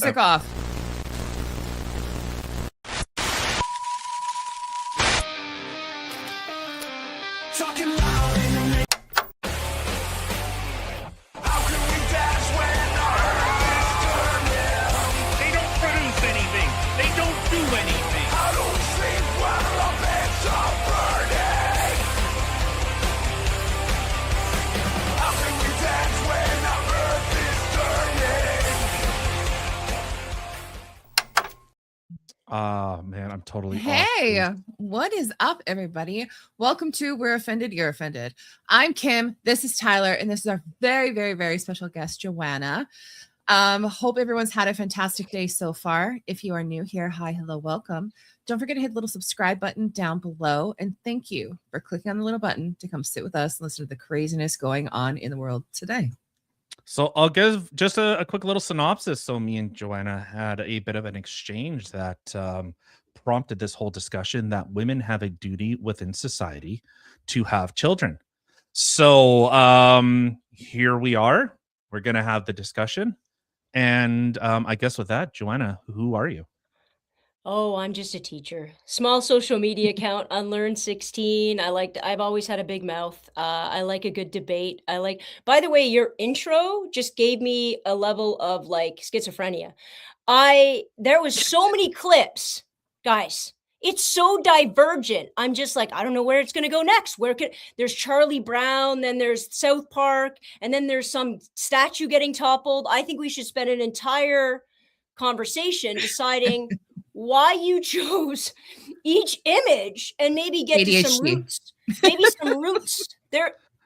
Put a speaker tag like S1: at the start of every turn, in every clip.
S1: music off.
S2: Man, I'm totally
S1: Hey,
S2: off.
S1: what is up, everybody? Welcome to We're Offended, You're Offended. I'm Kim. This is Tyler, and this is our very, very, very special guest, Joanna. Hope everyone's had a fantastic day so far. If you are new here, hi, hello, welcome. Don't forget to hit the little subscribe button down below, and thank you for clicking on the little button to come sit with us and listen to the craziness going on in the world today.
S2: So I'll give just a quick little synopsis. So me and Joanna had a bit of an exchange that prompted this whole discussion that women have a duty within society to have children. So here we are. We're going to have the discussion. And I guess with that, Joanna, who are you?
S3: Oh, I'm just a teacher. Small social media account, Unlearn16. I've always had a big mouth. I like a good debate. By the way, your intro just gave me a level of like schizophrenia. There was so many clips, guys. It's so divergent. I'm just like, I don't know where it's going to go next. There's Charlie Brown, then there's South Park, and then there's some statue getting toppled. I think we should spend an entire conversation deciding why you chose each image and maybe get to some roots. Maybe some roots.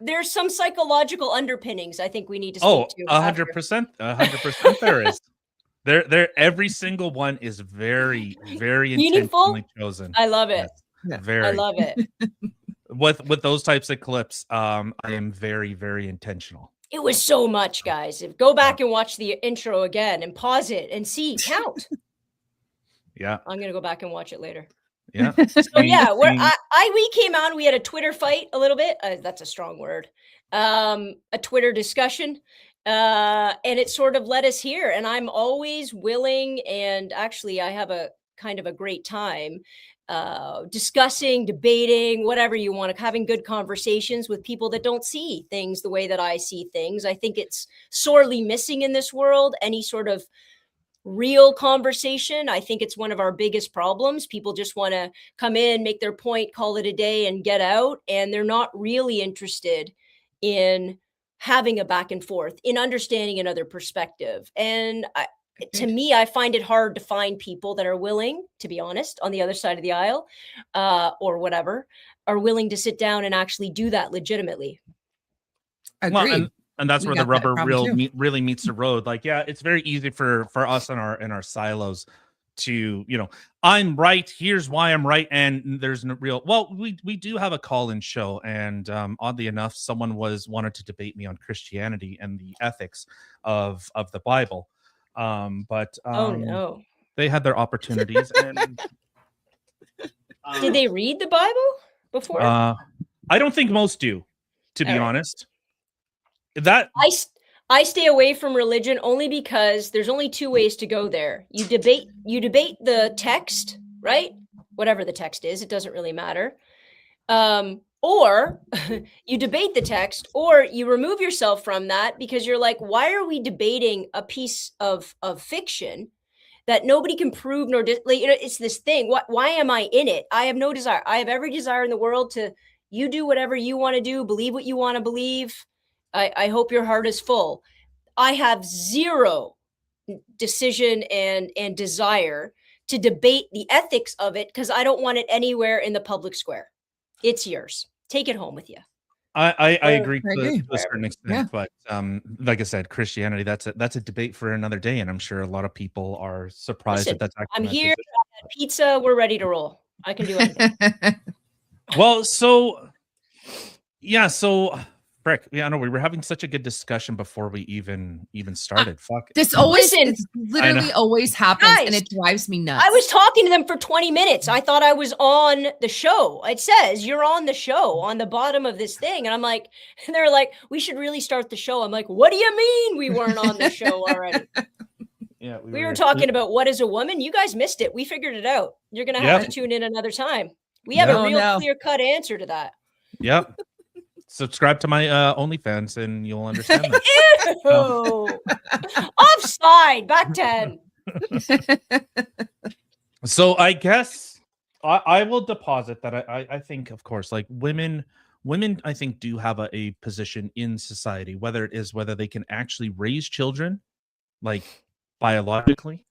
S3: There's some psychological underpinnings I think we need to speak to.
S2: 100%. 100% there is. There every single one is very, very intentionally chosen.
S3: I love it.
S2: Yes, very.
S3: I love it.
S2: With those types of clips, I am very, very intentional.
S3: It was so much, guys. Go back and watch the intro again and pause it and count.
S2: Yeah.
S3: I'm going to go back and watch it later.
S2: Yeah.
S3: So yeah, we came on, we had a Twitter fight a little bit. That's a strong word. A Twitter discussion. And it sort of led us here. And I'm always willing. And actually I have a kind of a great time discussing, debating, whatever you want, having good conversations with people that don't see things the way that I see things. I think it's sorely missing in this world, any sort of real conversation. I think it's one of our biggest problems. People just want to come in, make their point, call it a day and get out. And they're not really interested in having a back and forth, in understanding another perspective. And to me, I find it hard to find people that are willing, to be honest, on the other side of the aisle or whatever, are willing to sit down and actually do that legitimately.
S1: Agreed.
S2: Well, and that's where the rubber really meets the road. Like, yeah, it's very easy for us in our silos to, I'm right. Here's why I'm right. And there's no real, well, we do have a call-in show. And oddly enough, someone wanted to debate me on Christianity and the ethics of the Bible. But
S3: oh no,
S2: they had their opportunities. And
S3: did they read the Bible before?
S2: I don't think most do, to be honest. That
S3: I stay away from religion only because there's only two ways to go there. You debate the text, right? Whatever the text is, it doesn't really matter. Or you debate the text, or you remove yourself from that because you're like, why are we debating a piece of fiction that nobody can prove nor it's this thing. Why am I in it? I have no desire. I have every desire in the world to you do whatever you want to do, believe what you want to believe. I hope your heart is full. I have zero decision and desire to debate the ethics of it because I don't want it anywhere in the public square. It's yours. Take it home with you.
S2: I agree to a certain extent, but like I said, Christianity, that's a debate for another day, and I'm sure a lot of people are surprised that that's actually
S3: I'm here. I had pizza. We're ready to roll. I can do anything.
S2: Well, so frick. Yeah, I know we were having such a good discussion before we even started. Fuck.
S1: This literally always happens, guys, and it drives me nuts.
S3: I was talking to them for 20 minutes. I thought I was on the show. It says you're on the show on the bottom of this thing, and I'm like, and they're like, we should really start the show. I'm like, what do you mean we weren't on the show already?
S2: Yeah,
S3: We were talking about what is a woman. You guys missed it. We figured it out. You're going to have to tune in another time. We have a real clear-cut answer to that.
S2: Yep. Subscribe to my OnlyFans and you'll understand that.
S3: Ew. Offside. Back 10.
S2: So I guess I will deposit that I think, of course, like women, I think, do have a position in society, whether they can actually raise children, like biologically,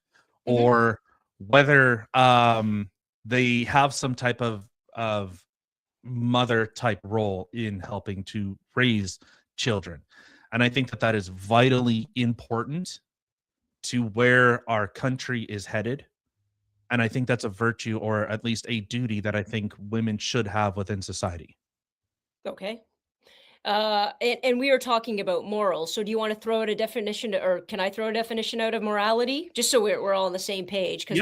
S2: or whether they have some type of mother type role in helping to raise children. And I think that is vitally important to where our country is headed. And I think that's a virtue, or at least a duty, that I think women should have within society.
S3: Okay. And we were talking about morals. So do you want to throw out a definition, or can I throw a definition out of morality? Just so we're all on the same page, because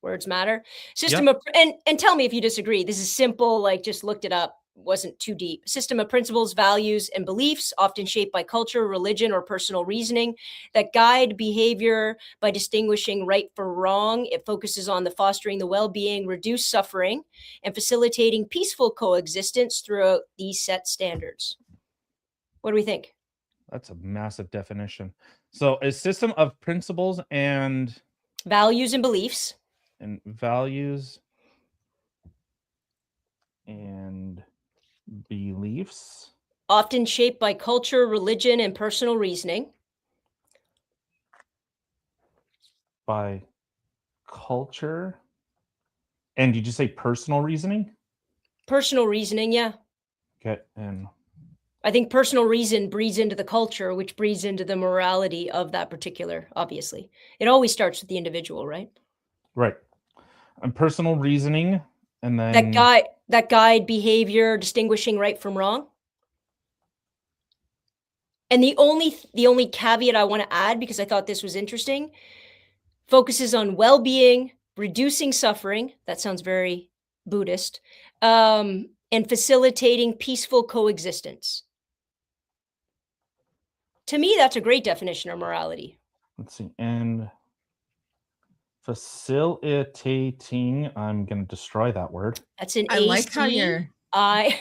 S3: words matter. System of, and tell me if you disagree. This is simple, like just looked it up, wasn't too deep. System of principles, values, and beliefs, often shaped by culture, religion, or personal reasoning, that guide behavior by distinguishing right from wrong. It focuses on the fostering the well-being, reduce suffering, and facilitating peaceful coexistence throughout these set standards. What do we think?
S2: That's a massive definition. So a system of principles and
S3: values and beliefs.
S2: And values and beliefs,
S3: often shaped by culture, religion, and personal reasoning.
S2: By culture, and did you say personal reasoning?
S3: Personal reasoning, yeah.
S2: Okay, and
S3: I think personal reason breeds into the culture, which breeds into the morality of that particular, obviously. It always starts with the individual, right?
S2: Right. And personal reasoning, and then
S3: that guide behavior, distinguishing right from wrong. And the only caveat I want to add, because I thought this was interesting, focuses on well-being, reducing suffering. That sounds very Buddhist. And facilitating peaceful coexistence. To me, that's a great definition of morality.
S2: Let's see. And facilitating, I'm going to destroy that word.
S3: That's an
S1: I
S3: A-C.
S1: like how you're...
S3: I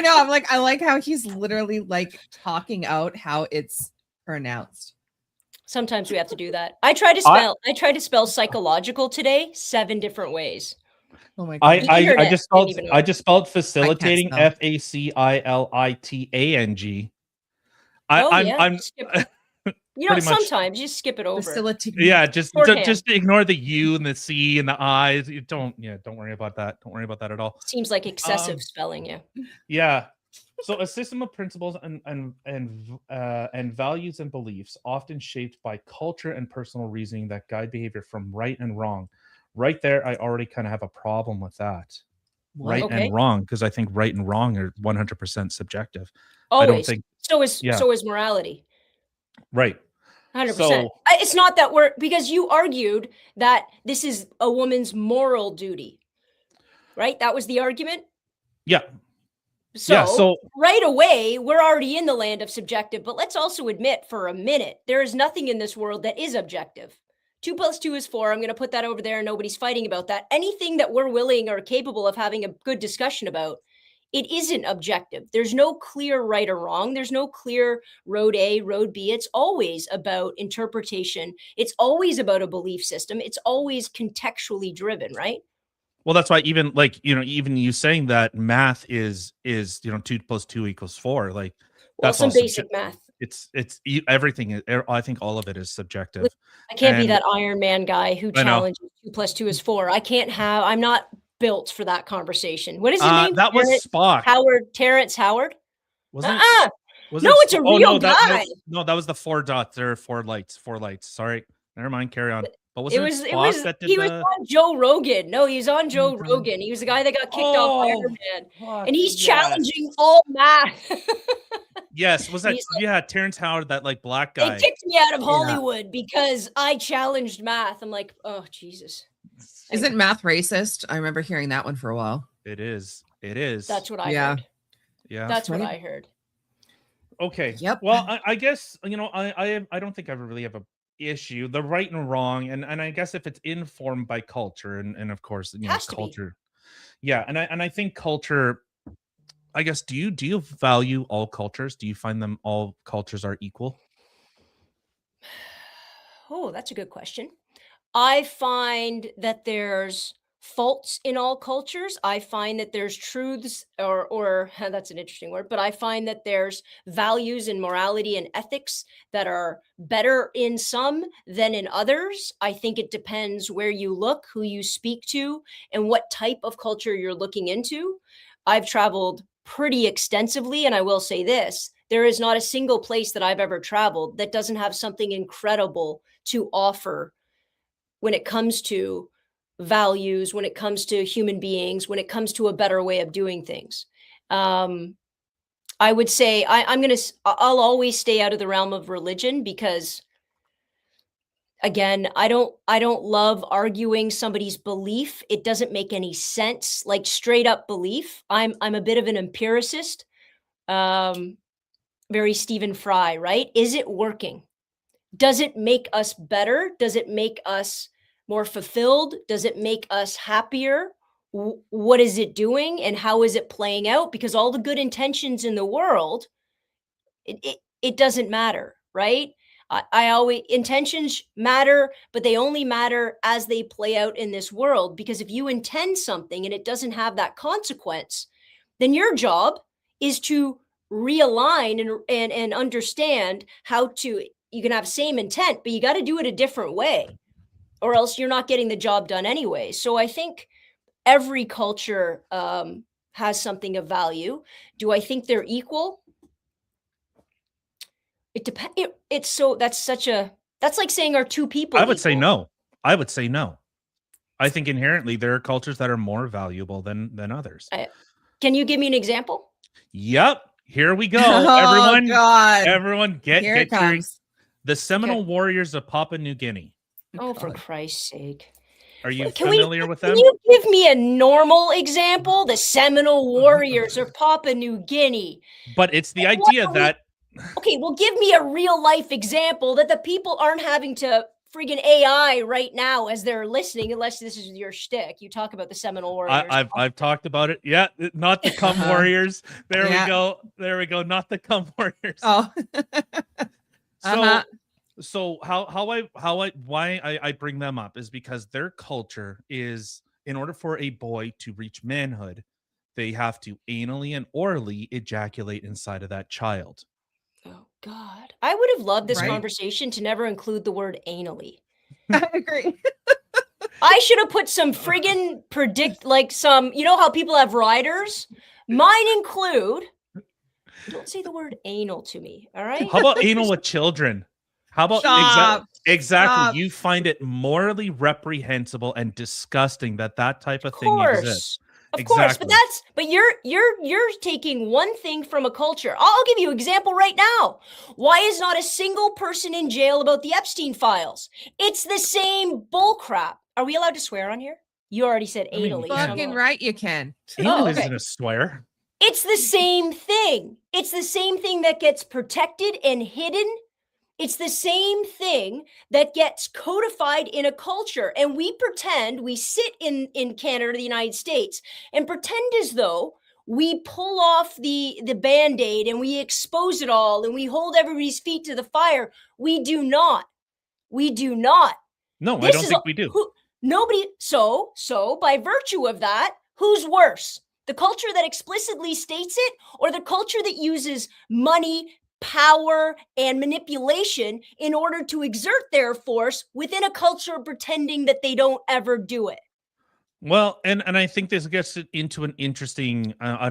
S1: know. I like how he's literally like talking out how it's pronounced.
S3: Sometimes we have to do that. I tried to spell psychological today 7 different ways.
S1: Oh my God.
S2: I just spelled facilitating FACILITANG. I'm
S3: you know, sometimes you skip it over.
S2: Yeah, just ignore the U and the C and the I's. You don't worry about that. Don't worry about that at all.
S3: Seems like excessive spelling, yeah.
S2: Yeah. So a system of principles and values and beliefs, often shaped by culture and personal reasoning, that guide behavior from right and wrong. Right there, I already kind of have a problem with that. What? Right and wrong, because I think right and wrong are 100% subjective.
S3: Always.
S2: I don't think
S3: so is morality.
S2: Right.
S3: 100%. So, it's not that because you argued that this is a woman's moral duty, right? That was the argument.
S2: Yeah.
S3: So right away, we're already in the land of subjective, but let's also admit for a minute, there is nothing in this world that is objective. 2 + 2 is 4. I'm going to put that over there. Nobody's fighting about that. Anything that we're willing or capable of having a good discussion about, it isn't objective. There's no clear right or wrong. There's no clear road A, road B. It's always about interpretation. It's always about a belief system. It's always contextually driven, right?
S2: Well, that's why even even you saying that math is 2 + 2 = 4. Like, that's
S3: some basic math.
S2: It's everything. I think all of it is subjective.
S3: I can't be that Iron Man guy who challenges 2 + 2 is 4. I'm not built for that conversation. What is his name?
S2: That was Spock.
S3: Terrence Howard.
S2: Wasn't
S3: it's a real guy.
S2: No, that was the 4 dots. There are 4 lights. 4 lights. Sorry. Never mind. Carry on. But he was on
S3: Joe Rogan. No, he was on Joe Rogan. He was the guy that got kicked off Iron Man. And he's challenging all math.
S2: Yes, was that Terrence Howard, that like black guy?
S3: They kicked me out of Hollywood because I challenged math. I'm like, oh Jesus.
S1: Isn't math racist? I remember hearing that one for a while.
S2: It is.
S3: That's what I heard.
S2: Yeah.
S3: That's what I heard.
S2: Okay.
S1: Yep.
S2: Well, I guess I don't think I really have issue, the right and wrong, and I guess if it's informed by culture, and of course,
S3: Has to be.
S2: culture. Yeah, and I think culture, I guess, do you value all cultures? Do you find them all cultures are equal?
S3: Oh, that's a good question. I find that there's faults in all cultures. I find that there's truths, or that's an interesting word, but I find that there's values and morality and ethics that are better in some than in others. I think it depends where you look, who you speak to, and what type of culture you're looking into. I've traveled pretty extensively, and I will say this: there is not a single place that I've ever traveled that doesn't have something incredible to offer when it comes to values, when it comes to human beings, when it comes to a better way of doing things. Um, I would say I'll always stay out of the realm of religion because, again, I don't love arguing somebody's belief. It doesn't make any sense, like straight up belief. I'm a bit of an empiricist, um, very Stephen Fry, right? Is it working? Does it make us better? Does it make us more fulfilled? Does it make us happier? What is it doing and how is it playing out? Because all the good intentions in the world, it doesn't matter, right? I always intentions matter, but they only matter as they play out in this world. Because if you intend something and it doesn't have that consequence, then your job is to realign and understand how to. You can have same intent, but you got to do it a different way, or else you're not getting the job done anyway. So I think every culture has something of value. Do I think they're equal? It depends. It's so that's like saying, are two people
S2: I would say
S3: equal?
S2: no. I would say no. I think inherently there are cultures that are more valuable than others.
S3: Can you give me an example?
S2: Yep. Here we go.
S1: Oh God!
S2: Everyone
S1: Here
S2: get
S1: it
S2: your
S1: comes.
S2: the Seminole
S3: Okay.
S2: Warriors of Papua New Guinea.
S3: Oh, for
S1: God.
S3: Christ's sake.
S2: Are you
S3: Can
S2: familiar with them?
S3: you give me a normal example? The Seminole Warriors or Papua New Guinea.
S2: But it's the
S3: What
S2: idea
S3: are we-
S2: that
S3: Okay, well, give me a real life example that the people aren't having to friggin' AI right now as they're listening, unless this is your shtick. You talk about the Seminole Warriors.
S2: I've talked about it. Yeah, not the Cum Warriors. There
S1: Yeah.
S2: we go. There we go. Not the Cum Warriors.
S1: Oh.
S2: So so why I bring them up is because their culture is, in order for a boy to reach manhood, they have to anally and orally ejaculate inside of that child.
S3: Oh, God. I would have loved this
S1: Right?
S3: conversation to never include the word anally.
S1: I agree.
S3: I should have put some friggin' like some, you know how people have riders? Mine include, don't say the word anal to me, all right?
S2: How about anal with children? How about
S1: Stop.
S2: exactly?
S1: Stop.
S2: You find it morally reprehensible and disgusting that type of
S3: Of
S2: thing
S3: course.
S2: exists.
S3: Of course, but
S2: Exactly.
S3: you're taking one thing from a culture. I'll give you an example right now. Why is not a single person in jail about the Epstein files? It's the same bullcrap. Are we allowed to swear on here? You already said
S2: I mean, we
S3: anally.
S2: can.
S1: Fucking right, you can.
S2: Anal
S3: Oh, okay.
S2: isn't a swear.
S3: It's the same thing. It's the same thing that gets protected and hidden. It's the same thing that gets codified in a culture. And we pretend, we sit in Canada, the United States, and pretend as though we pull off the Band-Aid and we expose it all and we hold everybody's feet to the fire. We do not. We do not.
S2: No, I don't think we do.
S3: Nobody. So by virtue of that, who's worse? The culture that explicitly states it, or the culture that uses money, power, and manipulation in order to exert their force within a culture pretending that they don't ever do it?
S2: Well, and I think this gets into an interesting. I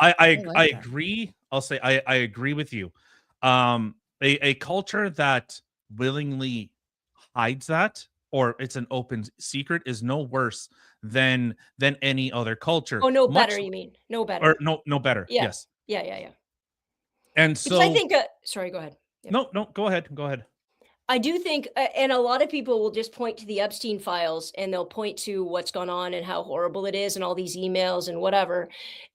S1: like that.
S2: agree. I'll say I agree with you. A culture that willingly hides that, or it's an open secret, is no worse than any other culture.
S3: Oh, no better, you mean? No better.
S2: Or no better.
S3: Yeah.
S2: Yes.
S3: Yeah.
S2: And
S3: Because
S2: so
S3: I think, sorry, go ahead. Yep.
S2: no, go ahead.
S3: I do think, and a lot of people will just point to the Epstein files and they'll point to what's gone on and how horrible it is and all these emails and whatever.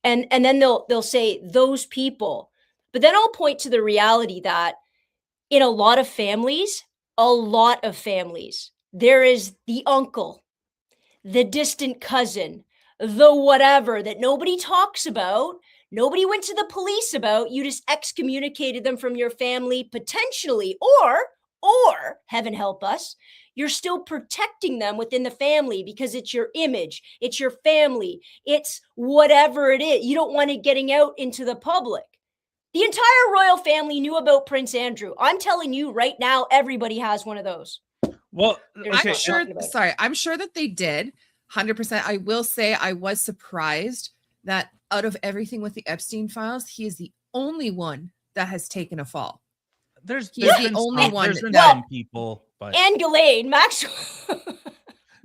S3: And then they'll say those people. But then I'll point to the reality that in a lot of families, a lot of families. There is the uncle, the distant cousin, the whatever that nobody talks about, nobody went to the police about. You just excommunicated them from your family potentially, or heaven help us, you're still protecting them within the family because it's your image, it's your family, it's whatever it is. You don't want it getting out into the public. The entire royal family knew about Prince Andrew. I'm telling you right now, everybody has one of those.
S2: Well,
S3: They're
S2: okay.
S1: I'm sure.
S3: talking about it.
S1: Sorry, I'm sure that they did. 100%. I will say I was surprised that out of everything with the Epstein files, he is the only one that has taken a fall.
S2: There's
S1: He's the
S2: been
S1: only
S2: some,
S1: one
S2: there's been
S1: that-
S2: some people, but
S3: And Ghislaine Maxwell.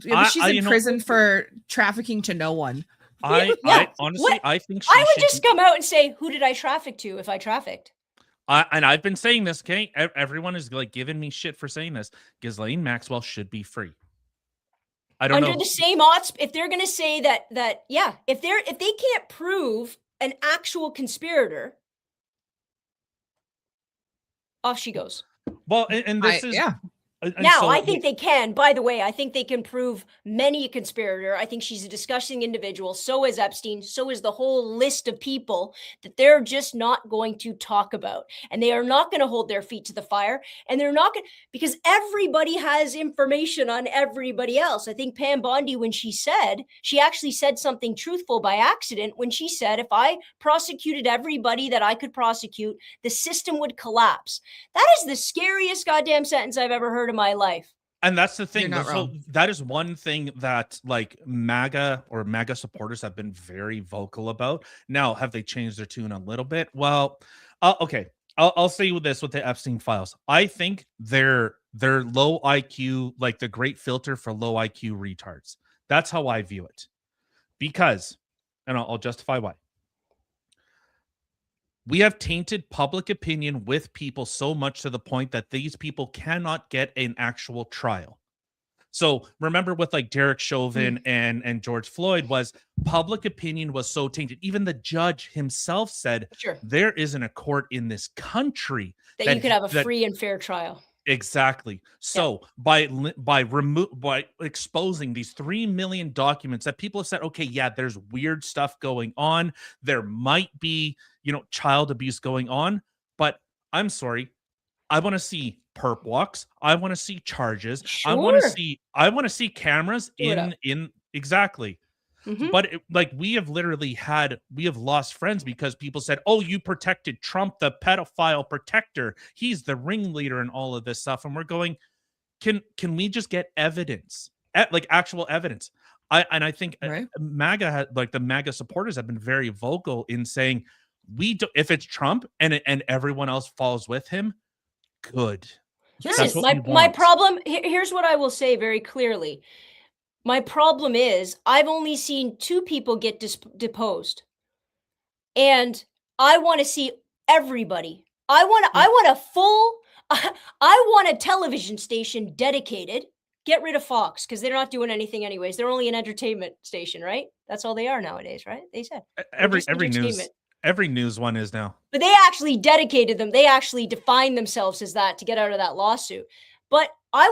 S1: Yeah, but she's in
S2: you know-
S1: prison for trafficking to no one.
S2: I honestly,
S3: What?
S2: I think
S3: I would just come out and say, who did I traffic to if I trafficked?
S2: And I've been saying this, okay? Everyone is like giving me shit for saying this. Ghislaine Maxwell should be free. I don't
S3: Under
S2: know.
S3: the same odds, if they're going to say that yeah, if they can't prove an actual conspirator, off she goes.
S2: Well, and this is
S1: yeah.
S2: and
S3: Now,
S2: so
S3: I think they can. By the way, I think they can prove many a conspirator. I think she's a disgusting individual. So is Epstein. So is the whole list of people that they're just not going to talk about. And they are not going to hold their feet to the fire. And they're not going to, because everybody has information on everybody else. I think Pam Bondi, when she actually said something truthful by accident when she said, if I prosecuted everybody that I could prosecute, the system would collapse. That is the scariest goddamn sentence I've ever heard in my life.
S2: And that's the thing.
S1: You're not
S2: So
S1: wrong.
S2: that is one thing that like MAGA supporters have been very vocal about. Now, have they changed their tune a little bit? Well, okay. I'll say with this with the Epstein files. I think they're low IQ, like the great filter for low IQ retards. That's how I view it. Because, and I'll justify why. We have tainted public opinion with people so much to the point that these people cannot get an actual trial. So remember with like Derek Chauvin and George Floyd was public opinion was so tainted. Even the judge himself said,
S3: Sure.
S2: there isn't a court in this country
S3: That you could have a free and fair trial.
S2: Exactly. So by exposing these 3 million documents that people have said, okay, yeah, there's weird stuff going on. There might be, child abuse going on, but I'm sorry. I want to see perp walks. I want to see charges.
S3: Sure.
S2: I want to see cameras in exactly.
S3: Mhm.
S2: But we have lost friends because people said, "Oh, you protected Trump, the pedophile protector. He's the ringleader and all of this stuff." And we're going, can we just get evidence, actual evidence? I think
S1: Right.
S2: MAGA the MAGA supporters have been very vocal in saying if it's Trump and everyone else follows with him, good.
S3: Listen,
S2: what we
S3: my
S2: want.
S3: problem, here's what I will say very clearly. My problem is I've only seen 2 people get deposed. And I want to see everybody. I want a television station dedicated. Get rid of Fox because they're not doing anything anyways. They're only an entertainment station, right? That's all they are nowadays, right? They said
S2: Every
S3: just
S2: news
S3: entertainment.
S2: every news one is now.
S3: But they actually dedicated them. They actually defined themselves as that to get out of that lawsuit. But I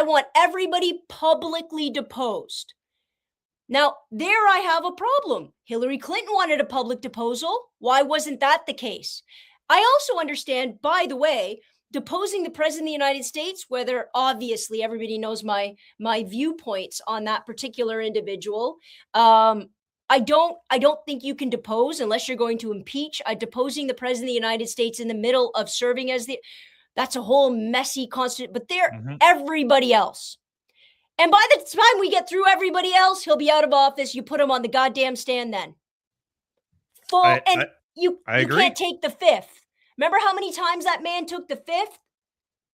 S3: want everybody publicly deposed. Now, there I have a problem. Hillary Clinton wanted a public deposal. Why wasn't that the case? I also understand, by the way, deposing the president of the United States, whether obviously everybody knows my viewpoints on that particular individual. I don't think you can depose unless you're going to impeach. Deposing the president of the United States in the middle of serving as that's a whole messy constant, but everybody else. And by the time we get through everybody else, he'll be out of office. You put him on the goddamn stand then. You can't take the 5th. Remember how many times that man took the 5th?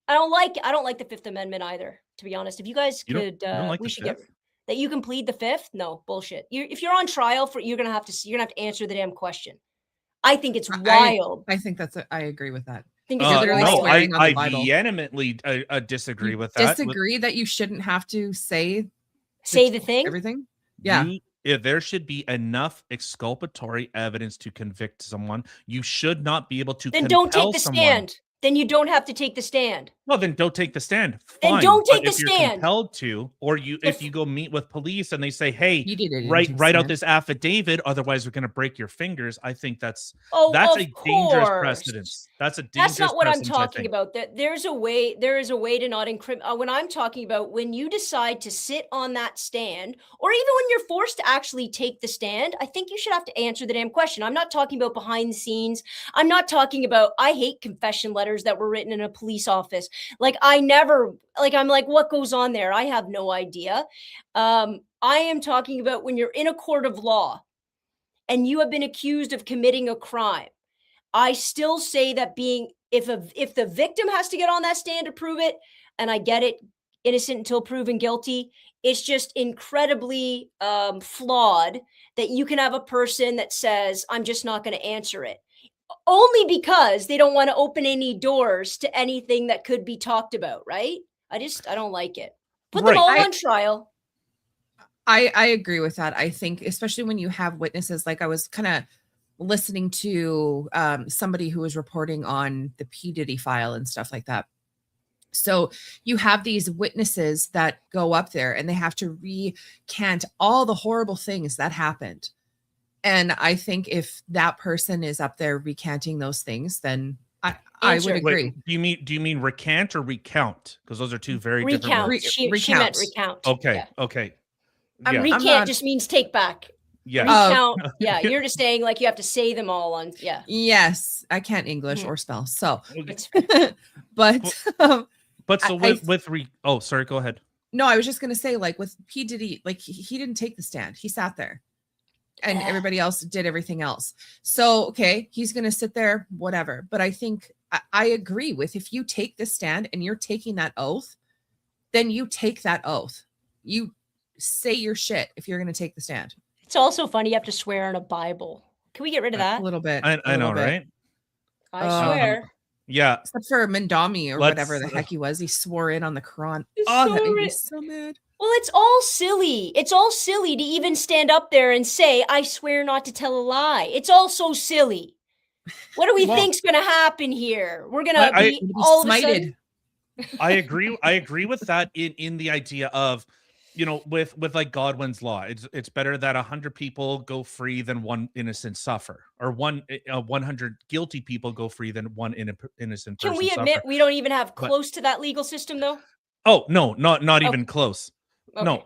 S3: I don't like the 5th Amendment either, to be honest. If you guys could, we should get that you can plead the 5th. No, bullshit. If you're on trial you're gonna have to answer the damn question. I think it's wild.
S1: I think I agree with that.
S2: I vehemently disagree with that.
S1: Disagree that you shouldn't have to say
S3: the thing.
S1: Everything. Yeah.
S2: If there should be enough exculpatory evidence to convict someone, you should not be able to.
S3: Then don't take the stand. Then you don't have to take the stand.
S2: Well, then don't take the stand.
S3: Then
S2: Fine.
S3: don't take
S2: But
S3: the
S2: if you're
S3: stand.
S2: compelled to, or if you go meet with police and they say, "Hey,
S1: You didn't
S2: write out
S1: stand.
S2: this affidavit, otherwise we're going to break your fingers," I think that's
S3: Oh,
S2: a
S3: of
S2: dangerous
S3: course.
S2: precedence. That's a
S3: That's
S2: dangerous
S3: not what I'm
S2: precedence, I
S3: talking
S2: think.
S3: about. There is a way to not incriminate. When I'm talking about when you decide to sit on that stand, or even when you're forced to actually take the stand, I think you should have to answer the damn question. I'm not talking about behind the scenes. I'm not talking about, I hate confession letters that were written in a police office. Like, I'm like, what goes on there? I have no idea. I am talking about when you're in a court of law and you have been accused of committing a crime. I still say that if the victim has to get on that stand to prove it, and I get it, innocent until proven guilty, it's just incredibly flawed that you can have a person that says, I'm just not going to answer it, only because they don't want to open any doors to anything that could be talked about, right? I don't like it. Put them
S2: Right.
S3: all on trial.
S1: I agree with that. I think, especially when you have witnesses, like I was kind of listening to somebody who was reporting on the P. Diddy file and stuff like that. So you have these witnesses that go up there and they have to recant all the horrible things that happened. And I think if that person is up there recanting those things, then I would agree.
S2: Wait, do you mean recant or recount? Because those are two very different words.
S3: She meant recount.
S2: Okay.
S3: Yeah.
S2: Okay.
S1: Yeah.
S3: Recant just means take back.
S2: Yeah.
S3: Recount. Yeah. You're just saying like you have to say them all on. Yeah.
S1: Yes. I can't English or spell. So,
S2: Okay.
S1: but
S2: so oh, sorry, go ahead.
S1: No, I was just going to say, like with P. Diddy, like he didn't take the stand. He sat there and everybody else did everything else. So, okay, he's going to sit there, whatever. But I think I agree with, if you take the stand and you're taking that oath, then you take that oath. You say your shit if you're going to take the stand.
S3: It's also funny. You have to swear in a Bible. Can we get rid of that?
S1: A little bit.
S2: I know, right?
S3: I swear.
S2: Yeah.
S1: Except for Mandami or whatever the heck he was. He swore in on the Quran.
S3: That
S1: made me so mad.
S3: Well, it's all silly. It's all silly to even stand up there and say, I swear not to tell a lie. It's all so silly. What do we think's going to happen here? We're going to be all smited.
S2: I agree with that in the idea of, with like Godwin's law, it's better that 100 people go free than one innocent suffer, or 100 guilty people go free than one innocent person.
S3: Can we admit we don't even have close to that legal system, though?
S2: Oh no, not even close.
S3: Okay.
S2: No,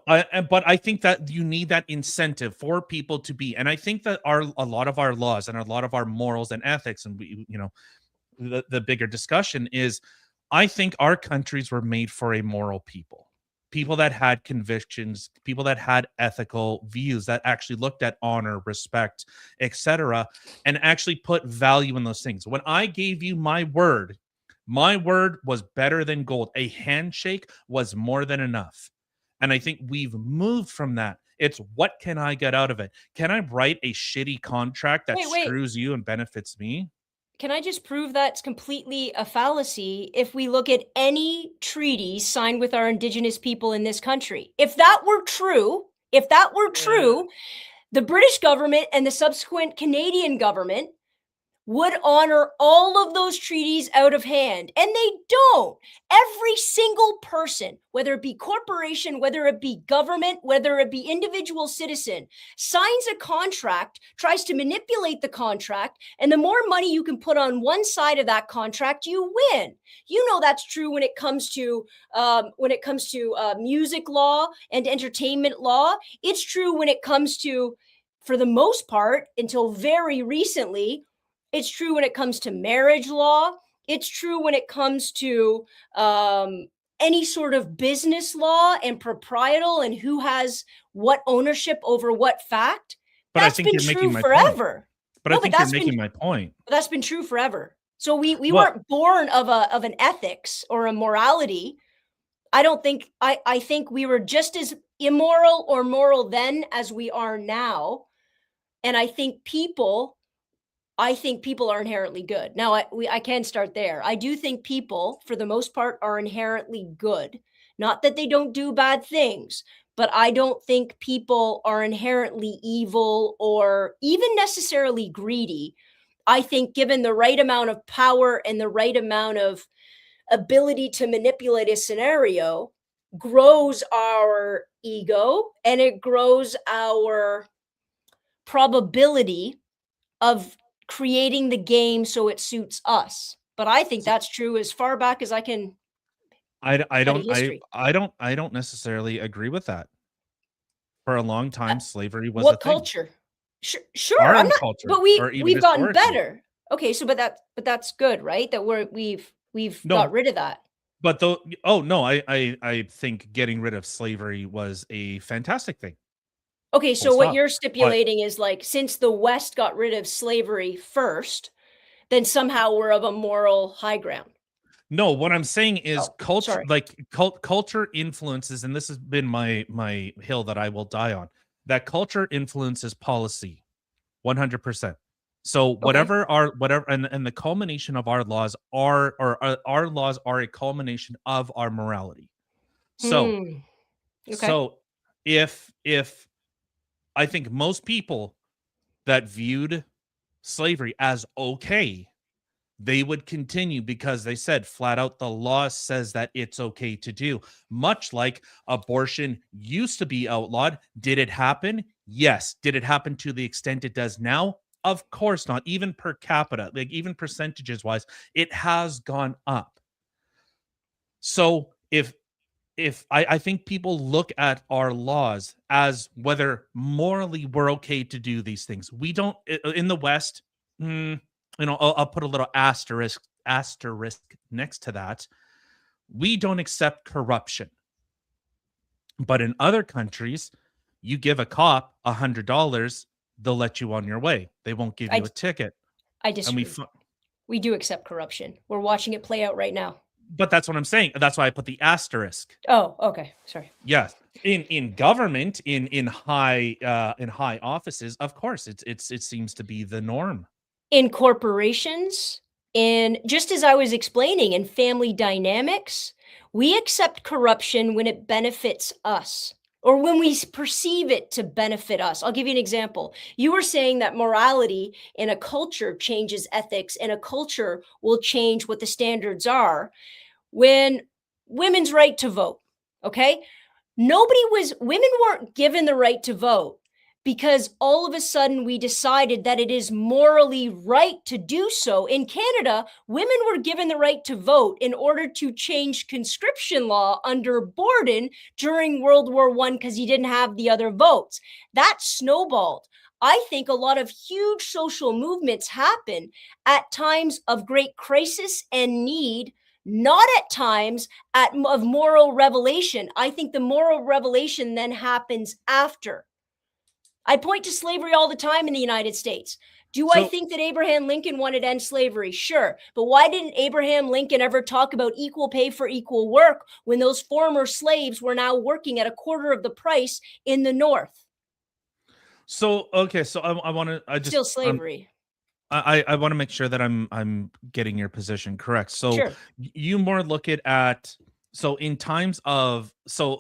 S2: but I think that you need that incentive for people to be, and I think that a lot of our laws and a lot of our morals and ethics, and the bigger discussion is, I think our countries were made for a moral people that had convictions, people that had ethical views, that actually looked at honor, respect, etc., and actually put value in those things. When I gave you my word was better than gold. A handshake was more than enough. And I think we've moved from that. It's, what can I get out of it? Can I write a shitty contract that screws you and benefits me?
S3: Can I just prove that's completely a fallacy if we look at any treaty signed with our Indigenous people in this country? If that were true, the British government and the subsequent Canadian government would honor all of those treaties out of hand. And they don't. Every single person, whether it be corporation, whether it be government, whether it be individual citizen, signs a contract, tries to manipulate the contract, and the more money you can put on one side of that contract, you win. You know that's true when it comes to music law and entertainment law. It's true when it comes to, for the most part, until very recently, it's true when it comes to marriage law. It's true when it comes to any sort of business law and proprietal and who has what ownership over what fact.
S2: But
S3: that's been true forever.
S2: But I think you're making my point.
S3: That's been true forever. So we weren't born of an ethics or a morality. I don't think, I think we were just as immoral or moral then as we are now. And I think people are inherently good. Now, I can start there. I do think people, for the most part, are inherently good. Not that they don't do bad things, but I don't think people are inherently evil or even necessarily greedy. I think given the right amount of power and the right amount of ability to manipulate a scenario grows our ego and it grows our probability of creating the game so it suits us. But I think that's true as far back as I can study history.
S2: I don't necessarily agree with that. For a long time, slavery was a
S3: What
S2: thing.
S3: culture? Sure,
S2: Our
S3: I'm
S2: own
S3: not,
S2: culture,
S3: but
S2: or even
S3: we've gotten
S2: historically.
S3: better. Okay, so but that's good, right? That we've
S2: No.
S3: got rid of that.
S2: But though, oh no, I think getting rid of slavery was a fantastic thing.
S3: Okay,
S2: Full
S3: so what
S2: stop.
S3: you're
S2: But
S3: stipulating is like since the West got rid of slavery first, then somehow we're of a moral high ground.
S2: no, what I'm saying is
S3: Oh,
S2: culture,
S3: sorry.
S2: like culture influences, and this has been my hill that I will die on. That culture influences policy, 100%. So
S3: Okay.
S2: whatever, and the culmination of our laws are, our laws are a culmination of our morality. So
S3: Okay.
S2: so if I think most people that viewed slavery as okay, they would continue because they said flat out the law says that it's okay to do. Much like abortion used to be outlawed. Did it happen? Yes. Did it happen to the extent it does now? Of course not. Even per capita, like even percentages wise, it has gone up. So if I think people look at our laws as whether morally we're okay to do these things. We don't in the West. I'll put a little asterisk next to that. We don't accept corruption, but in other countries, you give a cop $100, they'll let you on your way. They won't give you a ticket.
S3: I
S2: And
S3: disagree. We do accept corruption. We're watching it play out right now.
S2: but that's what I'm saying. That's why I put the asterisk.
S3: Oh, okay. Sorry.
S2: Yes, in government, in high offices, of course, it seems to be the norm.
S3: In corporations, in just as I was explaining in family dynamics, we accept corruption when it benefits us or when we perceive it to benefit us. I'll give you an example. You were saying that morality in a culture changes ethics, and a culture will change what the standards are when women's right to vote. Okay. Women weren't given the right to vote because all of a sudden we decided that it is morally right to do so. In Canada, women were given the right to vote in order to change conscription law under Borden during World War I because he didn't have the other votes. That snowballed. I think a lot of huge social movements happen at times of great crisis and need, not at times of moral revelation. I think the moral revelation then happens after. I point to slavery all the time in the United States. Do I think that Abraham Lincoln wanted to end slavery? Sure. But why didn't Abraham Lincoln ever talk about equal pay for equal work when those former slaves were now working at a quarter of the price in the North?
S2: So okay, so I want to
S3: Still slavery.
S2: I want to make sure that I'm getting your position correct. So
S3: Sure.
S2: you more look at so in times of so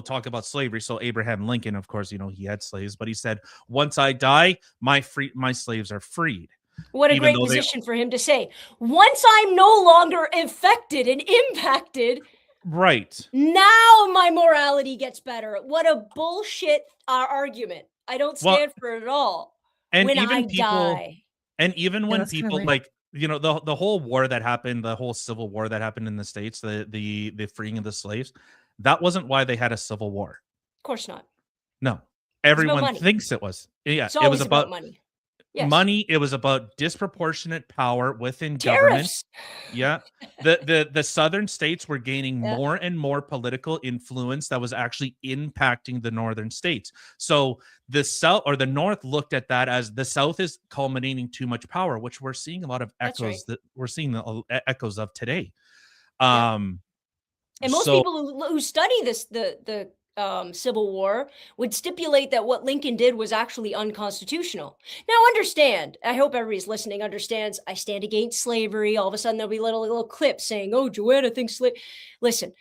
S2: talk about slavery. So Abraham Lincoln, of course, he had slaves, but he said, "Once I die, my slaves are freed."
S3: What a great position for him to say. Once I'm no longer affected and impacted,
S2: right?
S3: Now my morality gets better. What a bullshit argument. I don't stand for it at all.
S2: And
S3: when
S2: even
S3: I
S2: people,
S3: die.
S2: and even when
S1: that's kinda
S2: people
S1: weird.
S2: like the whole war that happened, the whole civil war that happened in the States, the freeing of the slaves, that wasn't why they had a civil war.
S3: Of course not.
S2: No,
S3: It's about
S2: everyone
S3: money.
S2: thinks it was. Yeah,
S3: It's
S2: it was
S3: always about money. Yes.
S2: money. It was about disproportionate power within government.
S3: Tariffs.
S2: Yeah, the southern states were gaining
S3: Yeah.
S2: more and more political influence that was actually impacting the northern states. So the south or the north looked at that as the south is culminating too much power, which we're seeing a lot of
S3: That's
S2: echoes
S3: right.
S2: that we're seeing the echoes of today.
S3: Yeah. And most
S2: So
S3: people who study the Civil War would stipulate that what Lincoln did was actually unconstitutional. Now, understand, I hope everybody's listening understands, I stand against slavery. All of a sudden, there'll be little clips saying, "Oh, Joanna thinks Listen,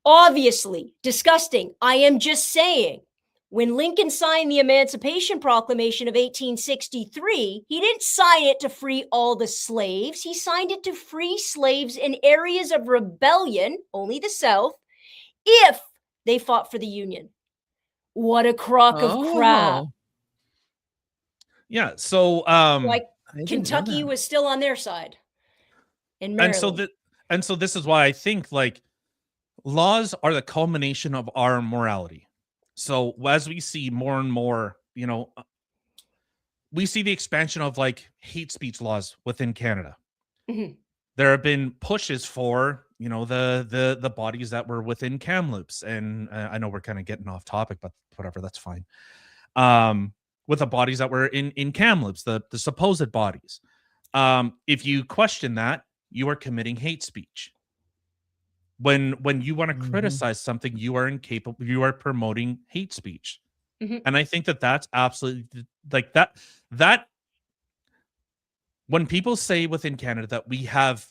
S3: obviously disgusting. I am just saying, When Lincoln signed the Emancipation Proclamation of 1863, he didn't sign it to free all the slaves. He signed it to free slaves in areas of rebellion, only the South, if they fought for the Union. What a crock of crap.
S1: Oh,
S2: Yeah. So
S3: Like
S1: I didn't know
S3: Kentucky
S1: that.
S3: was still on their side. In
S2: and so
S3: Maryland.
S2: that and so this is why I think like laws are the culmination of our morality. So as we see more and more, we see the expansion of like hate speech laws within Canada.
S3: Mhm.
S2: There have been pushes for the bodies that were within Kamloops, and I know we're kind of getting off topic, but whatever, that's fine. With the bodies that were in Kamloops, the supposed bodies. If you question that, you are committing hate speech. When you want to
S1: Mhm.
S2: criticize something, you are incapable. You are promoting hate speech,
S3: Mhm.
S2: and I think that that's absolutely like that. That when people say within Canada that we have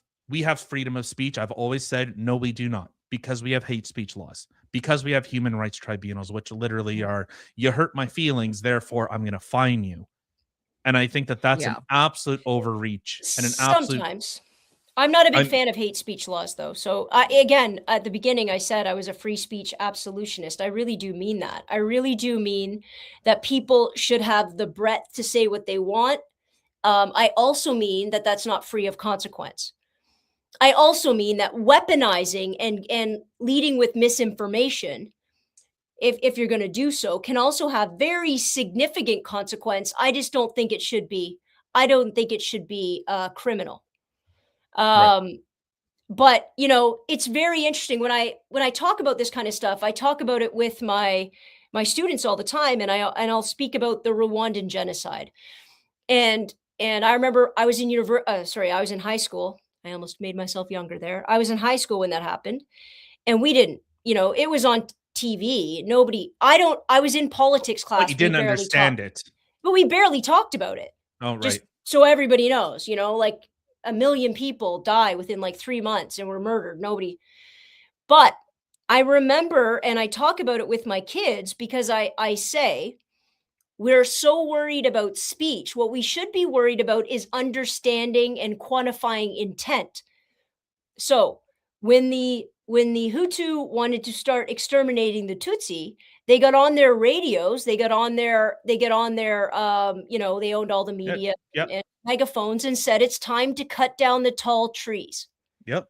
S2: freedom of speech, I've always said no, we do not, because we have hate speech laws, because we have human rights tribunals, which literally are you hurt my feelings, therefore I'm going to fine you. And I think that that's an
S1: Yeah.
S2: absolute overreach and an absolute.
S3: Sometimes. I'm not a big
S2: I'm
S3: fan of hate speech laws, though. So, again, at the beginning, I said I was a free speech absolutionist. I really do mean that. I really do mean that people should have the breadth to say what they want. I also mean that that's not free of consequence. I also mean that weaponizing and leading with misinformation, if you're going to do so, can also have very significant consequence. I just don't think it should be. I don't think it should be criminal.
S2: right.
S3: Um, but it's very interesting when I talk about this kind of stuff. I talk about it with my students all the time, and I'll speak about the Rwandan genocide. And I remember I was in I was in high school. I almost made myself younger there. I was in high school when that happened, and we didn't. It was on TV. Nobody. I was in politics
S2: But you
S3: class. We
S2: didn't
S3: barely talked,
S2: understand it.
S3: but we barely talked about it.
S2: Oh,
S3: Just
S2: right.
S3: so everybody knows, like a million people die within like 3 months and were murdered. Nobody. But I remember, and I talk about it with my kids because I say we're so worried about speech. What we should be worried about is understanding and quantifying intent. So when the Hutu wanted to start exterminating the Tutsi, they got on their radios, they owned all the
S2: Yep.
S3: media
S2: Yep.
S3: and megaphones and said it's time to cut down the tall trees.
S2: Yep.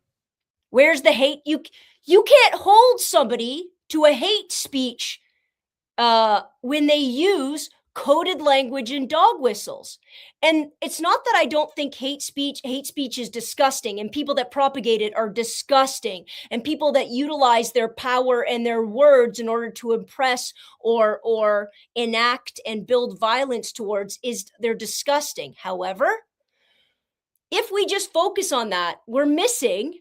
S3: Where's the hate? You can't hold somebody to a hate speech when they use coded language and dog whistles. And it's not that I don't think hate speech is disgusting, and people that propagate it are disgusting, and people that utilize their power and their words in order to impress or enact and build violence towards they're disgusting. However, if we just focus on that, we're missing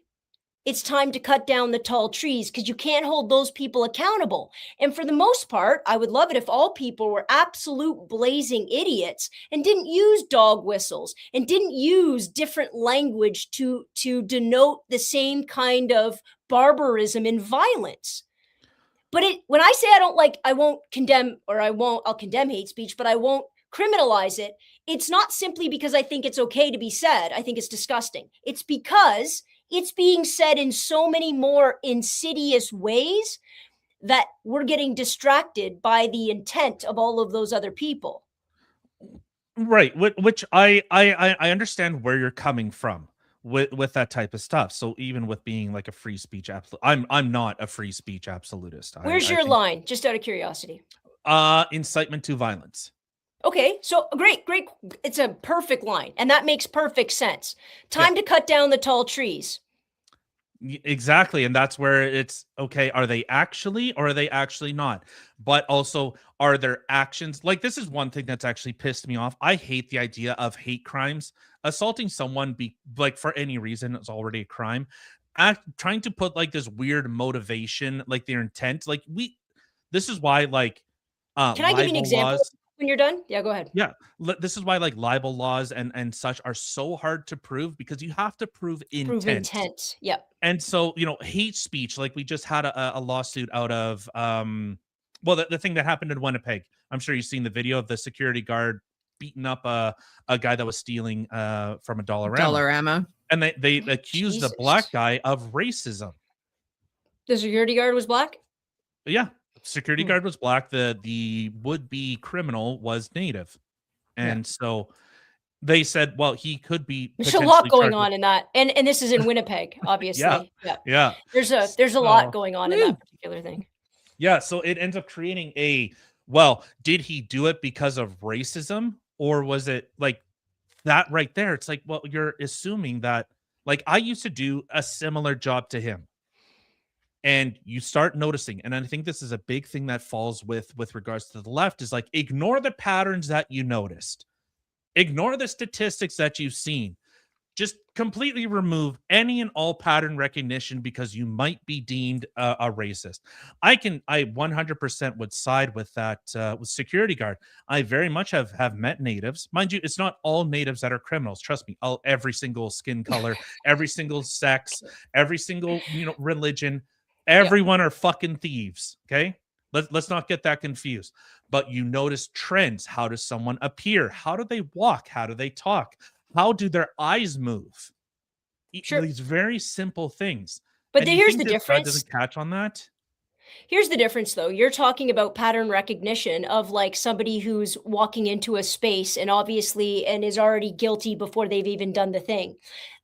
S3: it's time to cut down the tall trees, because you can't hold those people accountable. And for the most part, I would love it if all people were absolute blazing idiots and didn't use dog whistles and didn't use different language to denote the same kind of barbarism and violence. But when I say I won't condemn, or I'll condemn hate speech, but I won't criminalize it. It's not simply because I think it's okay to be said. I think it's disgusting. It's because it's being said in so many more insidious ways that we're getting distracted by the intent of all of those other people.
S2: Right. Which I understand where you're coming from with that type of stuff. So even with being like a free speech I'm not a free speech absolutist.
S3: Where's
S2: I
S3: your
S2: think
S3: line? Just out of curiosity.
S2: incitement to violence.
S3: Okay, so great. It's a perfect line, and that makes perfect sense.
S2: Yeah.
S3: Time to cut down the tall trees.
S2: Exactly. And that's where it's okay. Are they actually, or are they actually not? But also, are their actions like this is one thing that's actually pissed me off. I hate the idea of hate crimes. Assaulting someone for any reason is already a crime. Trying to put like this weird motivation, like their intent, this is why
S3: Can I give you an
S2: libel
S3: example
S2: laws.
S3: when you're done? Yeah, go ahead.
S2: Yeah, this is why like libel laws and such are so hard to prove, because you have to prove
S3: Prove
S2: intent.
S3: Yep.
S2: And so, hate speech, like we just had a lawsuit out of Well, the thing that happened in Winnipeg, I'm sure you've seen the video of the security guard beating up a guy that was stealing from a Dollarama.
S1: Dollarama.
S2: And they accused the black guy of racism.
S3: The security guard was black?
S2: Yeah. Security guard was black. The would-be criminal was Native. And so they said, well, he could be.
S3: There's a lot going on in that. And this is in Winnipeg, obviously.
S2: Yeah.
S3: There's a lot going on in that particular thing.
S2: Yeah. So it ends up creating well, did he do it because of racism? Or was it like that right there? It's like, well, you're assuming that, like, I used to do a similar job to him. And you start noticing, and I think this is a big thing that falls with regards to the left, is like, ignore the patterns that you noticed. Ignore the statistics that you've seen. Just completely remove any and all pattern recognition because you might be deemed a racist. I 100% would side with that with security guard. I very much have met natives. Mind you, it's not all natives that are criminals. Trust me, every single skin color, every single sex, every single religion, everyone are fucking thieves. Okay, let's not get that confused. But you notice trends. How does someone appear? How do they walk? How do they talk? How do their eyes move?
S3: Sure.
S2: These very simple things.
S3: But here's the difference.
S2: Doesn't catch on that.
S3: Here's the difference, though. You're talking about pattern recognition of like somebody who's walking into a space and is already guilty before they've even done the thing.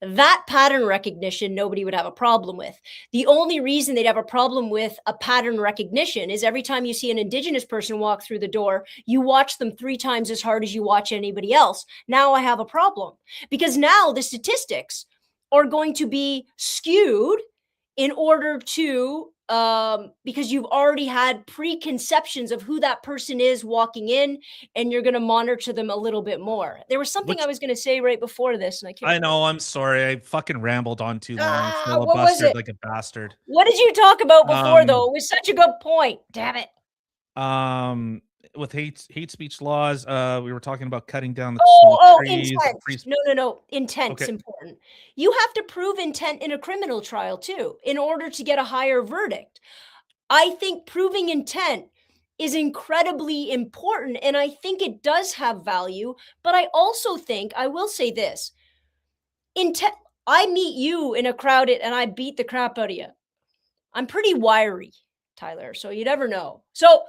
S3: That pattern recognition, nobody would have a problem with. The only reason they'd have a problem with a pattern recognition is every time you see an Indigenous person walk through the door, you watch them 3 times as hard as you watch anybody else. Now I have a problem because now the statistics are going to be skewed in order to because you've already had preconceptions of who that person is walking in, and you're going to monitor them a little bit more. There was something I was going to say right before this, and I can't.
S2: I know. I'm sorry. I fucking rambled on too long.
S3: What was it?
S2: Like a bastard.
S3: What did you talk about before, though? It was such a good point. Damn it.
S2: With hate speech laws, we were talking about cutting down the trees.
S3: Intent. No. Intent's important. You have to prove intent in a criminal trial too, in order to get a higher verdict. I think proving intent is incredibly important, and I think it does have value. But I also think, I will say this: intent. I meet you in a crowded, and I beat the crap out of you. I'm pretty wiry, Tyler, so you never know. So.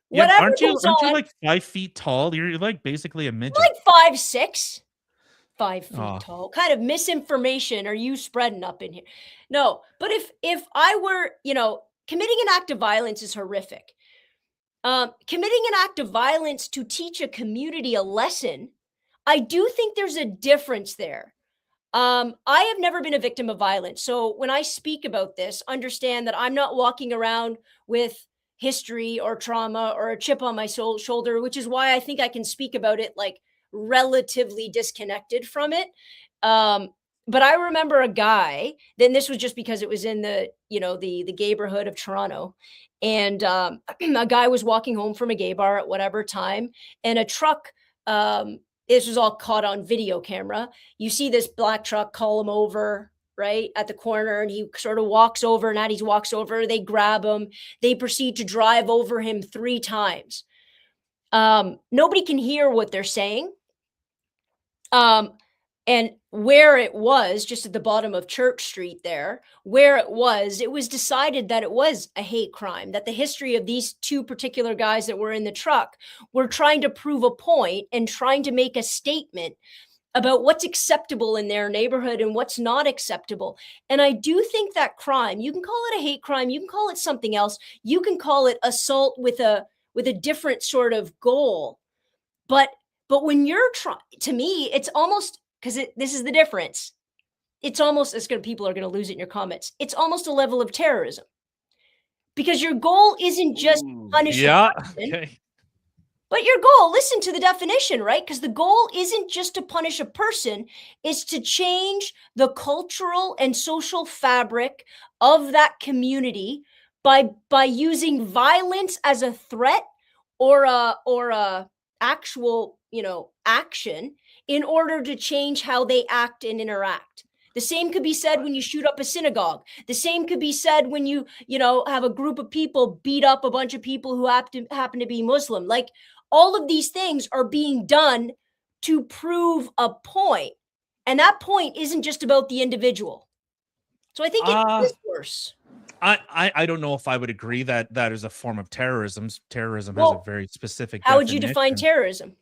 S2: Yeah, aren't you like 5 feet tall? You're like basically a midget.
S3: Like 5'6", 5 feet tall. Kind of misinformation are you spreading up in here? No, but if I were, committing an act of violence is horrific. Committing an act of violence to teach a community a lesson, I do think there's a difference there. I have never been a victim of violence. So when I speak about this, understand that I'm not walking around with history or trauma or a chip on my shoulder, which is why I think I can speak about it like relatively disconnected from it. But I remember a guy, then this was just because it was in the gayborhood of Toronto. And a guy was walking home from a gay bar at whatever time, and a truck, this was all caught on video camera. You see this black truck call him over, right at the corner, and he sort of walks over, and as he walks over, they grab him. They proceed to drive over him 3 times. Nobody can hear what they're saying. And where it was, just at the bottom of Church Street there, where it was decided that it was a hate crime, that the history of these 2 particular guys that were in the truck were trying to prove a point and trying to make a statement about what's acceptable in their neighborhood and what's not acceptable. And I do think that crime, you can call it a hate crime, you can call it something else, you can call it assault with a different sort of goal. But when you're trying, to me, it's almost, because this is the difference. It's almost, people are going to lose it in your comments. It's almost a level of terrorism. Because your goal isn't just punish a person. Okay. But your goal, listen to the definition, right? Because the goal isn't just to punish a person, it's to change the cultural and social fabric of that community by using violence as a threat or a actual, action in order to change how they act and interact. The same could be said when you shoot up a synagogue. The same could be said when you have a group of people beat up a bunch of people who happen to be Muslim. Like, all of these things are being done to prove a point. And that point isn't just about the individual. So I think it is worse.
S2: I don't know if I would agree that that is a form of terrorism. Terrorism has a very specific definition.
S3: How would you define terrorism?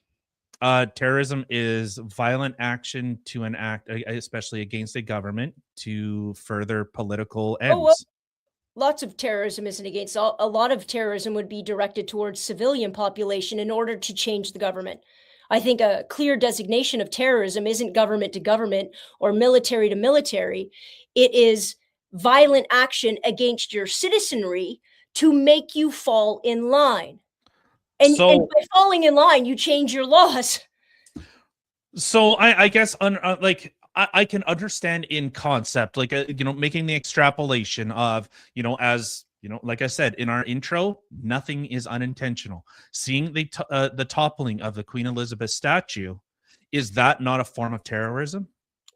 S2: Terrorism is violent action to enact, especially against a government, to further political ends.
S3: Well, lots of terrorism isn't against. A lot of terrorism would be directed towards civilian population in order to change the government. I think a clear designation of terrorism isn't government to government or military to military. It is violent action against your citizenry to make you fall in line. And by falling in line, you change your laws.
S2: So I guess I can understand in concept, like, making the extrapolation of, as, like I said in our intro, nothing is unintentional. Seeing the toppling of the Queen Elizabeth statue, is that not a form of terrorism?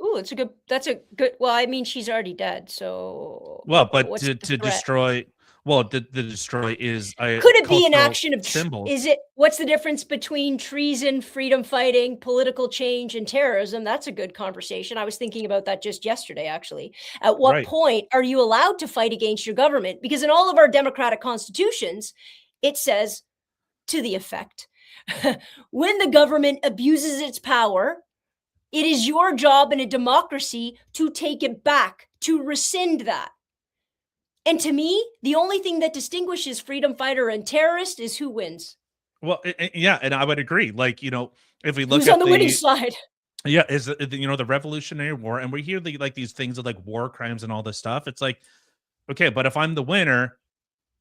S3: Ooh, that's a good, well, I mean, she's already dead, so.
S2: Well, but to destroy, the destroy is a
S3: could it be an action of
S2: symbols?
S3: What's the difference between treason, freedom fighting, political change, and terrorism? That's a good conversation. I was thinking about that just yesterday, actually. At what point are you allowed to fight against your government? Because in all of our democratic constitutions, it says to the effect, when the government abuses its power, it is your job in a democracy to take it back, to rescind that. And to me, the only thing that distinguishes freedom fighter and terrorist is who wins.
S2: Well, yeah, and I would agree. Like, if we look
S3: who's
S2: at
S3: on the winning side.
S2: Yeah, is the Revolutionary War, and we hear these things of like war crimes and all this stuff. It's like, okay, but if I'm the winner,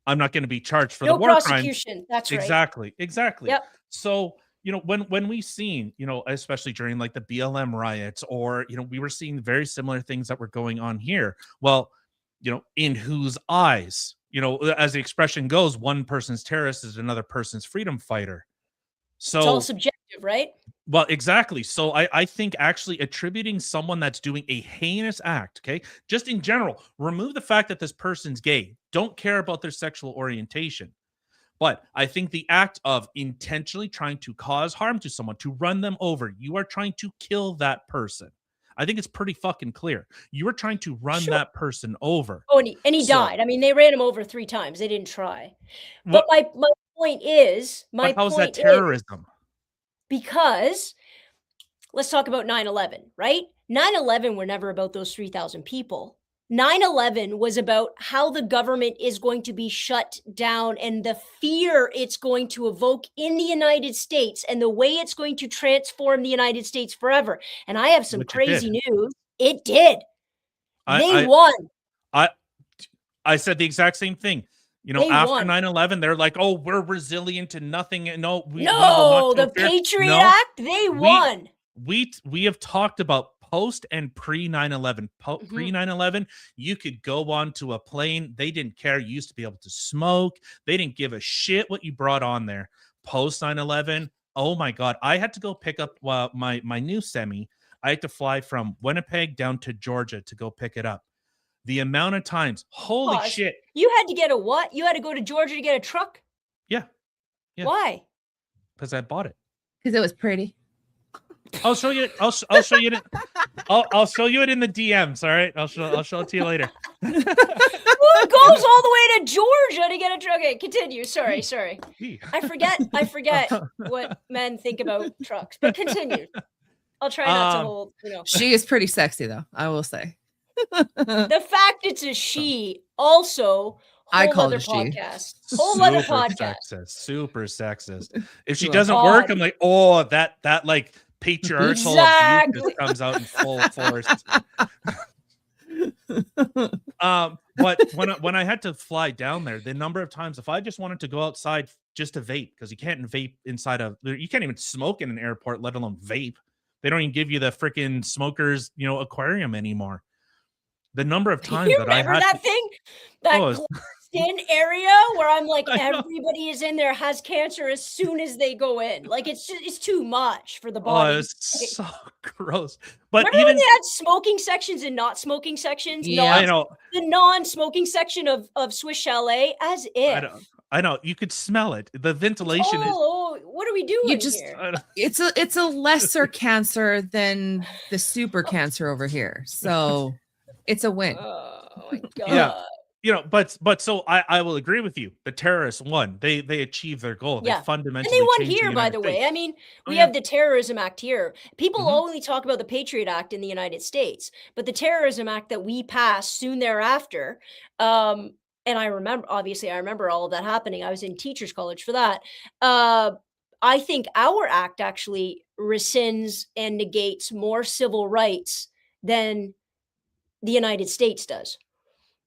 S2: I'm not going to be charged for the war
S3: prosecution. That's right.
S2: Exactly.
S3: Yep.
S2: So, when we've seen, especially during like the BLM riots, or we were seeing very similar things that were going on here. Well, in whose eyes, as the expression goes, one person's terrorist is another person's freedom fighter. So
S3: it's all subjective, right?
S2: Well, exactly. So I think actually attributing someone that's doing a heinous act, okay, just in general, remove the fact that this person's gay, don't care about their sexual orientation. But I think the act of intentionally trying to cause harm to someone, to run them over, you are trying to kill that person. I think it's pretty fucking clear. You were trying to run that person over.
S3: Oh, and he died. I mean, they ran him over 3 times. They didn't try. But my point is,
S2: how's that terrorism?
S3: Because let's talk about 9/11, right? 9/11 were never about those 3,000 people. 9/11 was about how the government is going to be shut down and the fear it's going to evoke in the United States and the way it's going to transform the United States forever. And I have some crazy news. It did. They won.
S2: I said the exact same thing. After 9/11, they're like, "Oh, we're resilient to nothing." No,
S3: the Patriot Act, they won.
S2: We have talked about post and pre 9/11. Pre 9/11, you could go onto a plane. They didn't care. You used to be able to smoke. They didn't give a shit what you brought on there. Post 9/11, oh my God, I had to go pick up my new semi. I had to fly from Winnipeg down to Georgia to go pick it up. The amount of times, holy shit.
S3: You had to get a what? You had to go to Georgia to get a truck?
S2: Yeah.
S3: Why?
S2: Because I bought it.
S1: Because it was pretty.
S2: I'll show you. I'll show you it. I'll show you it in the DMs. All right. I'll show it to you later.
S3: Who goes all the way to Georgia to get a truck? Okay, continue. Sorry. I forget what men think about trucks. But continue. I'll try not to hold.
S1: She is pretty sexy, though. I will say.
S3: The fact it's a she also.
S1: I call it a
S3: podcast.
S2: Whole other podcast. Super sexist. If she doesn't work, I'm like, oh, that like patriarchal abuse just comes out in full force. But when I had to fly down there, the number of times if I just wanted to go outside just to vape, because you can't vape you can't even smoke in an airport, let alone vape. They don't even give you the freaking smokers, aquarium anymore. The number of times that I had
S3: that thing, that fenced-in area where I'm like, everybody is in there, has cancer as soon as they go in. Like, it's too much for the body.
S2: Oh, it's so gross. But
S3: Remember when they had smoking sections and not smoking sections?
S1: Yeah.
S2: I know.
S3: The non-smoking section of Swiss Chalet, as if.
S2: I know. You could smell it. The ventilation is.
S3: Oh, what are we doing here?
S1: It's a lesser cancer than the super cancer over here. So it's a win.
S3: Oh my god.
S2: Yeah. But so I will agree with you. The terrorists won. They achieved their goal.
S3: Yeah.
S2: They fundamentally
S3: And they won
S2: changed
S3: here,
S2: the
S3: by
S2: United
S3: the way.
S2: States.
S3: I mean, we have the Terrorism Act here. People only talk about the Patriot Act in the United States, but the Terrorism Act that we passed soon thereafter, and I remember all of that happening. I was in teachers college for that. I think our act actually rescinds and negates more civil rights than the United States does.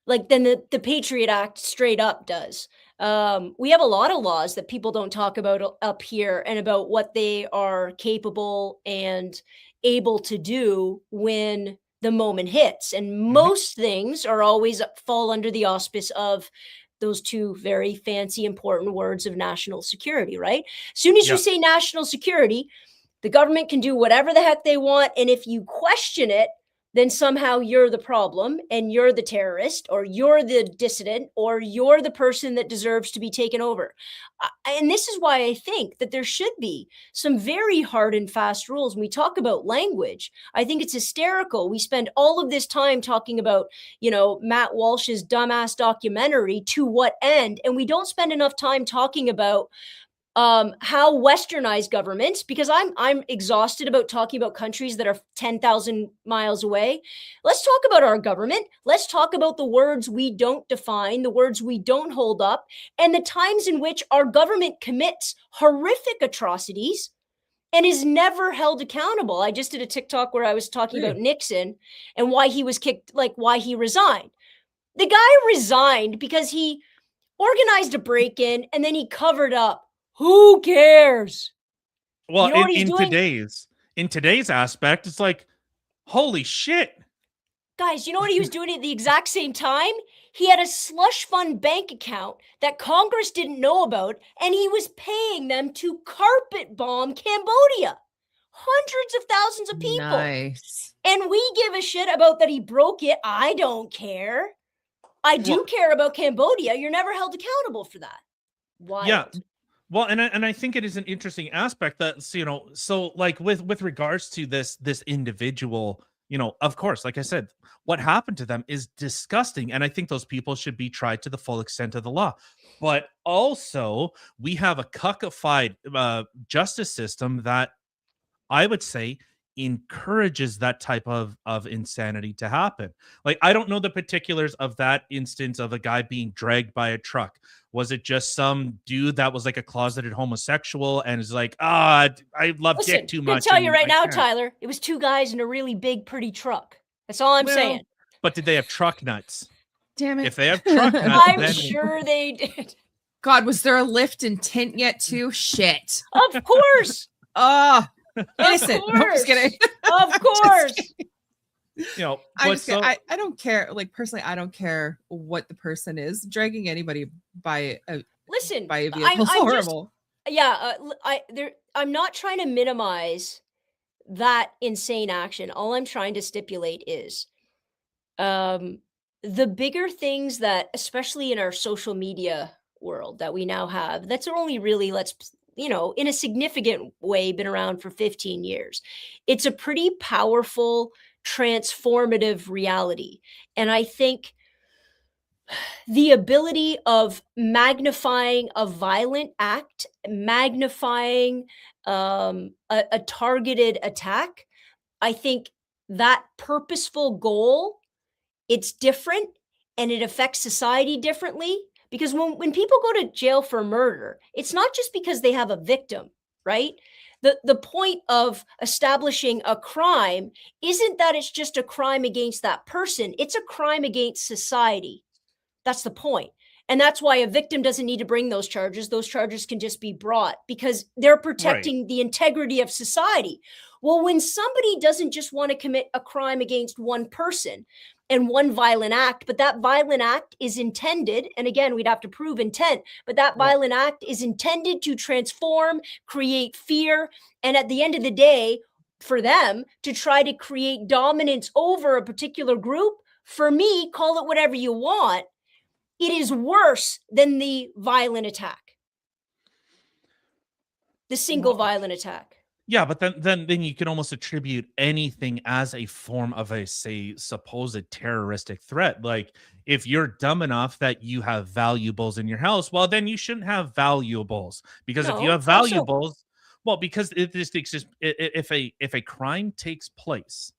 S3: Like, than the Patriot Act straight up does. We have a lot of laws that people don't talk about up here, and about what they are capable and able to do when the moment hits. And most things are always fall under the auspice of those two very fancy, important words of national security, right? As soon as you say national security, the government can do whatever the heck they want. And if you question it, then somehow you're the problem, and you're the terrorist, or you're the dissident, or you're the person that deserves to be taken over. And this is why I think that there should be some very hard and fast rules. When we talk about language, I think it's hysterical. We spend all of this time talking about, Matt Walsh's dumbass documentary, To What End? And we don't spend enough time talking about how westernized governments, because I'm exhausted about talking about countries that are 10,000 miles away. Let's talk about our government. Let's talk about the words we don't define, the words we don't hold up, and the times in which our government commits horrific atrocities and is never held accountable. I just did a TikTok where I was talking about Nixon and why he was kicked, like why he resigned. The guy resigned because he organized a break-in and then he covered up. Who cares?
S2: Well, in today's aspect, it's like, holy shit.
S3: Guys, you know what he was doing at the exact same time? He had a slush fund bank account that Congress didn't know about, and he was paying them to carpet bomb Cambodia. Hundreds of thousands of people.
S1: Nice.
S3: And we give a shit about that he broke it. I don't care. I do care about Cambodia. You're never held accountable for that. Wild.
S2: Yeah. Well, and I think it is an interesting aspect that, so like with regards to this individual, of course, like I said, what happened to them is disgusting. And I think those people should be tried to the full extent of the law. But also we have a cuckified justice system that I would say encourages that type of insanity to happen. Like, I don't know the particulars of that instance of a guy being dragged by a truck. Was it just some dude that was like a closeted homosexual and is like, I love dick too much?
S3: I'll tell you right now, Tyler, it was two guys in a really big, pretty truck. That's all I'm saying.
S2: But did they have truck nuts?
S1: Damn it.
S2: If they have truck nuts,
S3: I'm sure they did.
S1: God, was there a lift and tint yet too? Shit.
S3: Of course.
S1: Innocent. No, I'm just kidding.
S3: Of course.
S1: I don't care. Like, personally, I don't care what the person is. Dragging anybody by a vehicle is horrible.
S3: I'm not trying to minimize that insane action. All I'm trying to stipulate is the bigger things that, especially in our social media world that we now have, that's only really, in a significant way, been around for 15 years. It's a pretty powerful, transformative reality. And I think the ability of magnifying a violent act, magnifying a targeted attack, I think that purposeful goal, it's different and it affects society differently. Because when people go to jail for murder, it's not just because they have a victim, right? The point of establishing a crime isn't that it's just a crime against that person. It's a crime against society. That's the point. And that's why a victim doesn't need to bring those charges. Those charges can just be brought because they're protecting the integrity of society. Well, when somebody doesn't just want to commit a crime against one person and one violent act, but that violent act is intended, and again, we'd have to prove intent, but that violent act is intended to transform, create fear, and at the end of the day, for them to try to create dominance over a particular group, for me, call it whatever you want, it is worse than the violent attack, the single violent attack.
S2: Yeah, but then you can almost attribute anything as a form of a, say, supposed terroristic threat. Like, if you're dumb enough that you have valuables in your house, well, then you shouldn't have valuables, because if you
S3: No,
S2: have
S3: also-
S2: valuables, well, because if a crime takes place,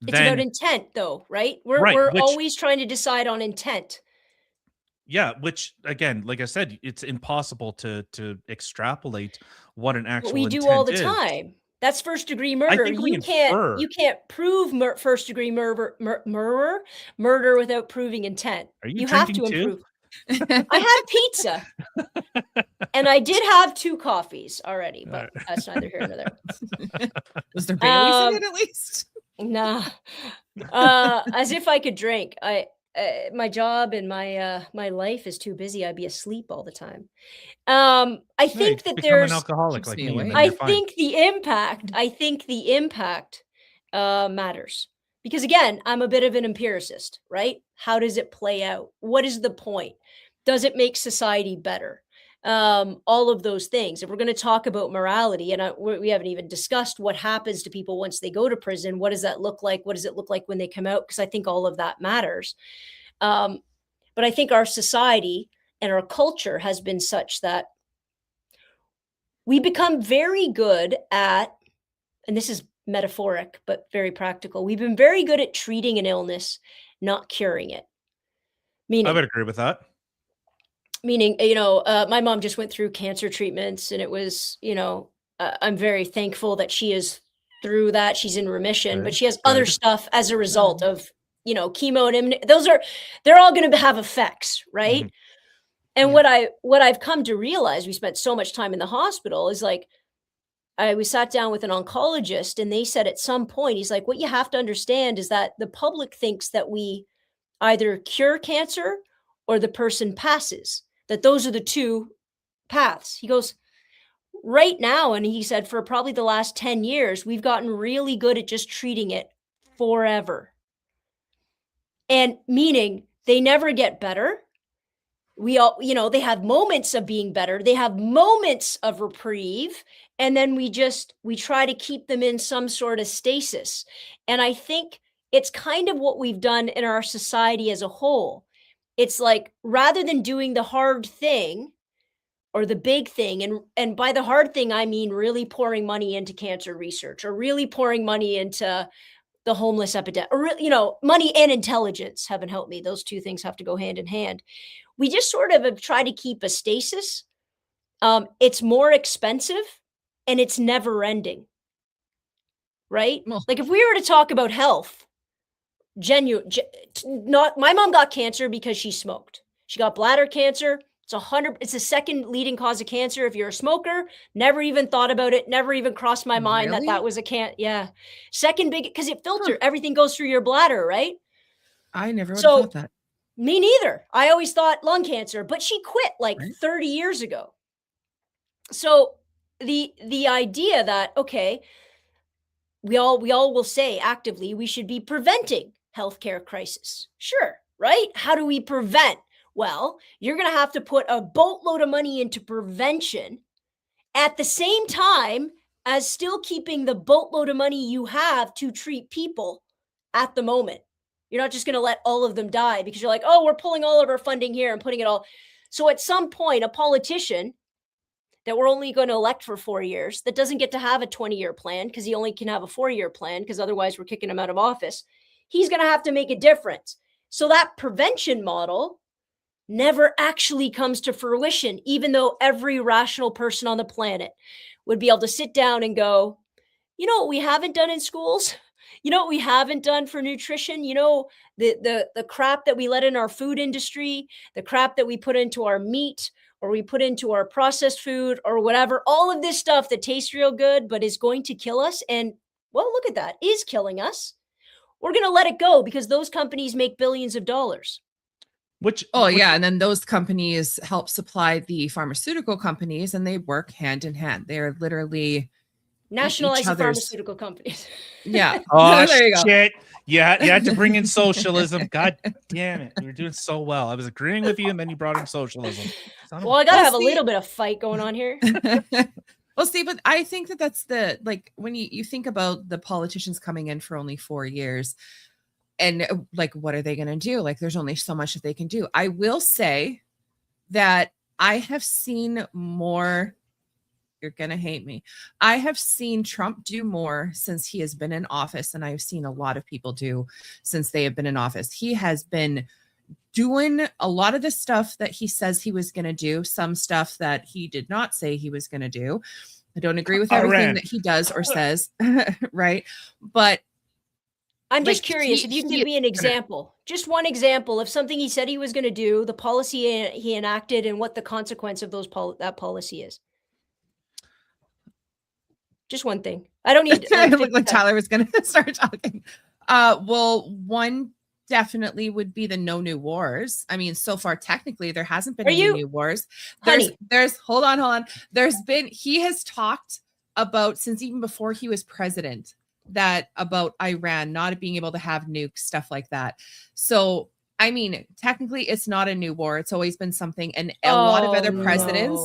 S3: It's
S2: then
S3: about intent, though, right? We're
S2: Right, which-
S3: always trying to decide on intent.
S2: yeah, which again, like I said, it's impossible to extrapolate what an actual
S3: What we do
S2: intent
S3: all the
S2: is.
S3: time. That's first degree murder.
S2: think we
S3: You
S2: infer.
S3: can't prove first degree murder without proving intent.
S2: Are you
S3: have to
S2: drinking too?
S3: improve. I had pizza, and I did have 2 coffees already, but that's neither here nor there.
S1: Was there Bailey's in it at least?
S3: Nah, as if I could drink. My job and my life is too busy. I'd be asleep all the time. I
S2: No,
S3: think
S2: you
S3: that
S2: become an
S3: there's.
S2: alcoholic
S1: keeps
S2: like
S1: me
S2: me, and
S1: awake.
S2: then
S3: I
S2: you're fine.
S3: think the impact matters, because again, I'm a bit of an empiricist, right? How does it play out? What is the point? Does it make society better? All of those things. If we're going to talk about morality, and we haven't even discussed what happens to people once they go to prison. What does that look like? What does it look like when they come out? Because I think all of that matters. But I think our society and our culture has been such that we become very good at, and this is metaphoric, but very practical. We've been very good at treating an illness, not curing it.
S2: I would agree with that.
S3: Meaning, my mom just went through cancer treatments, and it was, I'm very thankful that she is through that. She's in remission, but she has other stuff as a result of, chemo and they're all going to have effects, right?
S2: Mhm.
S3: And what I've come to realize, we spent so much time in the hospital, is like, we sat down with an oncologist, and they said at some point, he's like, what you have to understand is that the public thinks that we either cure cancer or the person passes, that those are the 2 paths. He goes, right now, and he said, for probably the last 10 years, we've gotten really good at just treating it forever. And meaning they never get better. We all, they have moments of being better. They have moments of reprieve. And then we try to keep them in some sort of stasis. And I think it's kind of what we've done in our society as a whole. It's like, rather than doing the hard thing or the big thing, and by the hard thing, I mean really pouring money into cancer research, or really pouring money into the homeless epidemic, or, money and intelligence, heaven help me. Those 2 things have to go hand in hand. We just sort of have tried to keep a stasis. It's more expensive, and it's never ending, right?
S1: Well-
S3: Like, if we were to talk about health, not my mom got cancer because she smoked. She got bladder cancer. It's the second leading cause of cancer. If you're a smoker, never even thought about it. Never even crossed my mind
S1: Really?
S3: that was yeah. Second big, because it filters, everything goes through your bladder, right?
S1: I never would have
S3: So-
S1: thought that.
S3: Me neither. I always thought lung cancer, but she quit like
S1: Right.
S3: 30 years ago. So the idea that, okay, we all will say actively we should be preventing healthcare crisis. Sure, right? How do we prevent? Well, you're going to have to put a boatload of money into prevention at the same time as still keeping the boatload of money you have to treat people at the moment. You're not just going to let all of them die because you're like, oh, we're pulling all of our funding here and putting it all. So at some point, a politician that we're only going to elect for 4 years, that doesn't get to have a 20-year plan because he only can have a 4-year plan because otherwise we're kicking him out of office. He's going to have to make a difference. So that prevention model never actually comes to fruition, even though every rational person on the planet would be able to sit down and go, you know what we haven't done in schools? You know what we haven't done for nutrition? You know, the crap that we let in our food industry, the crap that we put into our meat, or we put into our processed food or whatever, all of this stuff that tastes real good but is going to kill us. And well, look at that, is killing us. We're going to let it go because those companies make billions of dollars.
S2: Which
S1: yeah, and then those companies help supply the pharmaceutical companies, and they work hand in hand. They're literally
S3: nationalizing pharmaceutical companies.
S1: Yeah.
S2: Oh,
S1: there you go.
S2: shit. Yeah, you had to bring in socialism. God damn it. You were doing so well. I was agreeing with you, and then you brought in socialism.
S3: Well, I got to have a little bit of fight going on here.
S1: Well, see, but I think that that's the, like, when you think about the politicians coming in for only 4 years, and like, what are they going to do? Like, there's only so much that they can do. I will say that I have seen more. You're going to hate me. I have seen Trump do more since he has been in office than I've seen a lot of people do since they have been in office. He has been doing a lot of the stuff that he says he was going to do, some stuff that he did not say he was going to do. I don't agree with everything that he does or says, right? But
S3: I'm just curious if you can give me an example, just one example of something he said he was going to do, the policy he enacted, and what the consequence of that policy is. Just one thing. I don't need.
S1: It looked like Tyler was going to start talking. Well, one definitely would be the no new wars. I mean, so far, technically, there hasn't been any new wars. There's hold on. He has talked about, since even before he was president, that about Iran not being able to have nukes, stuff like that. So, I mean, technically, it's not a new war. It's always been something. And a lot of other presidents.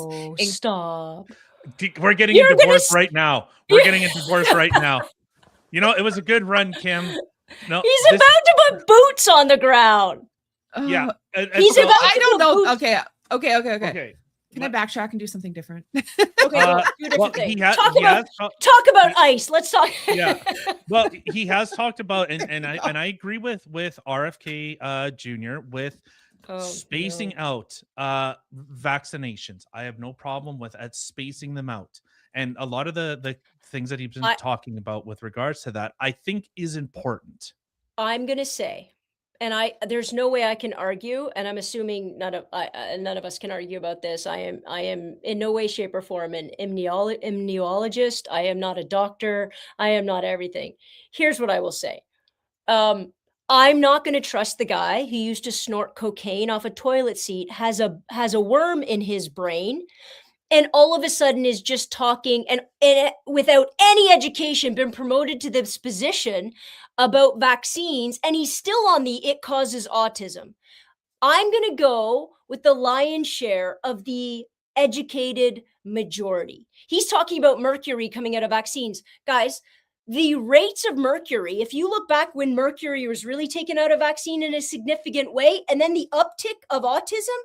S3: Stop.
S2: We're getting into divorce right now. We're getting into divorce right now. You know, it was a good run, Kim. No,
S3: he's about to put boots on the ground.
S2: Yeah.
S3: He's about
S1: I don't know.
S3: Boots.
S1: Okay. Can I backtrack and do something different?
S3: Okay, well, do a different thing. Talk about ICE. Let's talk.
S2: Yeah. Well, he has talked about, and I agree with RFK Jr. with spacing out vaccinations. I have no problem with spacing them out. And a lot of the things that he's been talking about with regards to that, I think is important. I'm
S3: going to say, and there's no way I can argue, and I'm assuming none of us can argue about this. I am in no way, shape, or form an immunologist. I am not a doctor. I am not everything. Here's what I will say. I'm not going to trust the guy who used to snort cocaine off a toilet seat, has a worm in his brain, and all of a sudden is just talking and without any education been promoted to this position about vaccines, and he's still on the it causes autism. I'm going to go with the lion's share of the educated majority. He's talking about mercury coming out of vaccines. Guys, the rates of mercury, if you look back when mercury was really taken out of vaccine in a significant way, and then the uptick of autism,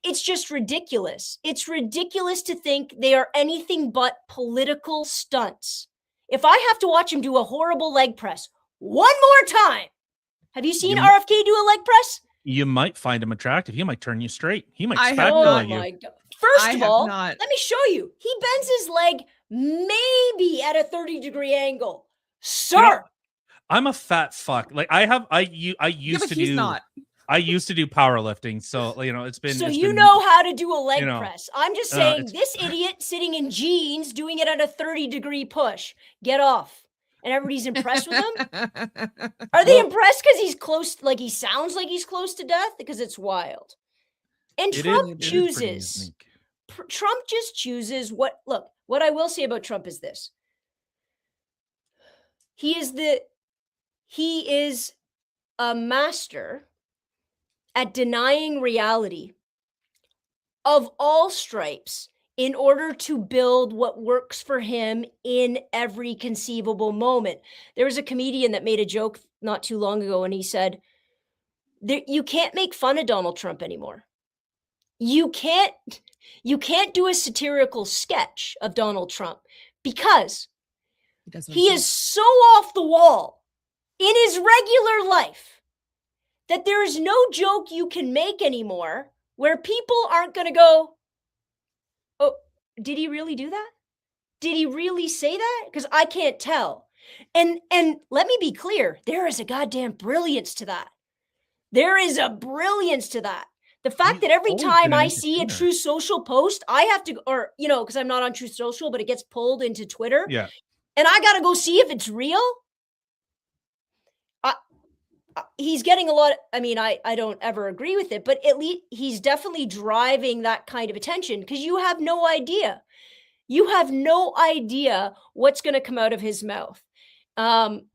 S3: it's just ridiculous. It's ridiculous to think they are anything but political stunts. If I have to watch him do a horrible leg press one more time, have you seen RFK do a leg press?
S2: You might find him attractive. He might turn you straight. He might spatula you.
S3: My God. First of all, let me show you. He bends his leg maybe at a 30-degree angle. Sir. You know,
S2: I'm a fat fuck. Like I used to do. Not. I used to do powerlifting, so it's been.
S3: So you know how to do a leg press. I'm just saying, this idiot sitting in jeans doing it at a 30-degree push. Get off. And everybody's impressed with him. Are they impressed because he's close? Like he sounds like he's close to death? Because it's wild. And Trump chooses. Trump just chooses what. Look, what I will say about Trump is this. He is a master at denying reality of all stripes in order to build what works for him in every conceivable moment. There was a comedian that made a joke not too long ago, and he said, you can't make fun of Donald Trump anymore. You can't do a satirical sketch of Donald Trump because he is so off the wall in his regular life that there is no joke you can make anymore where people aren't going to go, oh, did he really do that? Did he really say that? Because I can't tell. And let me be clear, there is a goddamn brilliance to that. There is a brilliance to that. The fact
S2: He's
S3: that every
S2: always
S3: time
S2: been an
S3: I see a
S2: entertainer.
S3: Truth Social post, I have to, or, you know, because I'm not on Truth Social, but it gets pulled into Twitter.
S2: Yeah.
S3: And I got to go see if it's real. He's getting a lot. I mean, I don't ever agree with it, but at least he's definitely driving that kind of attention, because you have no idea. You have no idea what's going to come out of his mouth. And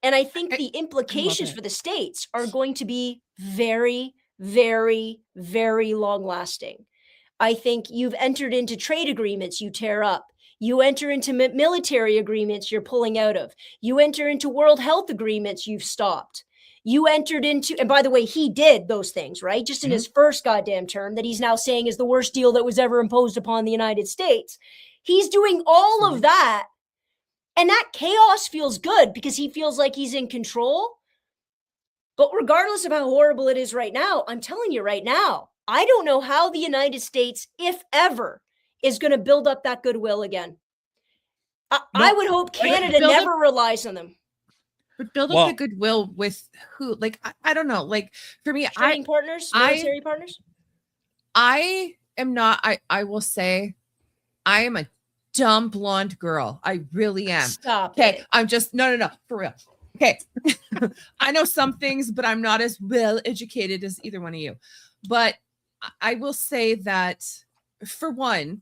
S3: I think the implications for the states are going to be very, very, very long lasting. I think you've entered into trade agreements you tear up. You enter into military agreements you're pulling out of. You enter into World Health agreements you've stopped. You entered into, and by the way, he did those things, right? Just in his first goddamn term that he's now saying is the worst deal that was ever imposed upon the United States. He's doing all of that. And that chaos feels good because he feels like he's in control. But regardless of how horrible it is right now, I'm telling you right now, I don't know how the United States, if ever, is going to build up that goodwill again. I would hope Canada never relies on them.
S1: But build up the goodwill with who? Like, I don't know. Like, for me,
S3: trading partners, military partners.
S1: I am not. I will say, I am a dumb blonde girl. I really am.
S3: Stop
S1: it. I'm just no, for real. Okay. I know some things, but I'm not as well educated as either one of you. But I will say that, for one,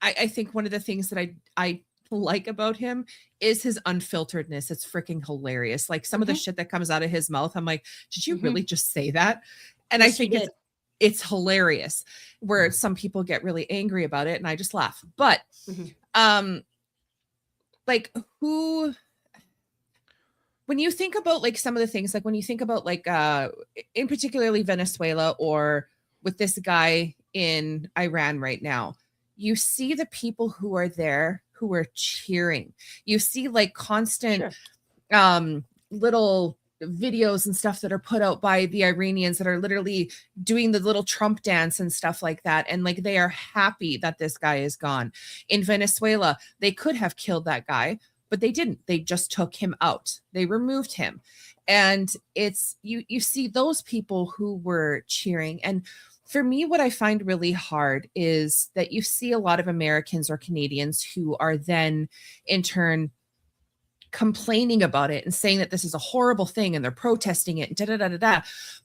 S1: I think one of the things that I like about him is his unfilteredness. It's freaking hilarious. Like, some of the shit that comes out of his mouth, I'm like, did you really just say that? And yes, I think it's hilarious, where some people get really angry about it and I just laugh. But like, who, when you think about like some of the things, like when you think about like in particularly Venezuela, or with this guy in Iran right now, you see the people who are there who are cheering. You see like constant little videos and stuff that are put out by the Iranians that are literally doing the little Trump dance and stuff like that. And like, they are happy that this guy is gone. In Venezuela, they could have killed that guy, but they didn't. They just took him out. They removed him. And it's, you see those people who were cheering. And for me, what I find really hard is that you see a lot of Americans or Canadians who are then in turn complaining about it and saying that this is a horrible thing and they're protesting it,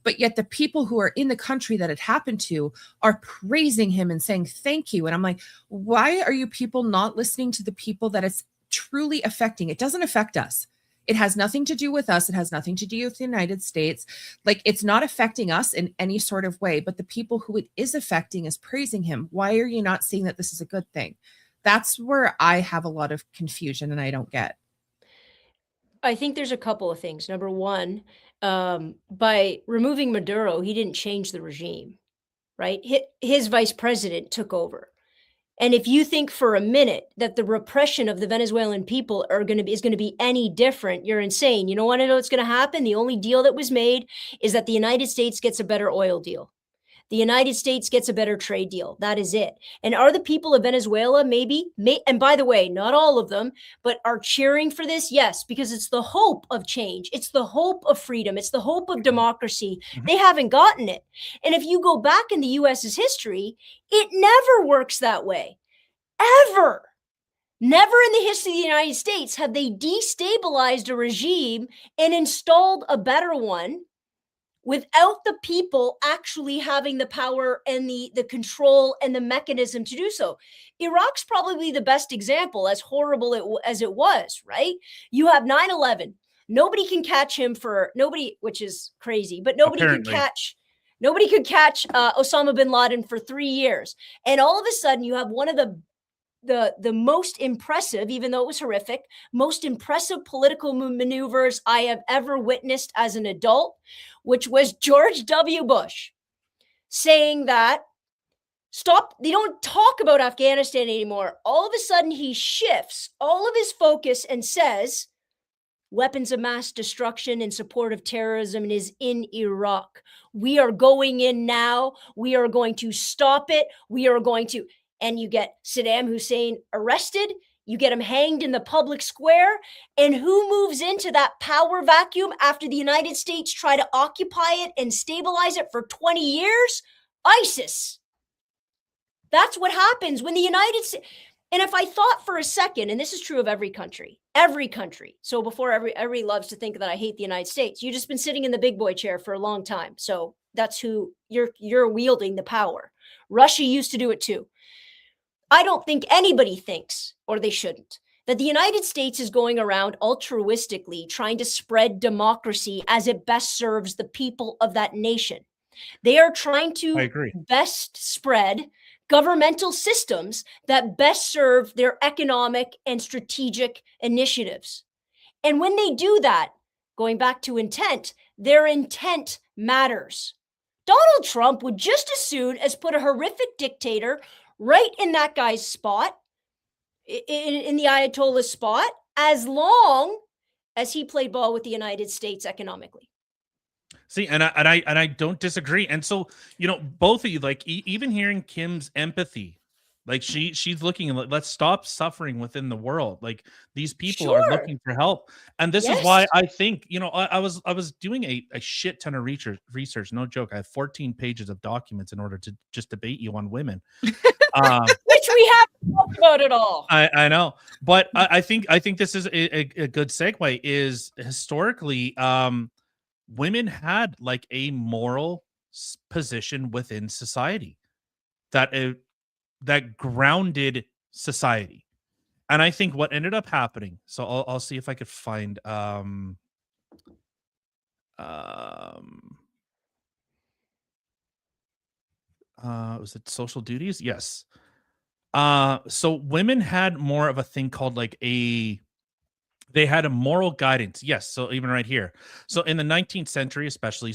S1: but yet the people who are in the country that it happened to are praising him and saying thank you. And I'm like, why are you people not listening to the people that it's truly affecting? It doesn't affect us. It has nothing to do with us. It has nothing to do with the United States. Like, it's not affecting us in any sort of way, but the people who it is affecting is praising him. Why are you not seeing that this is a good thing? That's where I have a lot of confusion and I don't get.
S3: I think there's a couple of things. Number one, by removing Maduro, he didn't change the regime, right? His vice president took over. And if you think for a minute that the repression of the Venezuelan people is going to be any different, you're insane. You don't want to know what's going to happen. The only deal that was made is that the United States gets a better oil deal. The United States gets a better trade deal. That is it. And are the people of Venezuela and by the way, not all of them, but are cheering for this? Yes, because it's the hope of change. It's the hope of freedom. It's the hope of democracy. They haven't gotten it. And if you go back in the US's history, it never works that way. Ever. Never in the history of the United States have they destabilized a regime and installed a better one without the people actually having the power and the control and the mechanism to do so. Iraq's probably the best example, as horrible as it was, right? You have 9/11. Nobody can catch him which is crazy, but nobody could catch Osama bin Laden for 3 years. And all of a sudden you have one of the most impressive, even though it was horrific, most impressive political maneuvers I have ever witnessed as an adult, which was George W. Bush saying that they don't talk about Afghanistan anymore. All of a sudden he shifts all of his focus and says weapons of mass destruction in support of terrorism is in Iraq. We are going in now. We are going to stop it. And you get Saddam Hussein arrested. You get them hanged in the public square. And who moves into that power vacuum after the United States try to occupy it and stabilize it for 20 years? ISIS. That's what happens when the United States. And if I thought for a second, and this is true of every country. So before everybody loves to think that I hate the United States, you've just been sitting in the big boy chair for a long time. So that's who you're wielding the power. Russia used to do it too. I don't think anybody thinks, or they shouldn't, that the United States is going around altruistically trying to spread democracy as it best serves the people of that nation. They are trying to best spread governmental systems that best serve their economic and strategic initiatives. And when they do that, going back to intent, their intent matters. Donald Trump would just as soon as put a horrific dictator right in that guy's spot, in the Ayatollah's spot, as long as he played ball with the United States economically.
S2: See, and I don't disagree. And so, both of you, like even hearing Kim's empathy, like she's looking and let's stop suffering within the world. Like these people are looking for help. And this is why I think, I was doing a shit ton of research. No joke. I have 14 pages of documents in order to just debate you on women.
S3: Which we haven't talked about at all.
S2: I know. But I think this is a good segue is historically, women had like a moral position within society that grounded society. And I think what ended up happening, so I'll see if I could find was it social duties? Yes. So women had more of a thing called like they had a moral guidance. Yes. So even right here. So in the 19th century, especially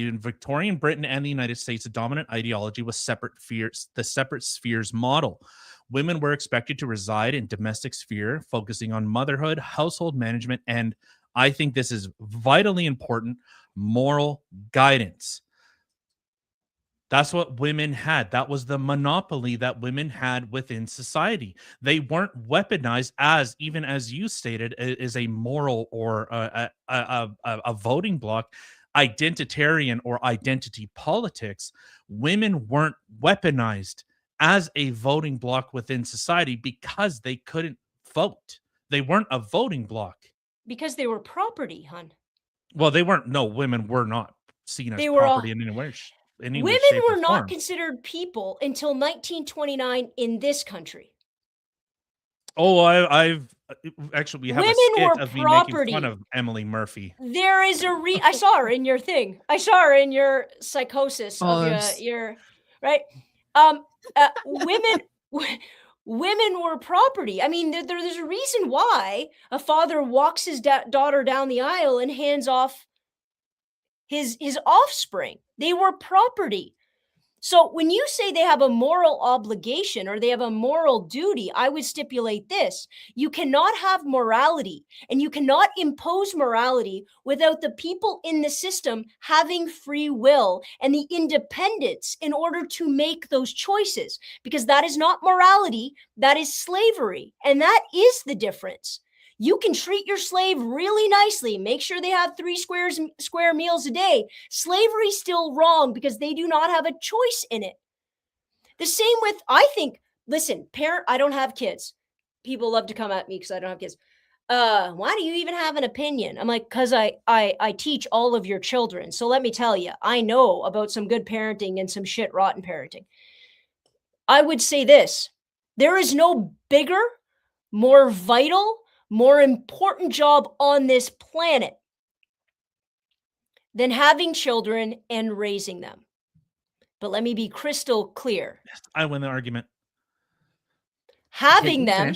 S2: in Victorian Britain and the United States, the dominant ideology was the separate spheres model. Women were expected to reside in domestic sphere, focusing on motherhood, household management, and I think this is vitally important, moral guidance. That's what women had. That was the monopoly that women had within society. They weren't weaponized even as you stated, as a moral or a voting bloc, identitarian or identity politics. Women weren't weaponized as a voting bloc within society because they couldn't vote. They weren't a voting bloc.
S3: Because they were property, hun.
S2: Well, they weren't. No, women were not seen as property in any way.
S3: Women were not considered people until 1929 in this country.
S2: Oh, I've actually we have
S3: women
S2: a skit
S3: were
S2: of
S3: property.
S2: Me making fun of Emily Murphy.
S3: There is I saw her in your thing. I saw her in your psychosis of your right. Women were property. I mean, there's a reason why a father walks his daughter down the aisle and hands off his offspring. They were property. So when you say they have a moral obligation or they have a moral duty, I would stipulate this. You cannot have morality and you cannot impose morality without the people in the system having free will and the independence in order to make those choices, because that is not morality, that is slavery. And that is the difference. You can treat your slave really nicely. Make sure they have 3 square meals a day. Slavery is still wrong because they do not have a choice in it. The same with, I think, listen, I don't have kids. People love to come at me because I don't have kids. Why do you even have an opinion? I'm like, because I teach all of your children. So let me tell you, I know about some good parenting and some shit rotten parenting. I would say this. There is no bigger, more vital, more important job on this planet than having children and raising them. But let me be crystal clear.
S2: I win the argument.
S3: Having them,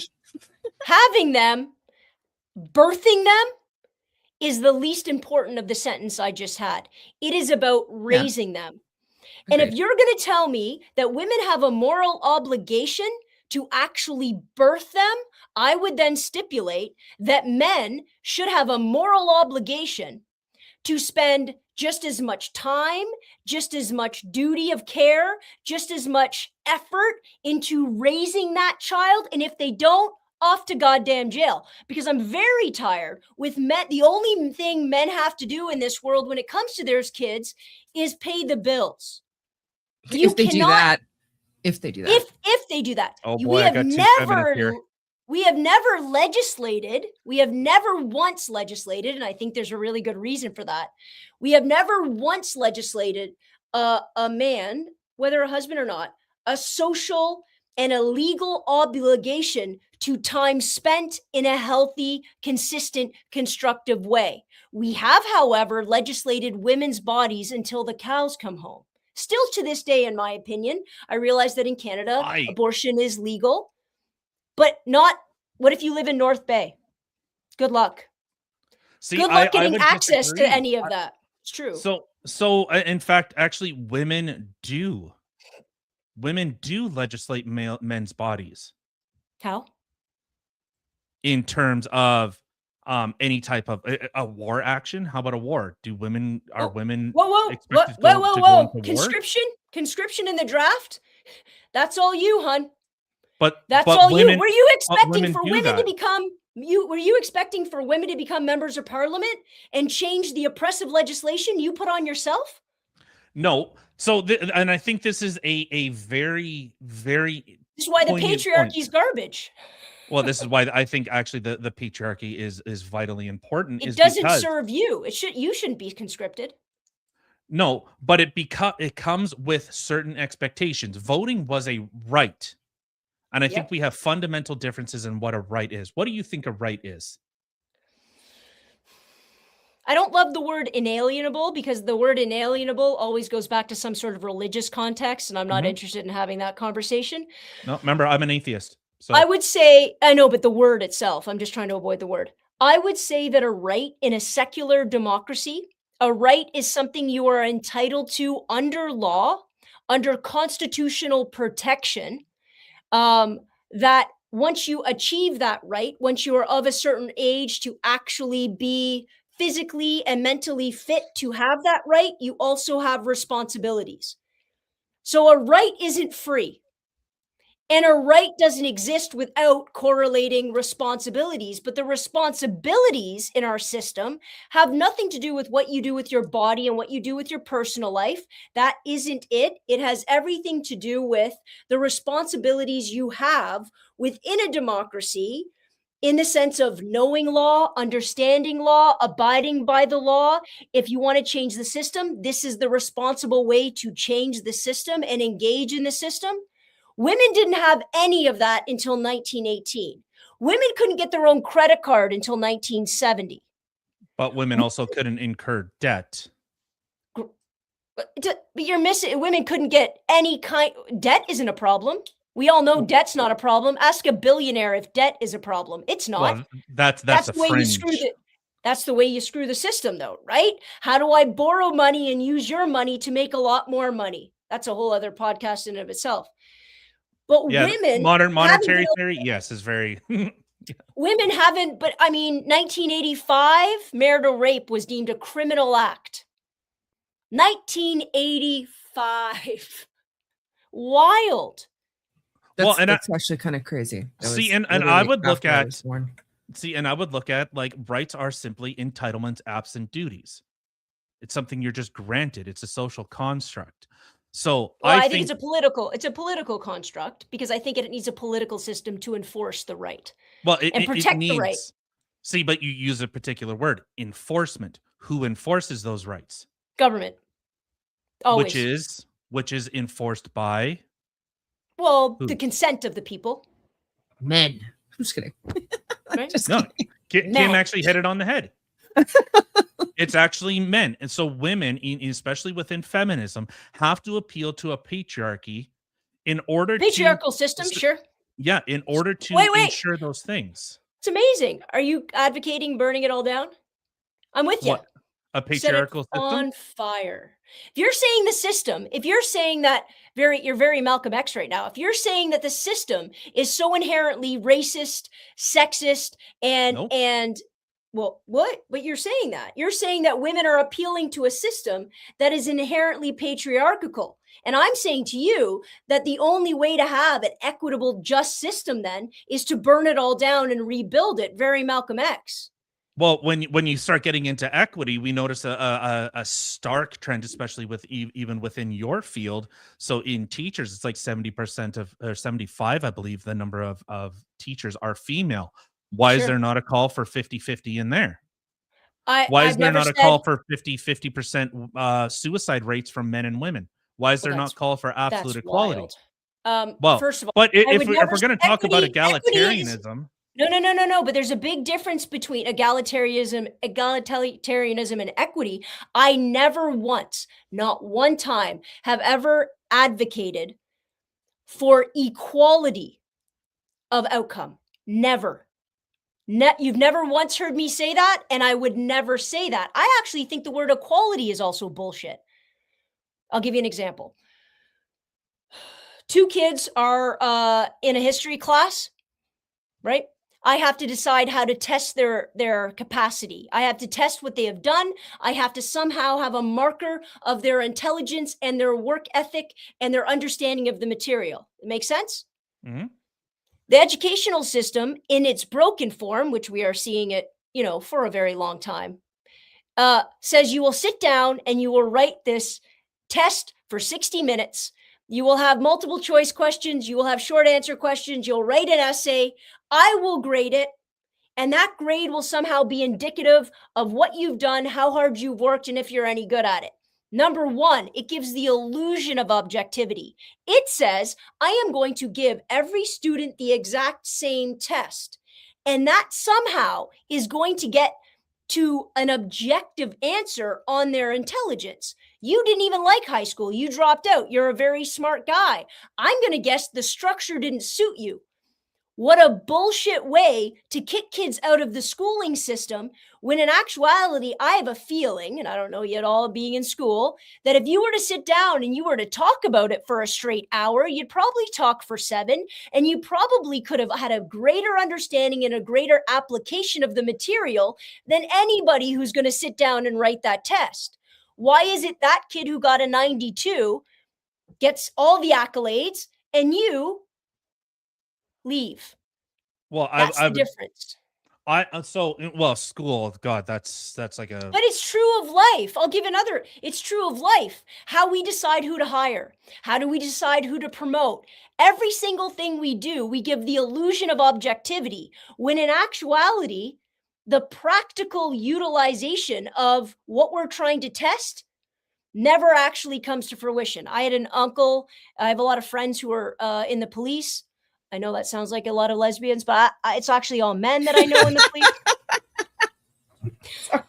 S3: birthing them is the least important of the sentence I just had. It is about raising them. And if you're going to tell me that women have a moral obligation to actually birth them, I would then stipulate that men should have a moral obligation to spend just as much time, just as much duty of care, just as much effort into raising that child. And if they don't, off to goddamn jail, because I'm very tired with men. The only thing men have to do in this world when it comes to their kids is pay the bills.
S1: If they do that. If they do that.
S3: If they do that.
S2: Oh boy, I got two feminists here.
S3: We have never legislated. We have never once legislated, and I think there's a really good reason for that. We have never once legislated a man, whether a husband or not, a social and a legal obligation to time spent in a healthy, consistent, constructive way. We have, however, legislated women's bodies until the cows come home. Still to this day, in my opinion, I realize that in Canada, abortion is legal, but not. What if you live in North Bay? Good luck. See, good luck getting access to any of that. It's true.
S2: So in fact, actually, women do legislate men's bodies.
S3: How?
S2: In terms of any type of a war action. How about a war? Women expected to go into
S3: conscription in the draft? That's all you, hun.
S2: But
S3: that's
S2: but
S3: all
S2: women,
S3: you. Were you expecting for women
S2: that.
S3: to become were you expecting for women to become members of parliament and change the oppressive legislation you put on yourself?
S2: No. So and I think this is a very, very
S3: This is why the patriarchy is garbage.
S2: Well, this is why I think actually the patriarchy is vitally important.
S3: It doesn't serve you. You shouldn't be conscripted.
S2: No, but it comes with certain expectations. Voting was a right. And I think we have fundamental differences in what a right is. What do you think a right is?
S3: I don't love the word inalienable, because the word inalienable always goes back to some sort of religious context, and I'm not interested in having that conversation.
S2: No, remember, I'm an atheist. So
S3: I would say, I know, but the word itself, I'm just trying to avoid the word. I would say that a right in a secular democracy, a right is something you are entitled to under law, under constitutional protection, that once you achieve that right, once you are of a certain age to actually be physically and mentally fit to have that right, you also have responsibilities. So a right isn't free. And a right doesn't exist without correlating responsibilities. But the responsibilities in our system have nothing to do with what you do with your body and what you do with your personal life. That isn't it. It has everything to do with the responsibilities you have within a democracy, in the sense of knowing law, understanding law, abiding by the law. If you want to change the system, this is the responsible way to change the system and engage in the system. Women didn't have any of that until 1918. Women couldn't get their own credit card until 1970.
S2: But women also couldn't incur debt.
S3: But you're missing. Women couldn't get any kind. Debt isn't a problem. We all know debt's not a problem. Ask a billionaire if debt is a problem. It's not.
S2: Well, that's
S3: the way you screw the. That's the way you screw the system, though, right? How do I borrow money and use your money to make a lot more money? That's a whole other podcast in and of itself. But women,
S2: modern monetary theory, yes, is very.
S3: Women haven't, but I mean, 1985, marital rape was deemed a criminal act. 1985, wild.
S1: That's actually kind of crazy.
S2: And I would look at like rights are simply entitlements absent duties. It's something you're just granted. It's a social construct. So I think
S3: it's a political construct, because I think it needs a political system to enforce the right.
S2: Well,
S3: and protect the right.
S2: See, but you use a particular word, enforcement. Who enforces those rights?
S3: Government. Always.
S2: Which is enforced by?
S3: Well, the consent of the people.
S1: Men. I'm just kidding.
S3: Right?
S2: Kim actually hit it on the head. It's actually men. And so women, especially within feminism, have to appeal to a patriarchy in order
S3: patriarchal system, sure.
S2: Yeah, in order to ensure those things.
S3: It's amazing. Are you advocating burning it all down? I'm with you.
S2: What? A patriarchal system?
S3: On fire. If you're saying the system, if you're saying that you're very Malcolm X right now. If you're saying that the system is so inherently racist, sexist, and well, what? But you're saying that. You're saying that women are appealing to a system that is inherently patriarchal. And I'm saying to you that the only way to have an equitable, just system then is to burn it all down and rebuild it. Very Malcolm X.
S2: Well, when you start getting into equity, we notice a stark trend, especially with even within your field. So in teachers, it's like 70% of, or 75, I believe, the number of teachers are female. Why is
S3: Sure.
S2: there not a call for 50-50 in there?
S3: Why
S2: Why is
S3: I've
S2: there
S3: never
S2: not a
S3: said
S2: call for 50% suicide rates from men and women? Why is
S3: well,
S2: there not call for absolute
S3: that's
S2: equality?
S3: wild.
S2: Well,
S3: First of all,
S2: but
S3: I
S2: if
S3: would
S2: we're
S3: never
S2: going to talk about
S3: equity is
S2: egalitarianism,
S3: no. But there's a big difference between egalitarianism and equity. I never once, not one time, have ever advocated for equality of outcome. Never. You've never once heard me say that, and I would never say that. I actually think the word equality is also bullshit. I'll give you an example. Two kids are in a history class, right? I have to decide how to test their capacity. I have to test what they have done. I have to somehow have a marker of their intelligence and their work ethic and their understanding of the material. It makes sense?
S2: mm-hmm.
S3: The educational system in its broken form, which we are seeing it, for a very long time, says you will sit down and you will write this test for 60 minutes. You will have multiple choice questions. You will have short answer questions. You'll write an essay. I will grade it. And that grade will somehow be indicative of what you've done, how hard you've worked, and if you're any good at it. Number one, it gives the illusion of objectivity. It says, I am going to give every student the exact same test. And that somehow is going to get to an objective answer on their intelligence. You didn't even like high school. You dropped out. You're a very smart guy. I'm going to guess the structure didn't suit you. What a bullshit way to kick kids out of the schooling system, when in actuality, I have a feeling, and I don't know yet all being in school, that if you were to sit down and you were to talk about it for a straight hour, you'd probably talk for 7, and you probably could have had a greater understanding and a greater application of the material than anybody who's going to sit down and write that test. Why is it that kid who got a 92 gets all the accolades and you leave?
S2: Well,
S3: That's the difference.
S2: School, God, that's like a.
S3: But it's true of life. I'll give another. It's true of life. How we decide who to hire. How do we decide who to promote? Every single thing we do, we give the illusion of objectivity, when in actuality, the practical utilization of what we're trying to test never actually comes to fruition. I had an uncle. I have a lot of friends who are in the police. I know that sounds like a lot of lesbians, but it's actually all men that I know in the police.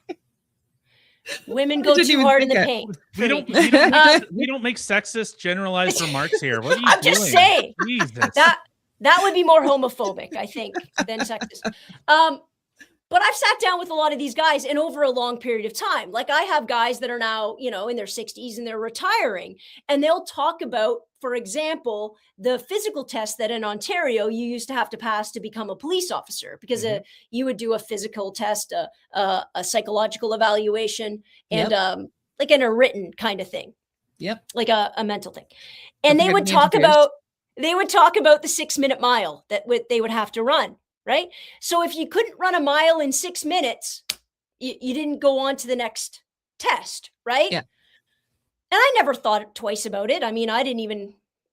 S3: Women go too hard in the paint.
S2: We don't make sexist generalized remarks here. What are you
S3: I'm
S2: doing?
S3: just saying.
S2: Jesus.
S3: That would be more homophobic, I think, than sexist. But I've sat down with a lot of these guys and over a long period of time. Like, I have guys that are now, in their 60s and they're retiring, and they'll talk about, for example, the physical test that in Ontario you used to have to pass to become a police officer, because you would do a physical test, a psychological evaluation, and like in a written kind of thing.
S1: Yep.
S3: Like a mental thing. And they would talk about the 6-minute mile that they would have to run. Right? So if you couldn't run a mile in 6 minutes, you didn't go on to the next test, right?
S1: Yeah.
S3: And I never thought twice about it. I mean,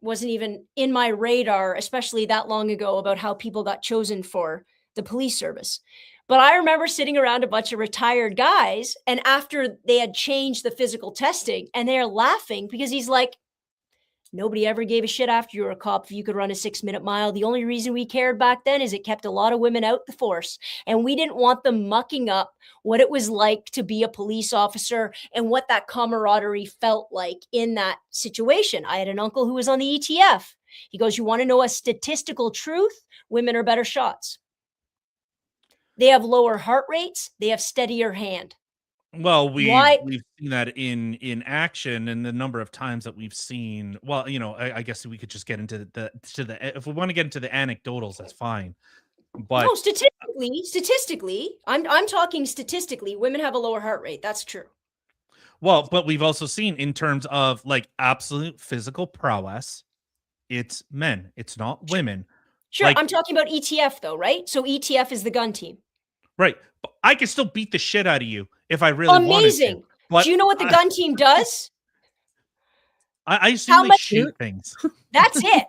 S3: wasn't even in my radar, especially that long ago, about how people got chosen for the police service. But I remember sitting around a bunch of retired guys, and after they had changed the physical testing, and they're laughing because he's like, nobody ever gave a shit after you were a cop if you could run a 6-minute mile. The only reason we cared back then is it kept a lot of women out the force. And we didn't want them mucking up what it was like to be a police officer and what that camaraderie felt like in that situation. I had an uncle who was on the ETF. He goes, you want to know a statistical truth? Women are better shots. They have lower heart rates. They have steadier hand.
S2: Well, we've seen that in action, and the number of times that we've seen. Well, I guess we could just get into the if we want to get into the anecdotals, that's fine. But
S3: no, statistically, I'm talking statistically, women have a lower heart rate. That's true.
S2: Well, but we've also seen in terms of like absolute physical prowess, it's men. It's not women.
S3: Sure,
S2: Like,
S3: I'm talking about ETF though, right? So ETF is the gun team.
S2: right. But I can still beat the shit out of you if I really wanted to.
S3: Amazing.
S2: But
S3: Do you know what the gun team does?
S2: I assume
S3: How
S2: they
S3: much-
S2: shoot things.
S3: That's it.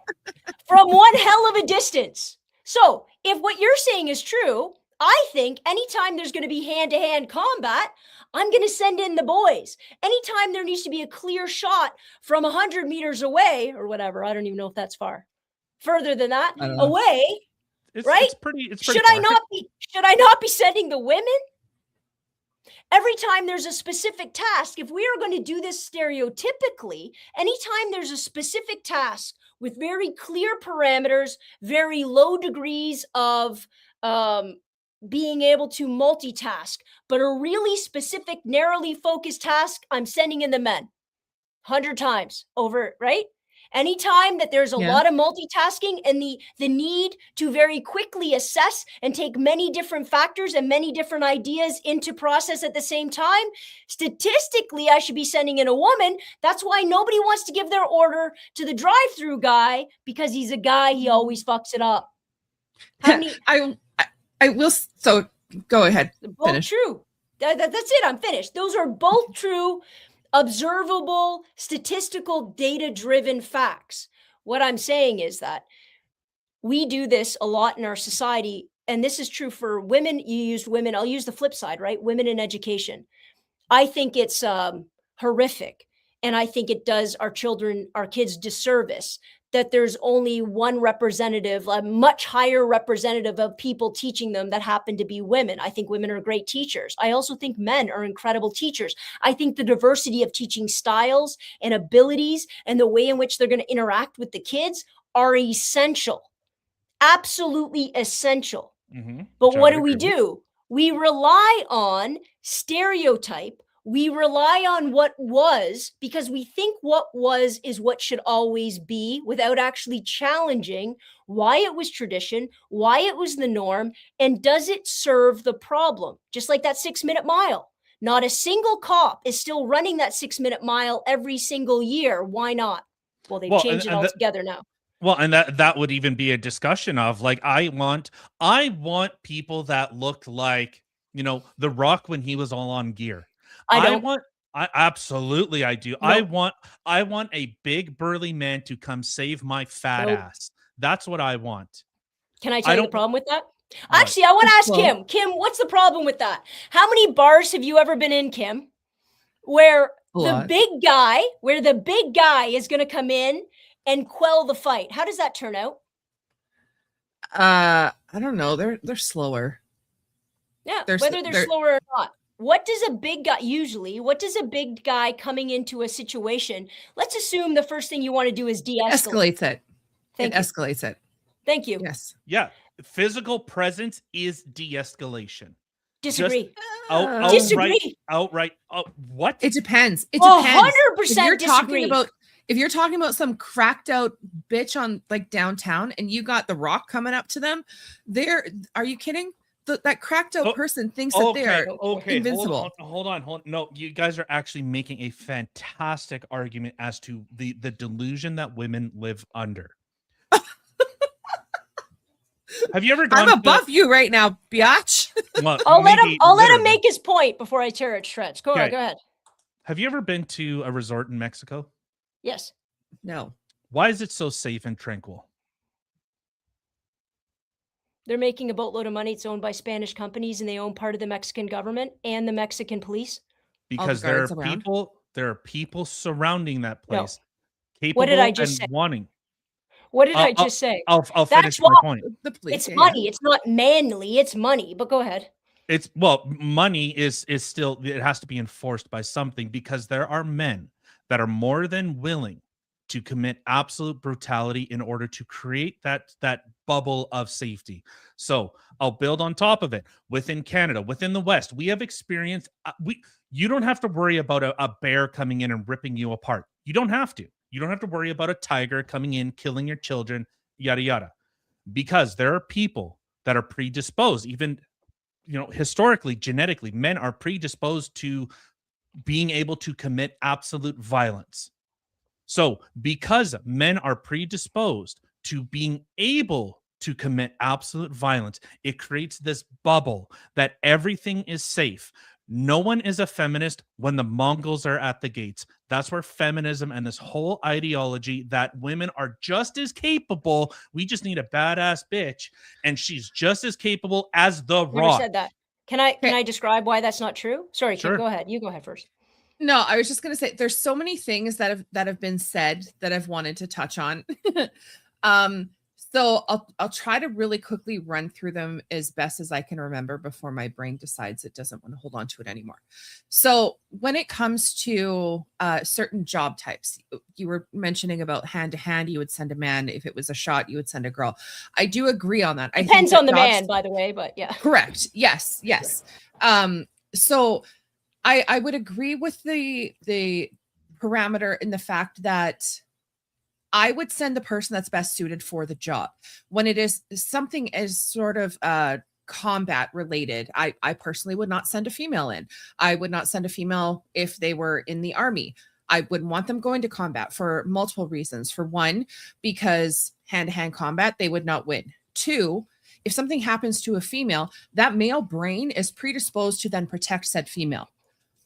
S3: From one hell of a distance. So if what you're saying is true, I think anytime there's going to be hand-to-hand combat, I'm going to send in the boys. Anytime there needs to be a clear shot from 100 meters away or whatever, I don't even know if that's far. Further than that,
S1: I don't know.
S3: away, right?
S2: It's pretty
S3: Should
S2: far.
S3: I not be sending the women? Every time there's a specific task, if we are going to do this stereotypically, anytime there's a specific task with very clear parameters, very low degrees of being able to multitask, but a really specific, narrowly focused task, I'm sending in the men 100 times over, right? Anytime that there's a lot of multitasking and the need to very quickly assess and take many different factors and many different ideas into process at the same time, statistically, I should be sending in a woman. That's why nobody wants to give their order to the drive-through guy, because he's a guy, he always fucks it up. How many?
S1: I will. So go ahead.
S3: Both
S1: Finish.
S3: true. That's it. I'm finished. Those are both true, observable, statistical, data-driven facts. What I'm saying is that we do this a lot in our society, and this is true for women. You used women. I'll use the flip side, right? Women in education. I think it's horrific, and I think it does our kids disservice that there's only one representative, a much higher representative of people teaching them that happen to be women. I think women are great teachers. I also think men are incredible teachers. I think the diversity of teaching styles and abilities and the way in which they're going to interact with the kids are essential, absolutely essential.
S2: Mm-hmm.
S3: But what do? We rely on stereotype. We rely on what was, because we think what was is what should always be, without actually challenging why it was tradition, why it was the norm, and does it serve the problem? Just like that 6-minute mile. Not a single cop is still running that 6-minute mile every single year. Why not? Well, they've changed it altogether now.
S2: Well, and that would even be a discussion of like, I want people that look like, The Rock when he was all on gear. I absolutely I do. Nope. I want a big burly man to come save my fat ass. That's what I want.
S3: Can I tell you the problem with that? Actually, I want to ask Kim. Kim, what's the problem with that? How many bars have you ever been in, Kim, where the big guy is going to come in and quell the fight? How does that turn out?
S1: I don't know. They're slower.
S3: Yeah, whether they're slower or not. What does a big guy coming into a situation, let's assume the first thing you want to do is de-escalate.
S1: Escalates it. Escalates it.
S3: Thank you.
S1: Yes.
S2: Yeah. Physical presence is de-escalation.
S3: Disagree.
S2: Disagree. Outright. What?
S1: It depends. It depends.
S3: 100% disagree.
S1: If you're talking about some cracked out bitch on like downtown and you got The Rock coming up to them, are you kidding? That cracked out person thinks that they're invincible.
S2: Hold on. No, you guys are actually making a fantastic argument as to the delusion that women live under. Have you ever gone?
S1: I'm above you right now, biatch.
S2: Well,
S3: I'll let him make his point before I tear it shreds. Go ahead.
S2: Have you ever been to a resort in Mexico?
S3: Yes.
S1: No.
S2: Why is it so safe and tranquil?
S3: They're making a boatload of money. It's owned by Spanish companies, and they own part of the Mexican government and the Mexican police.
S2: Because there are people surrounding that place.
S3: No. What did I just say?
S2: Wanting.
S3: What did I just say?
S2: I'll finish my point.
S3: It's money. It's not manly. It's money. But go ahead.
S2: Money is still, it has to be enforced by something, because there are men that are more than willing to commit absolute brutality in order to create that bubble of safety. So I'll build on top of it. Within Canada, within the West, we have experienced, you don't have to worry about a bear coming in and ripping you apart. You don't have to. You don't have to worry about a tiger coming in, killing your children, yada, yada. Because there are people that are predisposed, even, historically, genetically, men are predisposed to being able to commit absolute violence. So because men are predisposed to being able to commit absolute violence, it creates this bubble that everything is safe. No one is a feminist when the Mongols are at the gates. That's where feminism and this whole ideology that women are just as capable. We just need a badass bitch, and she's just as capable as the
S3: Never
S2: Rock.
S3: said that. Can I describe why that's not true? Sorry, Kim,
S2: Sure.
S3: go ahead. You go ahead first.
S1: No, I was just going to say there's so many things that have been said that I've wanted to touch on. So I'll try to really quickly run through them as best as I can remember before my brain decides it doesn't want to hold on to it anymore. So when it comes to certain job types, you were mentioning about hand to hand, you would send a man. If it was a shot, you would send a girl. I do agree on that.
S3: Depends on the man, by the way, but yeah.
S1: Correct. Yes. So I would agree with the parameter in the fact that I would send the person that's best suited for the job. When it is something as sort of combat related, I personally would not send a female in. I would not send a female if they were in the army. I wouldn't want them going to combat for multiple reasons. For one, because hand-to-hand combat, they would not win. Two, if something happens to a female, that male brain is predisposed to then protect said female.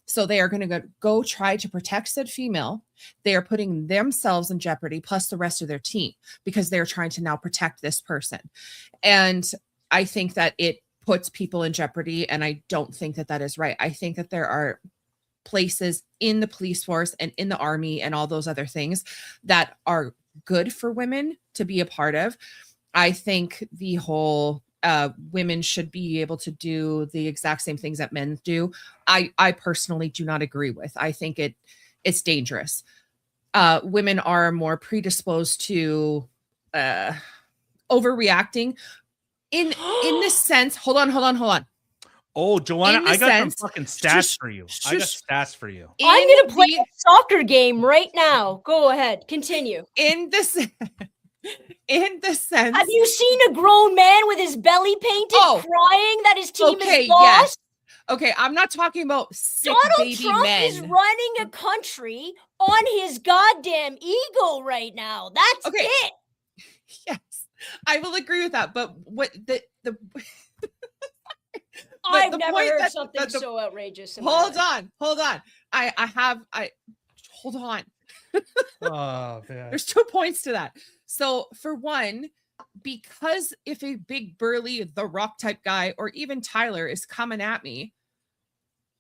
S1: So they are going to go try to protect said female. They are putting themselves in jeopardy, plus the rest of their team, because they're trying to now protect this person. And I think that it puts people in jeopardy. And I don't think that that is right. I think that there are places in the police force and in the army and all those other things that are good for women to be a part of. I think the whole women should be able to do the exact same things that men do. I personally do not agree with. I think it's dangerous. Women are more predisposed to overreacting in this sense. Hold on.
S2: Oh, Joanna, I got some fucking stats for you. I got stats for you.
S3: I'm going to play a soccer game right now. Go ahead. Continue.
S1: In the sense.
S3: Have you seen a grown man with his belly painted crying that his team is lost?
S1: Yes. Okay, I'm not talking about sick
S3: Donald Trump is running a country on his goddamn ego right now. That's it.
S1: Yes, I will agree with that. But what the
S3: I've never heard something so outrageous.
S1: Hold on. I hold on.
S2: Oh, man.
S1: There's 2 points to that. So for one, because if a big burly The Rock type guy or even Tyler is coming at me,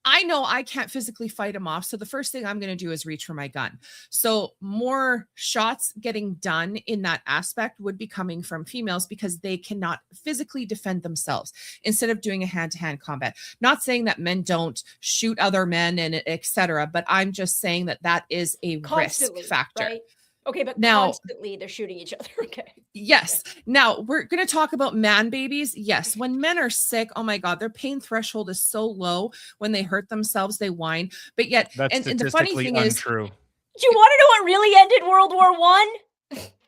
S1: I know I can't physically fight him off. So the first thing I'm going to do is reach for my gun. So more shots getting done in that aspect would be coming from females because they cannot physically defend themselves instead of doing a hand-to-hand combat. Not saying that men don't shoot other men and etc., but I'm just saying that that is a risk factor.
S3: Right? Okay, but now constantly they're shooting each other. Okay.
S1: Yes. Now we're going to talk about man babies. Yes. When men are sick, oh my God, their pain threshold is so low. When they hurt themselves, they whine. But yet,
S2: that's
S1: and the funny thing
S2: untrue.
S3: Do you want to know what really ended World War I?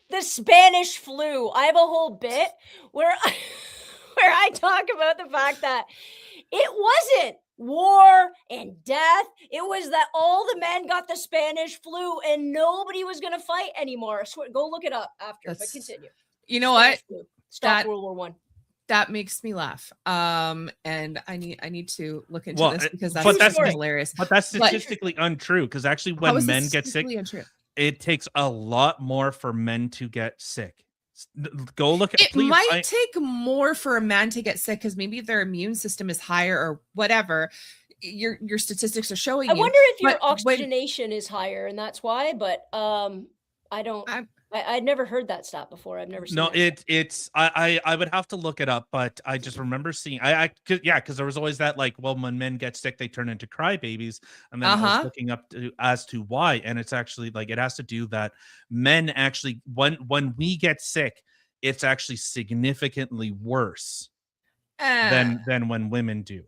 S3: The Spanish flu. I have a whole bit where I talk about the fact that it wasn't war and death. It was that all the men got the Spanish flu and nobody was going to fight anymore. I swear, go look it up after. But continue.
S1: You know Spanish what?
S3: Flu. Stop World War I.
S1: That makes me laugh. And I need to look into this because that's hilarious.
S2: But that's statistically untrue because actually when men get sick, it takes a lot more for men to get sick. Go look at
S1: it. Might take more for a man to get sick because maybe their immune system is higher or whatever. Your statistics are showing.
S3: I wonder if your oxygenation is higher and that's why. But I'd never heard that stat before. I've never seen.
S2: No, it's I would have to look it up, but I just remember seeing because there was always that when men get sick they turn into crybabies, and then I was looking up as to why, and it's actually it has to do that men actually when we get sick, it's actually significantly worse than when women do.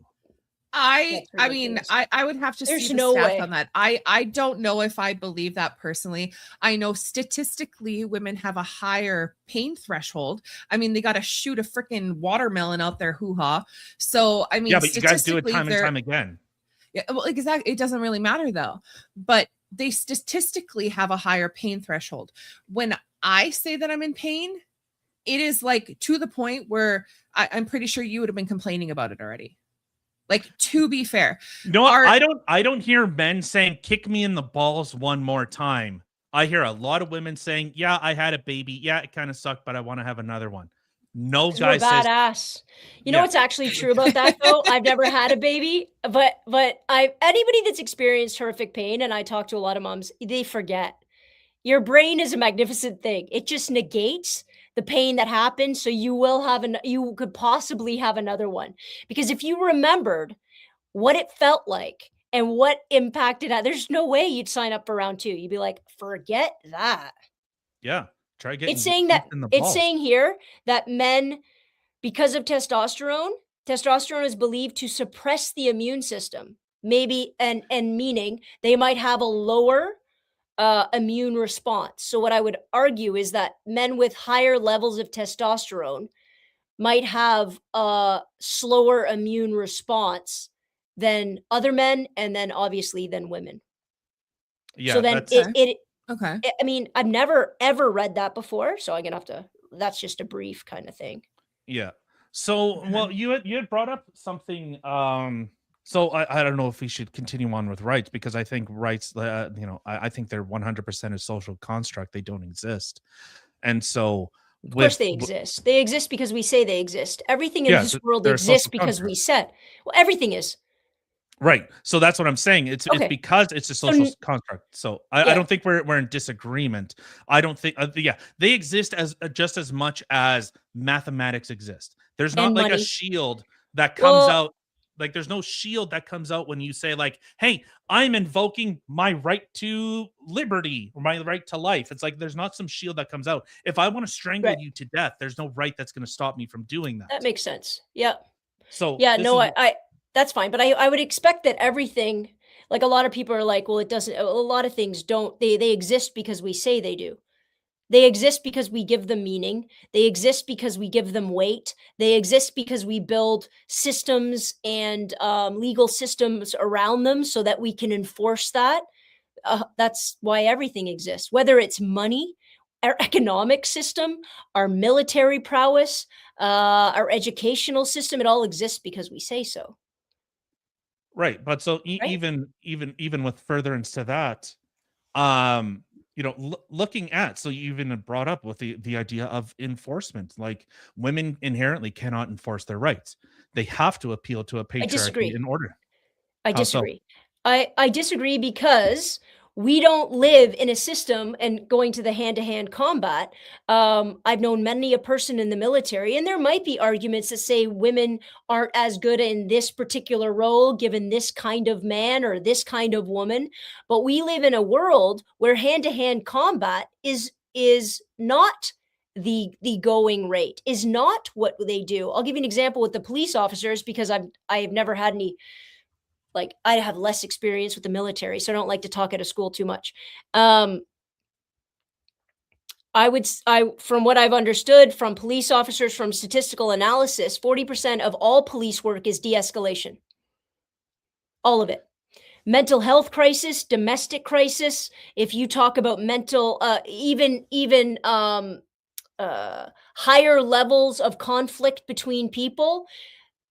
S1: I mean, I would have to see the stats on that. I don't know if I believe that personally. I know statistically women have a higher pain threshold. I mean, they got to shoot a freaking watermelon out their hoo-ha. So, I mean,
S2: yeah, but you guys do it time and time again.
S1: Yeah, well, exactly. It doesn't really matter though. But they statistically have a higher pain threshold. When I say that I'm in pain, it is like to the point where I'm pretty sure you would have been complaining about it already. Like, to be fair,
S2: No, I don't hear men saying kick me in the balls one more time. I hear a lot of women saying, yeah, I had a baby. Yeah, it kind of sucked, but I want to have another one. No guy
S3: we're
S2: says,
S3: badass. You know
S2: yeah.
S3: what's actually true about that though? I've never had a baby, but anybody that's experienced horrific pain, and I talk to a lot of moms, they forget. Your brain is a magnificent thing. It just negates the pain that happened, so you could possibly have another one. Because if you remembered what it felt like and what impacted that, there's no way you'd sign up for round 2. You'd be like, forget that.
S2: Yeah. Try getting
S3: It's saying that
S2: in the
S3: it's
S2: balls.
S3: saying here that men, because of testosterone is believed to suppress the immune system. Maybe and meaning they might have a lower immune response. So what I would argue is that men with higher levels of testosterone might have a slower immune response than other men, and then obviously than women.
S2: Yeah,
S3: So then
S1: okay.
S3: I mean, I've never ever read that before, so I'm gonna have to. That's just a brief kind of thing.
S2: yeah. So,
S1: Okay.
S2: well, you had brought up something. So I don't know if we should continue on with rights, because I think rights, I think they're 100% a social construct. They don't exist, and so
S3: Of course they exist. They exist because we say they exist. Everything in this world
S2: they're a
S3: exists
S2: social
S3: because we
S2: construct.
S3: said. Well, everything is.
S2: Right. So that's what I'm saying. It's
S3: Okay.
S2: because it's a
S3: So
S2: social construct. So I
S3: yeah.
S2: don't think we're in disagreement. I don't think they exist as just as much as mathematics exist. There's not
S3: And
S2: like a
S3: money.
S2: shield that comes
S3: Well,
S2: out. Like there's no shield that comes out when you say like, "Hey, I'm invoking my right to liberty or my right to life." It's like there's not some shield that comes out. If I want to strangle
S3: right.
S2: you to death, there's no right that's going to stop me from doing
S3: That
S2: that.
S3: makes sense. Yeah.
S2: So
S3: Yeah,
S2: this
S3: no,
S2: is
S3: I that's fine, but I would expect that everything, like a lot of people are like, well, it doesn't, a lot of things don't, they exist because we say they do. They exist because we give them meaning. They exist because we give them weight. They exist because we build systems and legal systems around them so that we can enforce that. That's why everything exists, whether it's money, our economic system, our military prowess, our educational system. It all exists because we say so.
S2: right. But so
S3: Right?
S2: even with furtherance to that, um looking at, so you even brought up with the idea of enforcement, like women inherently cannot enforce their rights. They have to appeal to a
S3: I
S2: patriarchy
S3: disagree.
S2: in order.
S3: I
S2: How so?
S3: disagree. I disagree because we don't live in a system, and going to the hand-to-hand combat, I've known many a person in the military, and there might be arguments that say women aren't as good in this particular role given this kind of man or this kind of woman, but we live in a world where hand-to-hand combat is not the going rate, is not what they do. I'll give you an example with the police officers because I've never had any, like, I have less experience with the military, so I don't like to talk at a school too much. From what I've understood from police officers, from statistical analysis, 40% of all police work is de-escalation. All of it. Mental health crisis, domestic crisis. If you talk about mental, even higher levels of conflict between people,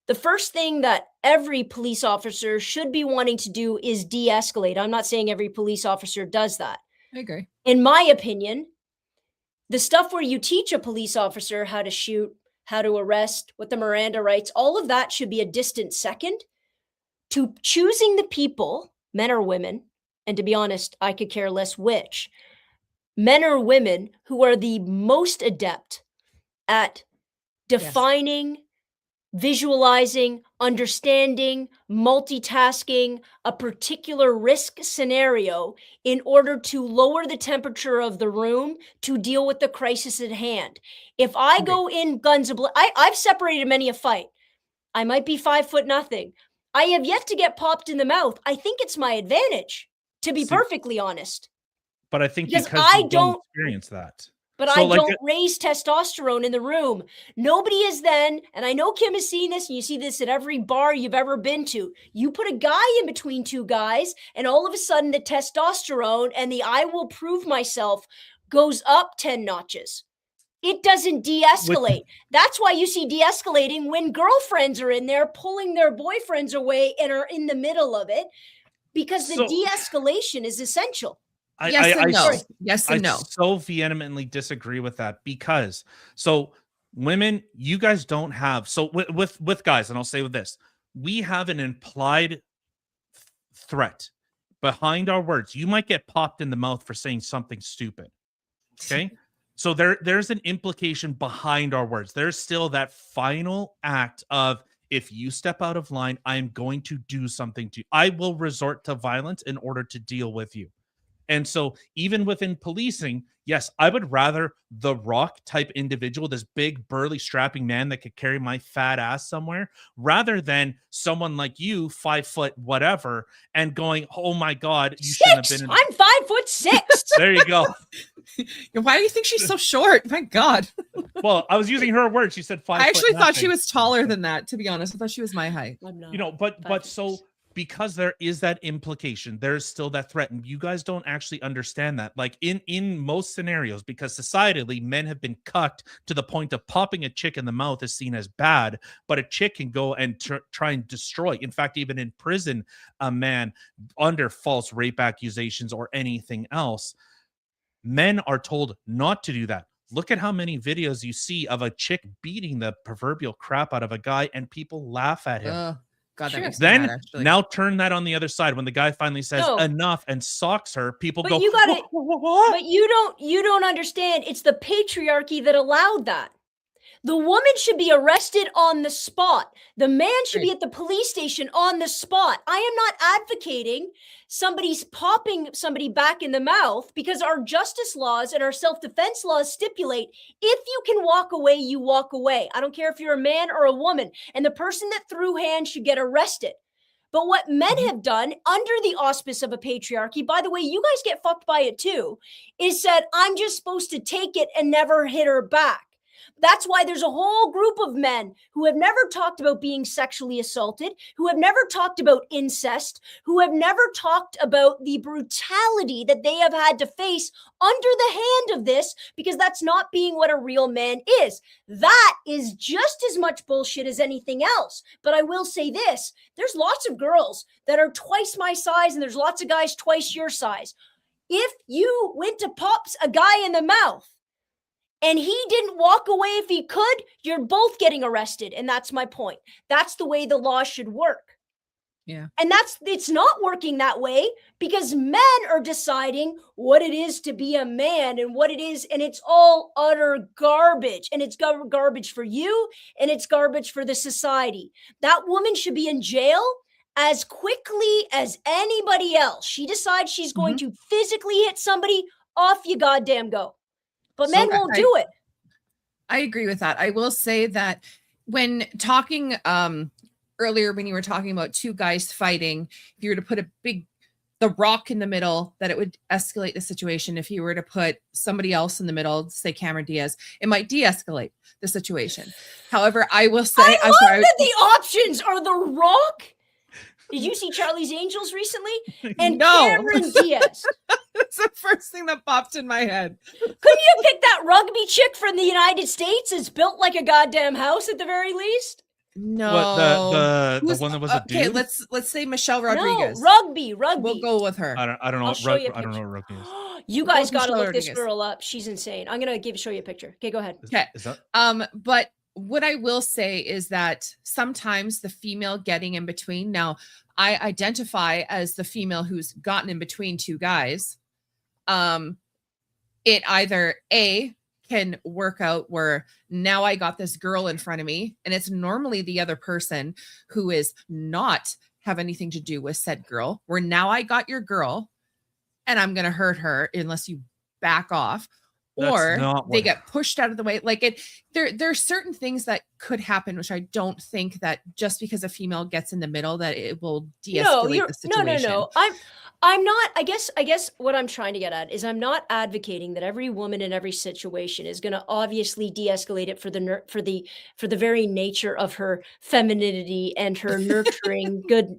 S3: the first thing that every police officer should be wanting to do is de-escalate. I'm not saying every police officer does that.
S1: I agree.
S3: In my opinion, the stuff where you teach a police officer how to shoot, how to arrest, what the Miranda rights, all of that should be a distant second to choosing the people, men or women, and to be honest, I could care less which, men or women who are the most adept at defining, visualizing, understanding, multitasking a particular risk scenario in order to lower the temperature of the room to deal with the crisis at hand. If I go in guns a I've separated many a fight. I might be 5'0". I have yet to get popped in the mouth. I think it's my advantage, to be
S2: See,
S3: perfectly honest.
S2: but I think
S3: Because
S2: because
S3: I
S2: you don't
S3: don't
S2: experience that.
S3: But I don't raise testosterone in the room. Nobody is then, and I know Kim has seen this, and you see this at every bar you've ever been to. You put a guy in between two guys, and all of a sudden the testosterone and the I will prove myself goes up 10 notches. It doesn't de-escalate. That's why you see de-escalating when girlfriends are in there pulling their boyfriends away and are in the middle of it, because the de-escalation is essential.
S1: Yes and no. Yes and no.
S2: I so vehemently disagree with that, because so women, you guys don't have, so with guys, and I'll say with this, we have an implied threat behind our words. You might get popped in the mouth for saying something stupid. Okay. So there's an implication behind our words. There's still that final act of, if you step out of line, I'm going to do something to you. I will resort to violence in order to deal with you. And so even within policing, yes, I would rather the Rock type individual, this big, burly, strapping man that could carry my fat ass somewhere, rather than someone like you, 5 foot whatever, and going, oh my God, you shouldn't have been.
S3: I'm 5'6".
S2: There you go.
S1: Why do you think she's so short? My God.
S2: Well, I was using her words. She said 5 foot.
S1: I actually thought she was taller than that, to be honest. I thought she was my height.
S3: I'm not.
S2: You know, but so, because there is that implication, there's still that threat, and you guys don't actually understand that. Like in most scenarios, because societally men have been cucked to the point of popping a chick in the mouth is seen as bad, but a chick can go and try and destroy, in fact, even in prison, a man under false rape accusations or anything else. Men are told not to do that. Look at how many videos you see of a chick beating the proverbial crap out of a guy, and people laugh at him.
S1: God,
S3: Sure.
S1: then
S2: Then now turn that on the other side. When the guy finally says enough and socks her, people
S3: But
S2: go,
S3: you gotta,
S2: what?
S3: But you don't understand. It's the patriarchy that allowed that. The woman should be arrested on the spot. The man should be at the police station on the spot. I am not advocating somebody's popping somebody back in the mouth, because our justice laws and our self-defense laws stipulate if you can walk away, you walk away. I don't care if you're a man or a woman. And the person that threw hands should get arrested. But what men have done under the auspice of a patriarchy, by the way, you guys get fucked by it too, is said, I'm just supposed to take it and never hit her back. That's why there's a whole group of men who have never talked about being sexually assaulted, who have never talked about incest, who have never talked about the brutality that they have had to face under the hand of this, because that's not being what a real man is. That is just as much bullshit as anything else. But I will say this, there's lots of girls that are twice my size, and there's lots of guys twice your size. If you went to pop a guy in the mouth, and he didn't walk away if he could, you're both getting arrested. And that's my point. That's the way the law should work.
S1: Yeah.
S3: And it's not working that way, because men are deciding what it is to be a man and what it is. And it's all utter garbage. And it's garbage for you, and it's garbage for the society. That woman should be in jail as quickly as anybody else. She decides she's going to physically hit somebody, off you goddamn go. But men won't do it.
S1: I agree with that. I will say that when talking earlier, when you were talking about two guys fighting, if you were to put the Rock in the middle, that it would escalate the situation. If you were to put somebody else in the middle, say Cameron Diaz, it might de-escalate the situation. However, I will say,
S3: I love that the options are the Rock. Did you see Charlie's Angels recently? And Cameron Diaz.
S1: That's the first thing that popped in my head.
S3: Couldn't you pick that rugby chick from the United States? It's built like a goddamn house at the very least.
S1: No,
S2: the one that was a dude.
S1: Okay, let's say Michelle Rodriguez.
S3: No, rugby.
S1: We'll go with her.
S2: I don't know. I don't know what rugby is.
S3: You guys got to look this girl up. She's insane. I'm gonna show you a picture. Okay, go ahead.
S1: Okay. But what I will say is that sometimes the female getting in between. Now, I identify as the female who's gotten in between two guys. It either can work out where now I got this girl in front of me, and it's normally the other person who is not have anything to do with said girl, where now I got your girl and I'm going to hurt her unless you back off. or
S2: not
S1: they
S2: what-
S1: get pushed out of the way. Like there are certain things that could happen, which I don't think that just because a female gets in the middle that it will de-escalate the situation.
S3: No. I'm not. I guess what I'm trying to get at is I'm not advocating that every woman in every situation is going to obviously de-escalate it for the very nature of her femininity and her nurturing good.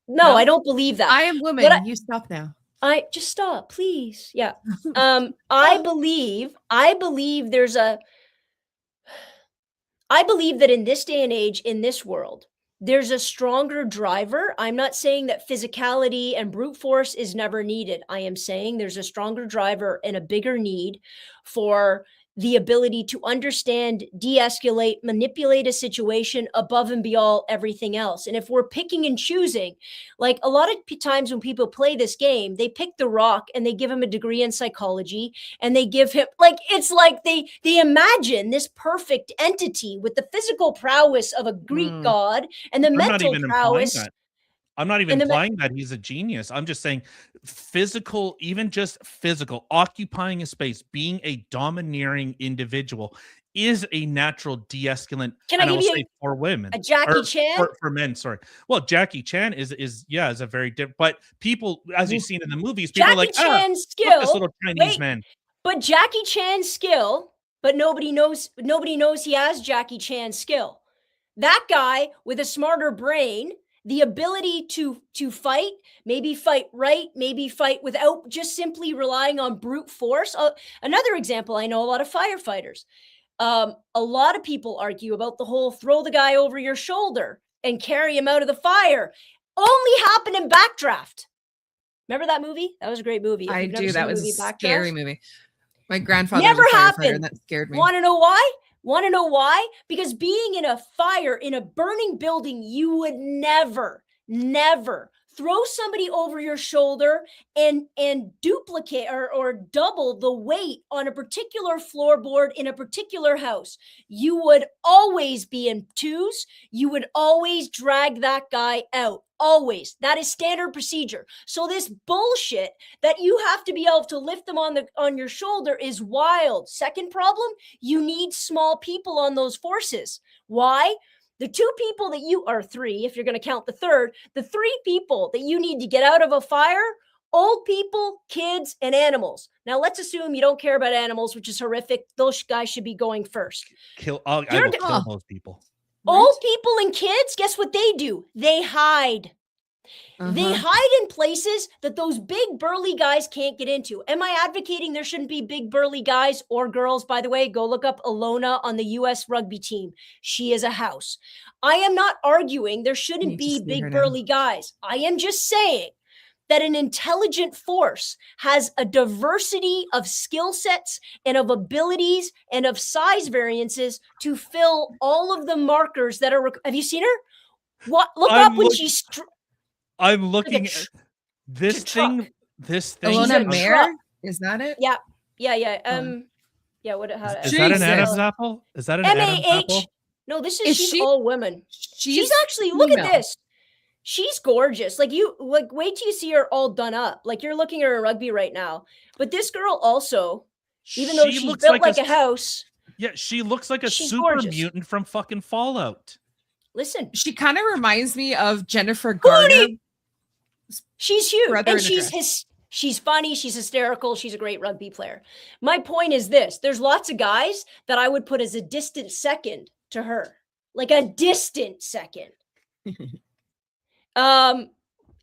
S3: No, I don't believe that.
S1: I am woman. You stop now.
S3: I just stop, please. Yeah. I believe I believe that in this day and age, in this world, there's a stronger driver. I'm not saying that physicality and brute force is never needed. I am saying there's a stronger driver and a bigger need for the ability to understand, de-escalate, manipulate a situation above and beyond everything else. And if we're picking and choosing, like a lot of times when people play this game, they pick the rock and they give him a degree in psychology and they give him it's like they imagine this perfect entity with the physical prowess of a Greek god and the mental prowess.
S2: I'm not even implying that he's a genius. I'm just saying physical, even just physical, occupying a space, being a domineering individual is a natural de-escalant.
S3: Can I give you
S2: for women?
S3: A Jackie Chan?
S2: For men, sorry. Well, Jackie Chan is a very different, but people, as you've seen in the movies, people
S3: Jackie
S2: are like,
S3: Chan's skill,
S2: this little Chinese man.
S3: But Jackie Chan's skill, but nobody knows he has Jackie Chan's skill. That guy with a smarter brain, the ability to fight, maybe fight right, maybe fight without just simply relying on brute force. Another example, I know a lot of firefighters. A lot of people argue about the whole throw the guy over your shoulder and carry him out of the fire. Only happened in Backdraft. Remember that movie? That was a great movie.
S1: I do. That was a scary movie. My grandfather
S3: never
S1: was a firefighter,
S3: happened.
S1: And that scared me.
S3: Want to know why? Because being in a fire, in a burning building, you would never throw somebody over your shoulder and duplicate or double the weight on a particular floorboard in a particular house. You would always be in twos. You would always drag that guy out. Always. That is standard procedure. So this bullshit that you have to be able to lift them on your shoulder is wild. Second problem, you need small people on those forces. Why? The two people that you are three, if you're going to count the third, the three people that you need to get out of a fire, old people, kids, and animals. Now, let's assume you don't care about animals, which is horrific. Those guys should be going first.
S2: I will kill those people.
S3: Old people and kids, guess what they do? They hide. They hide in places that those big burly guys can't get into. Am I advocating there shouldn't be big burly guys or girls? By the way, go look up Alona on the U.S. rugby team. She is a house. I am not arguing there shouldn't be big burly guys. I am just saying that an intelligent force has a diversity of skill sets and of abilities and of size variances to fill all of the markers that are. Have you seen her? Look up when she's.
S2: I'm looking at this thing. This thing.
S1: Alona Mare? Is that it?
S3: Yeah. Yeah. What?
S2: Is that an Adam's apple? Is that an Adam's apple?
S3: No, she's all women. She's actually
S1: female.
S3: Look at this. She's gorgeous. Wait till you see her all done up. Like you're looking at her rugby right now. But this girl also, even though she's built like a house.
S2: Yeah, she looks like a super mutant from fucking Fallout.
S3: Listen,
S1: she kind of reminds me of Jennifer Garner.
S3: She's huge, and she's funny. She's hysterical. She's a great rugby player. My point is this: there's lots of guys that I would put as a distant second to her, like a distant second.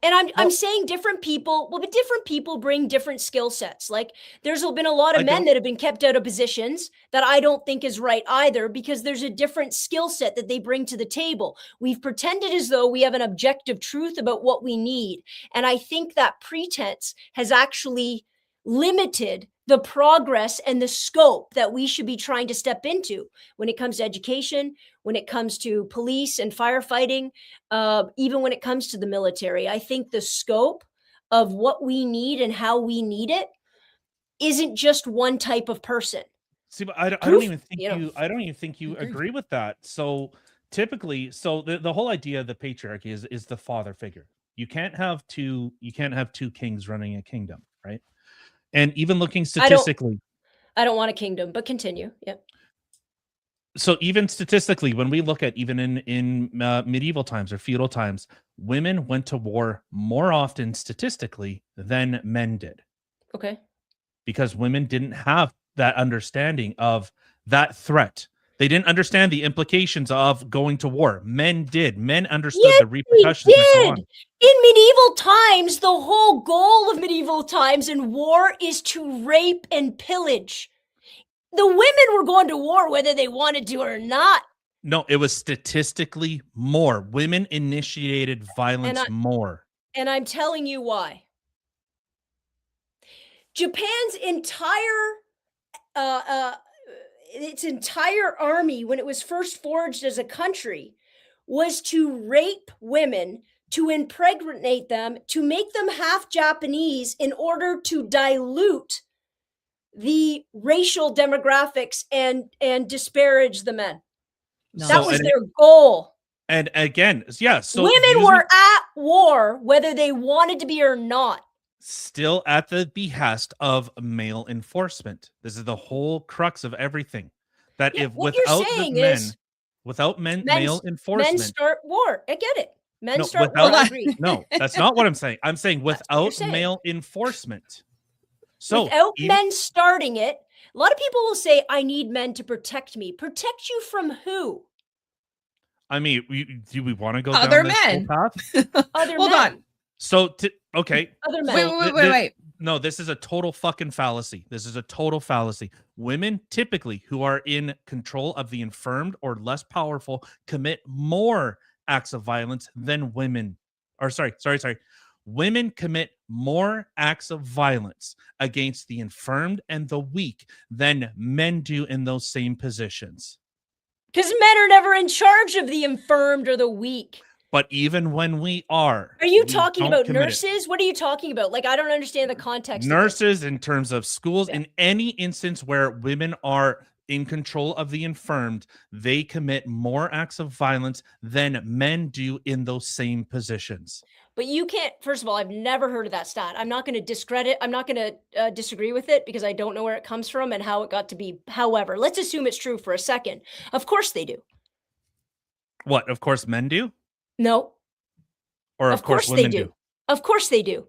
S3: And I'm saying different people. Well, but different people bring different skill sets. Like there's been a lot of men that have been kept out of positions that I don't think is right either, because there's a different skill set that they bring to the table. We've pretended as though we have an objective truth about what we need. And I think that pretense has actually limited the progress and the scope that we should be trying to step into when it comes to education, when it comes to police and firefighting, even when it comes to the military. I think the scope of what we need and how we need it isn't just one type of person.
S2: See, but I don't even think you agree with that. So typically, the whole idea of the patriarchy is the father figure. You can't have two kings running a kingdom, right? And even looking statistically,
S3: I don't want a kingdom, but continue. Yep.
S2: So even statistically, when we look at even in medieval times or feudal times, women went to war more often statistically than men did,
S3: Okay.
S2: because women didn't have that understanding of that threat. They didn't understand the implications of going to war. Men did. Men understood
S3: Yes,
S2: the repercussions that go on.
S3: in medieval times, the whole goal of medieval times and war is to rape and pillage. The women were going to war whether they wanted to or not.
S2: No, it was statistically more. Women initiated violence more.
S3: And I'm telling you why. Japan's entire its entire army, when it was first forged as a country, was to rape women, to impregnate them, to make them half Japanese in order to dilute the racial demographics and disparage the men.
S1: No.
S3: That
S2: So,
S3: was
S2: and-
S3: their goal.
S2: And again, yeah, so
S3: Women were at war whether they wanted to be or not.
S2: still at the behest of male enforcement. This is the whole crux of everything. That
S3: Yeah,
S2: if
S3: what you're
S2: without the
S3: saying
S2: men,
S3: is
S2: without male
S3: men
S2: enforcement,
S3: start war. I get it. Men
S2: No,
S3: start
S2: without-
S3: war. I agree.
S2: no, that's not what I'm saying. I'm saying
S3: That's what you're
S2: without
S3: saying.
S2: male enforcement. So
S3: Without
S2: even-
S3: men starting it, a lot of people will say, I need men to protect me. Protect you from who?
S2: I mean, do we want to go
S1: Other
S2: down this whole
S1: men.
S2: path?
S3: Other
S1: Hold
S3: men.
S1: on.
S2: So, okay,
S3: Other men.
S1: Wait,
S2: So
S1: wait.
S2: no, this is a total fucking fallacy. This is a total fallacy. Women typically who are in control of the infirmed or less powerful commit more acts of violence than women. Or sorry. Women commit more acts of violence against the infirmed and the weak than men do in those same positions.
S3: Because men are never in charge of the infirmed or the weak.
S2: But even when we are
S3: you
S2: we
S3: talking
S2: don't
S3: about
S2: commit it.
S3: nurses? What are you talking about? Like, I don't understand the context.
S2: Nurses, in terms of schools,
S3: Yeah.
S2: in any instance where women are in control of the infirmed, they commit more acts of violence than men do in those same positions.
S3: But you can't, first of all, I've never heard of that stat. I'm not going to I'm not going to disagree with it because I don't know where it comes from and how it got to be. However, let's assume it's true for a second. Of course they do.
S2: What, of course, men do?
S3: No,
S2: Or
S3: of course they
S2: women
S3: do. Of course they do.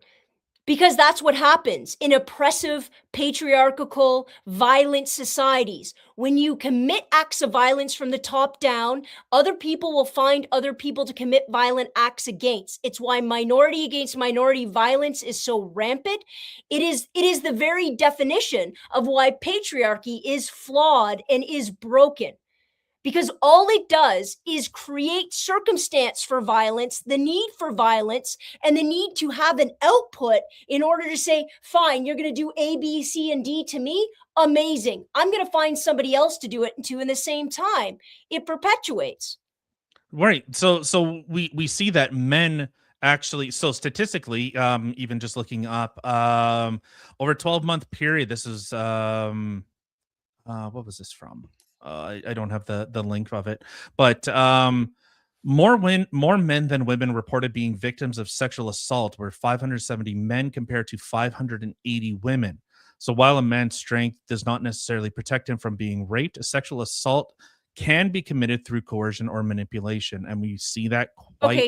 S3: Because that's what happens in oppressive, patriarchal, violent societies. When you commit acts of violence from the top down, other people will find other people to commit violent acts against. It's why minority against minority violence is so rampant. It is the very definition of why patriarchy is flawed and is broken. Because all it does is create circumstance for violence, the need for violence, and the need to have an output in order to say, fine, you're going to do A, B, C, and D to me. Amazing. I'm going to find somebody else to do it to in the same time. It perpetuates.
S2: Right. So we see that men actually, so statistically, even just looking up, over a 12-month period, this is what was this from? I don't have the link of it, but more men than women reported being victims of sexual assault, where 570 men compared to 580 women. So while a man's strength does not necessarily protect him from being raped, a sexual assault can be committed through coercion or manipulation, and we see that quite
S3: Okay,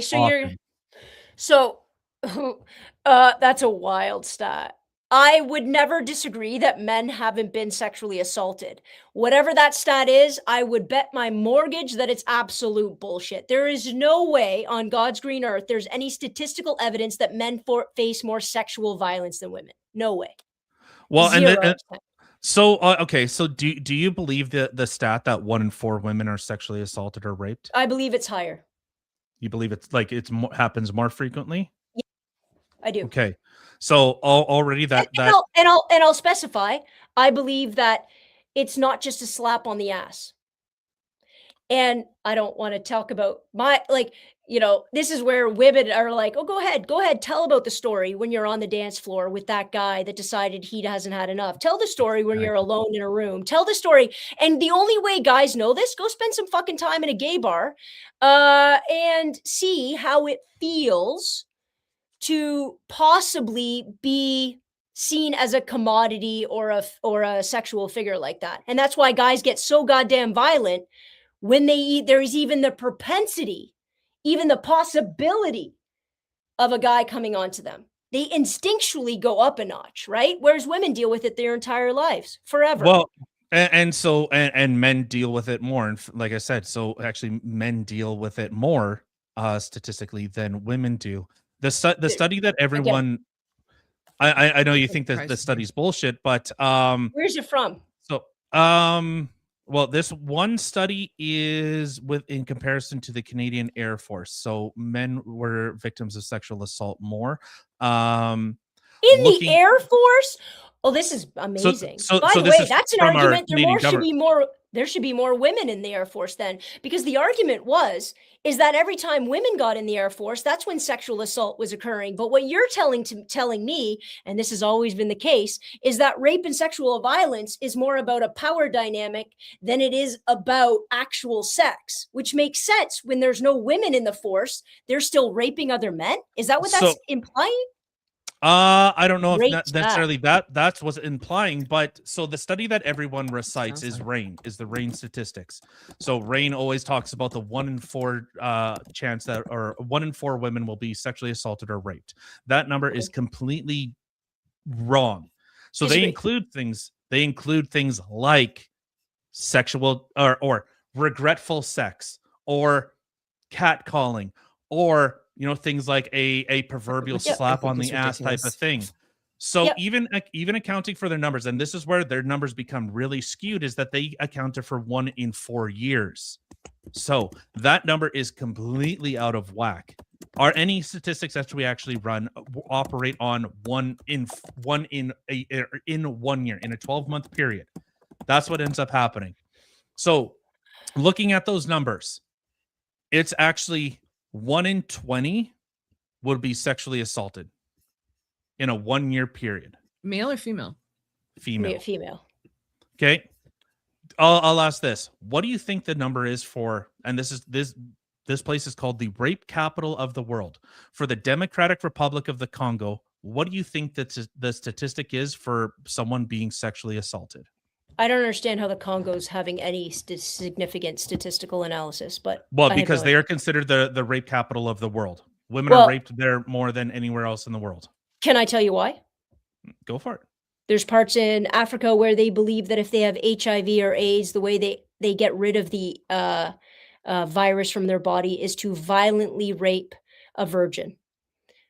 S3: so
S2: often.
S3: That's a wild stat. I would never disagree that men haven't been sexually assaulted. Whatever that stat is, I would bet my mortgage that it's absolute bullshit. There is no way on God's green earth there's any statistical evidence that men face more sexual violence than women. No way.
S2: Well,
S3: Zero.
S2: so okay, so do you believe the stat that 1 in 4 women are sexually assaulted or raped?
S3: I believe it's higher.
S2: You believe happens more frequently?
S3: Yeah, I do.
S2: Okay, so already
S3: I'll specify. I believe that it's not just a slap on the ass. And I don't want to talk about this is where women are like, oh, go ahead, tell about the story when you're on the dance floor with that guy that decided he hasn't had enough. Tell the story when you're alone in a room. Tell the story. And the only way guys know this, go spend some fucking time in a gay bar and see how it feels to possibly be seen as a commodity or a sexual figure like that. And that's why guys get so goddamn violent when there's even the propensity, even the possibility of a guy coming onto them. They instinctually go up a notch, right? Whereas women deal with it their entire lives, forever.
S2: Well, and men deal with it more. And like I said, so actually men deal with it more statistically than women do. The study that everyone, I know you think that the study's bullshit, but
S3: where's it from?
S2: So well, this one study is in comparison to the Canadian Air Force. So men were victims of sexual assault more.
S3: In the Air Force? Oh, this is amazing. By the way, that's an argument. There should be more women in the Air Force then, because the argument is that every time women got in the Air Force, that's when sexual assault was occurring. But what you're telling me, and this has always been the case, is that rape and sexual violence is more about a power dynamic than it is about actual sex, which makes sense. When there's no women in the force, they're still raping other men. Is that what that's implying?
S2: I don't know if necessarily that's what's implying, but so the study that everyone recites is the RAIN statistics. So RAIN always talks about the 1 in 4 chance that, or 1 in 4 women will be sexually assaulted or raped. That number is completely wrong. So they include things like sexual or regretful sex or catcalling or things like a proverbial slap on the ass type of thing. So even accounting for their numbers, and this is where their numbers become really skewed, is that they accounted for 1 in 4 years. So that number is completely out of whack. Are any statistics that we actually run operate on 1 in 1 year, in a 12-month period? That's what ends up happening. So looking at those numbers, it's actually 1 in 20 would be sexually assaulted in a 1-year period.
S1: Male or female?
S3: Female.
S2: Okay. I'll ask this. What do you think the number is for, and this place is called the rape capital of the world, for the Democratic Republic of the Congo? What do you think that the statistic is for someone being sexually assaulted?
S3: I don't understand how the Congo's having any significant statistical analysis, but
S2: because they are considered the rape capital of the world. Women are raped there more than anywhere else in the world.
S3: Can I tell you why?
S2: Go for it.
S3: There's parts in Africa where they believe that if they have HIV or AIDS, the way they get rid of the virus from their body is to violently rape a virgin.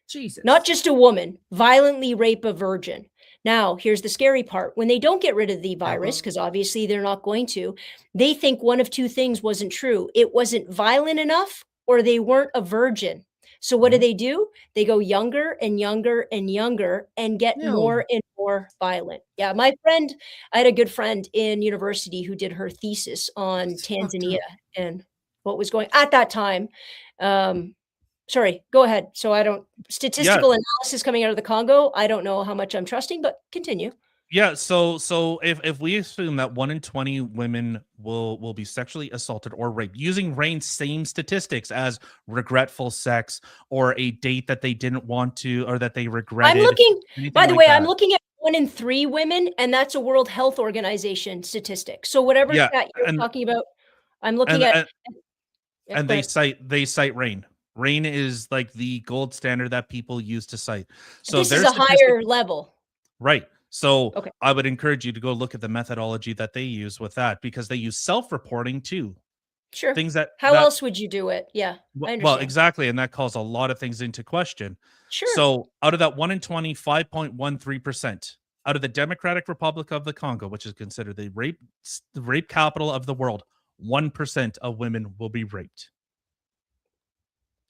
S1: Jesus.
S3: Not just a woman, violently rape a virgin. Now, here's the scary part. When they don't get rid of the virus, because obviously they're not going to, they think one of two things wasn't true. It wasn't violent enough, or they weren't a virgin. So what do? They go younger and younger and younger and get more and more violent. Yeah, I had a good friend in university who did her thesis on Tanzania and what was going at that time. Sorry, go ahead. So statistical analysis coming out of the Congo, I don't know how much I'm trusting, but continue.
S2: Yeah, so if we assume that 1 in 20 women will be sexually assaulted or raped, using RAIN's same statistics as regretful sex or a date that they didn't want to or that they regretted.
S3: I'm looking at 1 in 3 women, and that's a World Health Organization statistic. So whatever that you're talking about, I'm looking at.
S2: And they cite RAIN. RAIN is like the gold standard that people use to cite. So
S3: this is a higher level.
S2: Right. So I would encourage you to go look at the methodology that they use with that, because they use self-reporting too.
S3: Sure.
S2: Things
S3: How else would you do it? Yeah.
S2: Well, exactly. And that calls a lot of things into question.
S3: Sure.
S2: So out of that 1 in 20, 5.13%. Out of the Democratic Republic of the Congo, which is considered the rape capital of the world, 1% of women will be raped.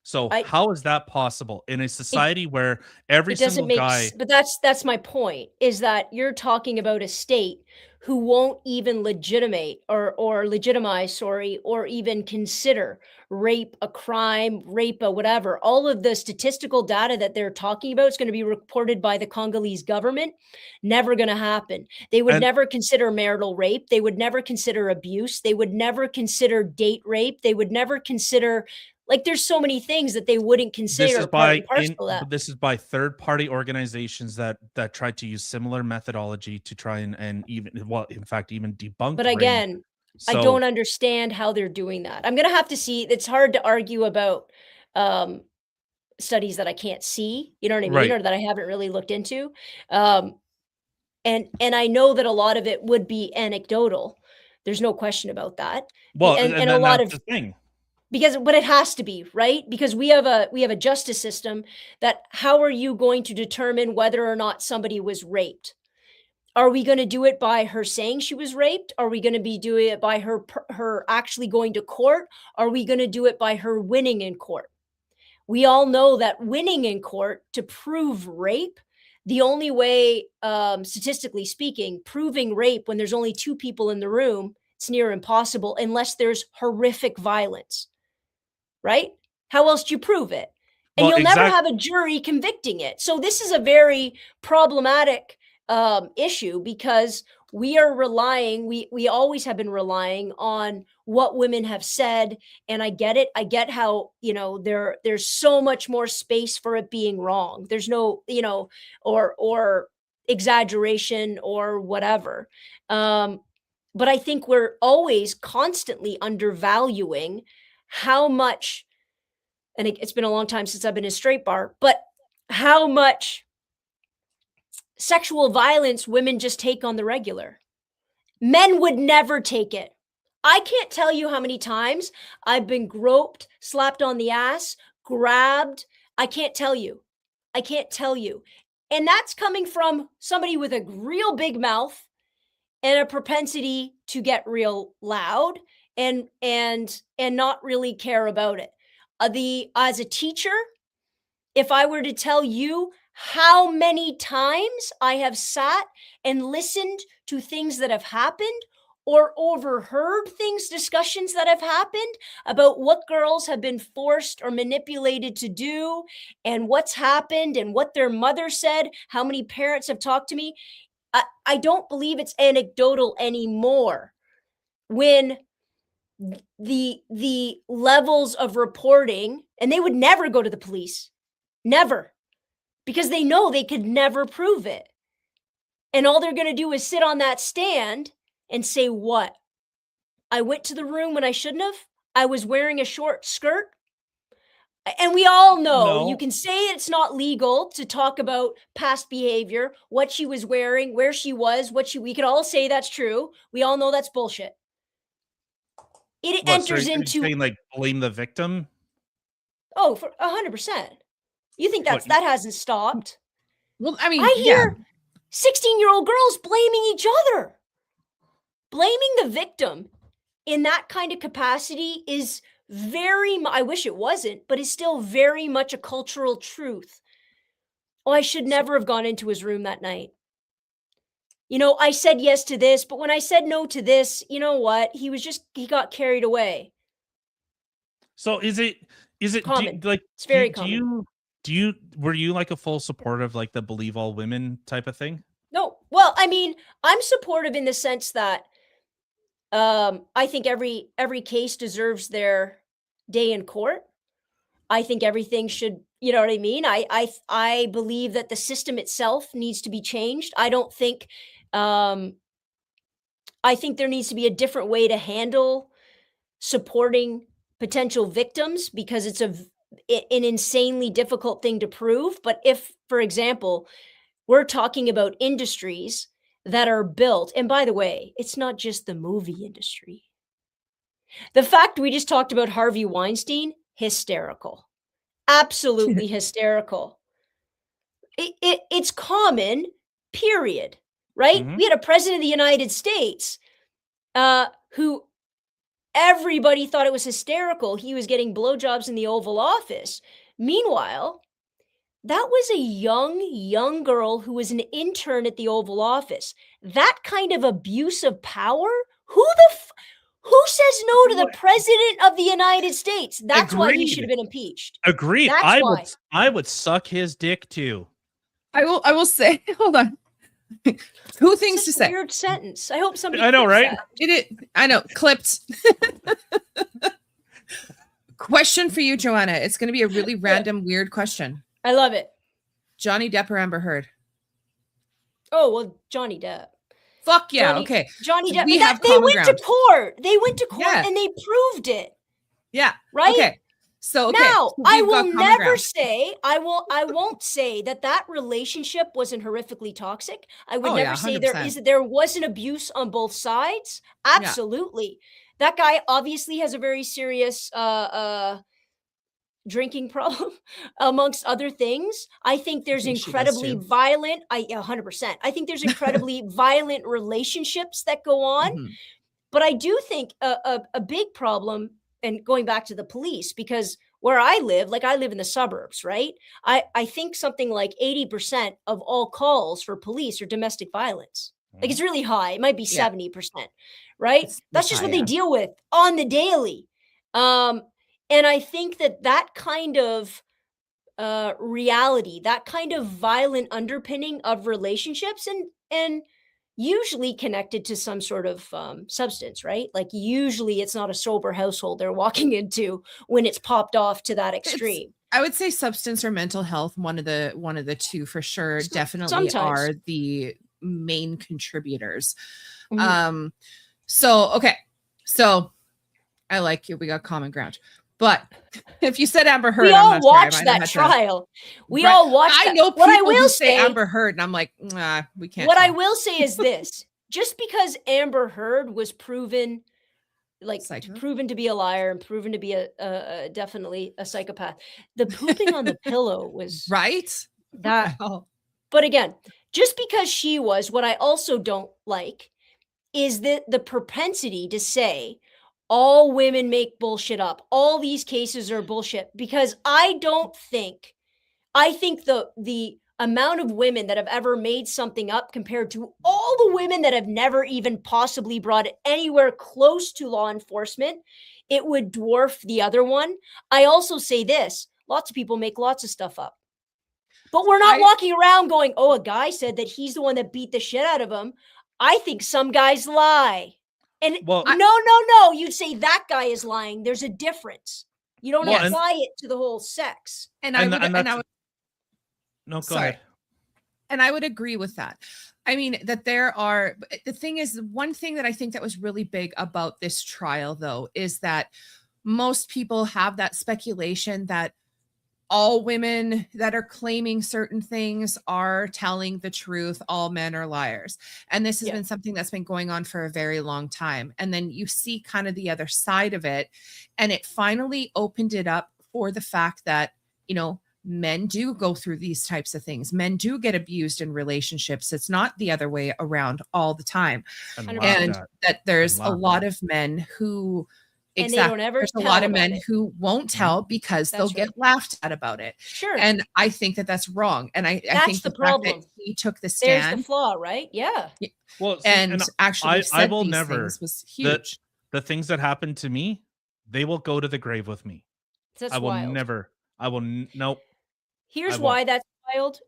S2: So how is that possible in a society where every single guy?
S3: But that's my point, is that you're talking about a state who won't even legitimize, or even consider rape a crime, rape a whatever. All of the statistical data that they're talking about is going to be reported by the Congolese government. Never going to happen. They would never consider marital rape. They would never consider abuse. They would never consider date rape. They would never consider Like there's so many things that they wouldn't consider
S2: This is
S3: part and parcel of that.
S2: this is by third-party organizations that try to use similar methodology to try and even, well, in fact, even debunk
S3: But
S2: rape.
S3: again, I
S2: So
S3: don't understand how they're doing that. I'm gonna have to see. It's hard to argue about studies that I can't see, you know what I mean,
S2: right.
S3: or that I haven't really looked into. And I know that a lot of it would be anecdotal. There's no question about that.
S2: Well,
S3: And
S2: and
S3: a
S2: then
S3: lot
S2: that's
S3: of
S2: the thing.
S3: but it has to be, right? Because we have a justice system that how are you going to determine whether or not somebody was raped? Are we going to do it by her saying she was raped? Are we going to be doing it by her actually going to court? Are we going to do it by her winning in court? We all know that winning in court to prove rape, the only way, statistically speaking, proving rape when there's only 2 people in the room, it's near impossible unless there's horrific violence, right? How else do you prove it? And
S2: Well,
S3: you'll never
S2: exactly.
S3: have a jury convicting it. So this is a very problematic issue because we are relying, we always have been relying on what women have said. And I get it. I get how, there's so much more space for it being wrong. There's no, or exaggeration or whatever. But I think we're always constantly undervaluing how much, and it's been a long time since I've been in a straight bar, but how much sexual violence women just take on the regular. Men would never take it. I can't tell you how many times I've been groped, slapped on the ass, grabbed. I can't tell you. I can't tell you. And that's coming from somebody with a real big mouth and a propensity to get real loud and not really care about it. As a teacher, if I were to tell you how many times I have sat and listened to things that have happened or overheard discussions that have happened about what girls have been forced or manipulated to do and what's happened and what their mother said, how many parents have talked to me, I don't believe it's anecdotal anymore when the levels of reporting, and they would never go to the police, never, because they know they could never prove it. And all they're going to do is sit on that stand and say, what? I went to the room when I shouldn't have. I was wearing a short skirt. And we all know you can say it's not legal to talk about past behavior, what she was wearing, where she was, we could all say that's true. We all know that's bullshit. It enters into
S2: saying like blame the victim.
S3: Oh, for 100%. You think that hasn't stopped?
S1: Well, I mean,
S3: I hear 16-year-old girls blaming each other. Blaming the victim in that kind of capacity is I wish it wasn't, but it's still very much a cultural truth. Oh, I should never have gone into his room that night. I said yes to this, but when I said no to this, you know what? He got carried away.
S2: So is it
S3: common?
S2: It's
S3: very common.
S2: Were you like a full supporter of like the believe all women type of thing?
S3: No. Well, I mean, I'm supportive in the sense that I think every case deserves their day in court. I think everything should, you know what I mean? I believe that the system itself needs to be changed. I don't think I think there needs to be a different way to handle supporting potential victims because it's an insanely difficult thing to prove. But if, for example, we're talking about industries that are built, and by the way, it's not just the movie industry. The fact we just talked about Harvey Weinstein, hysterical. Absolutely hysterical. It's common, period, right?
S2: Mm-hmm.
S3: We had a president of the United States who everybody thought it was hysterical. He was getting blowjobs in the Oval Office. Meanwhile, that was a young girl who was an intern at the Oval Office. That kind of abuse of power? Who says no to the president of the United States? That's why he should have been impeached.
S2: Agreed.
S3: That's why.
S2: I would suck his dick too.
S1: I will say, hold on. 2 things to say.
S3: Weird sentence. I hope somebody.
S2: I know, right?
S1: I know. Clipped. Question for you, Joanna. It's going to be a really random, weird question.
S3: I love it.
S1: Johnny Depp or Amber Heard?
S3: Oh, well, Johnny Depp.
S1: Fuck yeah. Okay.
S3: Johnny
S1: So
S3: Depp.
S1: we
S3: But
S1: have
S3: they
S1: common
S3: went
S1: ground.
S3: to court. They went to court
S1: Yeah.
S3: and they proved it.
S1: Yeah.
S3: Right?
S1: Okay. So
S3: now
S1: so
S3: I
S1: we've
S3: will
S1: got common
S3: never
S1: ground.
S3: say I won't say that relationship wasn't horrifically toxic. I would
S1: Oh,
S3: never
S1: yeah,
S3: say
S1: 100%.
S3: there wasn't abuse on both sides. Absolutely. That guy obviously has a very serious drinking problem amongst other things. I think there's
S1: think she does
S3: incredibly
S1: too.
S3: violent 100%. I think there's incredibly violent relationships that go on.
S1: Mhm.
S3: But I do think a big problem, and going back to the police, because where I live, like I live in the suburbs, right? I think something like 80% of all calls for police are domestic violence. Like it's really high. It might be
S1: Yeah.
S3: 70%, right?
S1: It's
S3: That's just
S1: high,
S3: what they
S1: yeah.
S3: deal with on the daily. And I think that kind of reality, that kind of violent underpinning of relationships, and usually connected to some sort of substance, right? Like usually it's not a sober household they're walking into when it's popped off to that extreme.
S1: I would say substance or mental health, one of the two for sure, definitely
S3: Sometimes.
S1: are the main contributors.
S3: Mhm.
S1: So okay. So I like you. We got common ground. But if you said Amber Heard,
S3: We all watched that trial. We all watched that.
S1: I know
S3: What I
S1: people
S3: will
S1: who say
S3: say,
S1: Amber Heard, and I'm like, nah, we can't.
S3: what I
S1: talk.
S3: will say is this: just because Amber Heard was proven, like
S1: Psycho.
S3: proven to be a liar and proven to be a definitely a psychopath, the pooping on the pillow was
S1: right.
S3: that.
S1: Well,
S3: But again, just because she was, what I also don't like is the propensity to say all women make bullshit up. All these cases are bullshit, because I think the amount of women that have ever made something up compared to all the women that have never even possibly brought it anywhere close to law enforcement, it would dwarf the other one. I also say this: lots of people make lots of stuff up. But we're not walking around going, oh, a guy said that he's the one that beat the shit out of him. I think some guys lie. And no. You'd say that guy is lying. There's a difference. You don't apply it to the whole sex.
S1: And I would
S2: no, go ahead.
S1: And I would agree with that. I mean, that the thing is, one thing that I think that was really big about this trial, though, is that most people have that speculation that all women that are claiming certain things are telling the truth. All men are liars. And this has been something that's been going on for a very long time. And then you see kind of the other side of it. And it finally opened it up for the fact that, men do go through these types of things. Men do get abused in relationships. It's not the other way around all the time. And that there's a lot of men who
S3: and they don't ever
S1: there's a lot of men who won't tell because they'll get laughed at about it.
S3: Sure.
S1: And I think that that's wrong. And I think the problem. Fact that he took the stand.
S3: There's the flaw, right? Yeah.
S2: Well,
S1: and actually
S2: I will never.
S1: Things was huge.
S2: The things that happened to me, they will go to the grave with me.
S3: That's
S2: I will
S3: wild.
S2: never. I will nope.
S3: Here's why that's wild.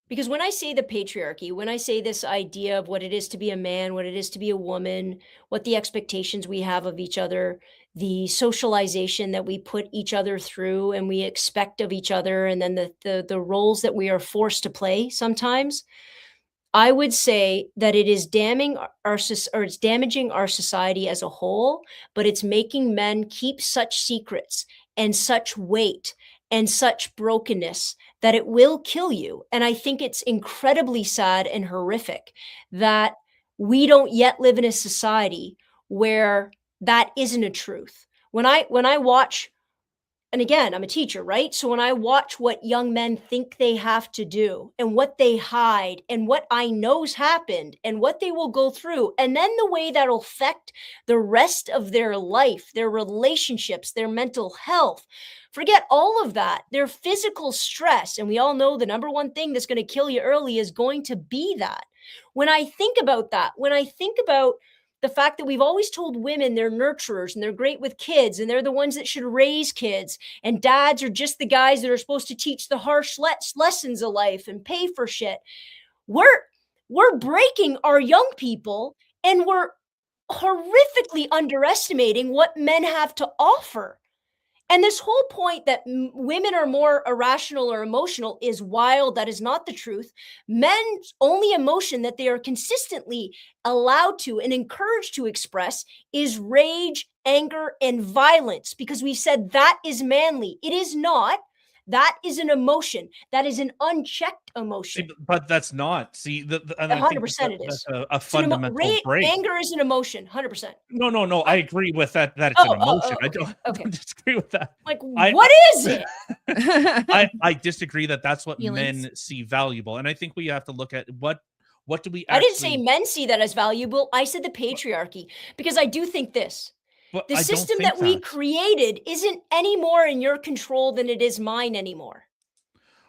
S3: Because when I say the patriarchy, when I say this idea of what it is to be a man, what it is to be a woman, what the expectations we have of each other, the socialization that we put each other through and we expect of each other, and then the roles that we are forced to play sometimes, I would say that it is damaging our society as a whole, but it's making men keep such secrets and such weight and such brokenness that it will kill you. And I think it's incredibly sad and horrific that we don't yet live in a society where that isn't a truth. When I watch, and again, I'm a teacher, right? So when I watch what young men think they have to do and what they hide and what I know's happened and what they will go through, and then the way that'll affect the rest of their life, their relationships, their mental health, forget all of that, their physical stress. And we all know the number one thing that's going to kill you early is going to be that. When I think about that, when I think about the fact that we've always told women they're nurturers and they're great with kids and they're the ones that should raise kids, and dads are just the guys that are supposed to teach the harsh lessons of life and pay for shit. We're breaking our young people, and we're horrifically underestimating what men have to offer. And this whole point that women are more irrational or emotional is wild. That is not the truth. Men's only emotion that they are consistently allowed to and encouraged to express is rage, anger, and violence, because we said that is manly. It is not. That is an emotion. That is an unchecked emotion.
S2: But that's not. See, and I think
S3: 100% it is.
S2: that's a fundamental break.
S3: Anger is an emotion, 100%.
S2: No. I agree with that. That it's an emotion.
S3: Okay,
S2: I
S3: okay.
S2: don't disagree with that.
S3: Like, what is it?
S2: I disagree that that's what
S1: Feelings.
S2: men see valuable, and I think we have to look at what do we.
S3: I didn't say men see that as valuable. I said the patriarchy, because I do think this.
S2: But
S3: The
S2: I don't
S3: system
S2: think
S3: that we created isn't any more in your control than it is mine anymore.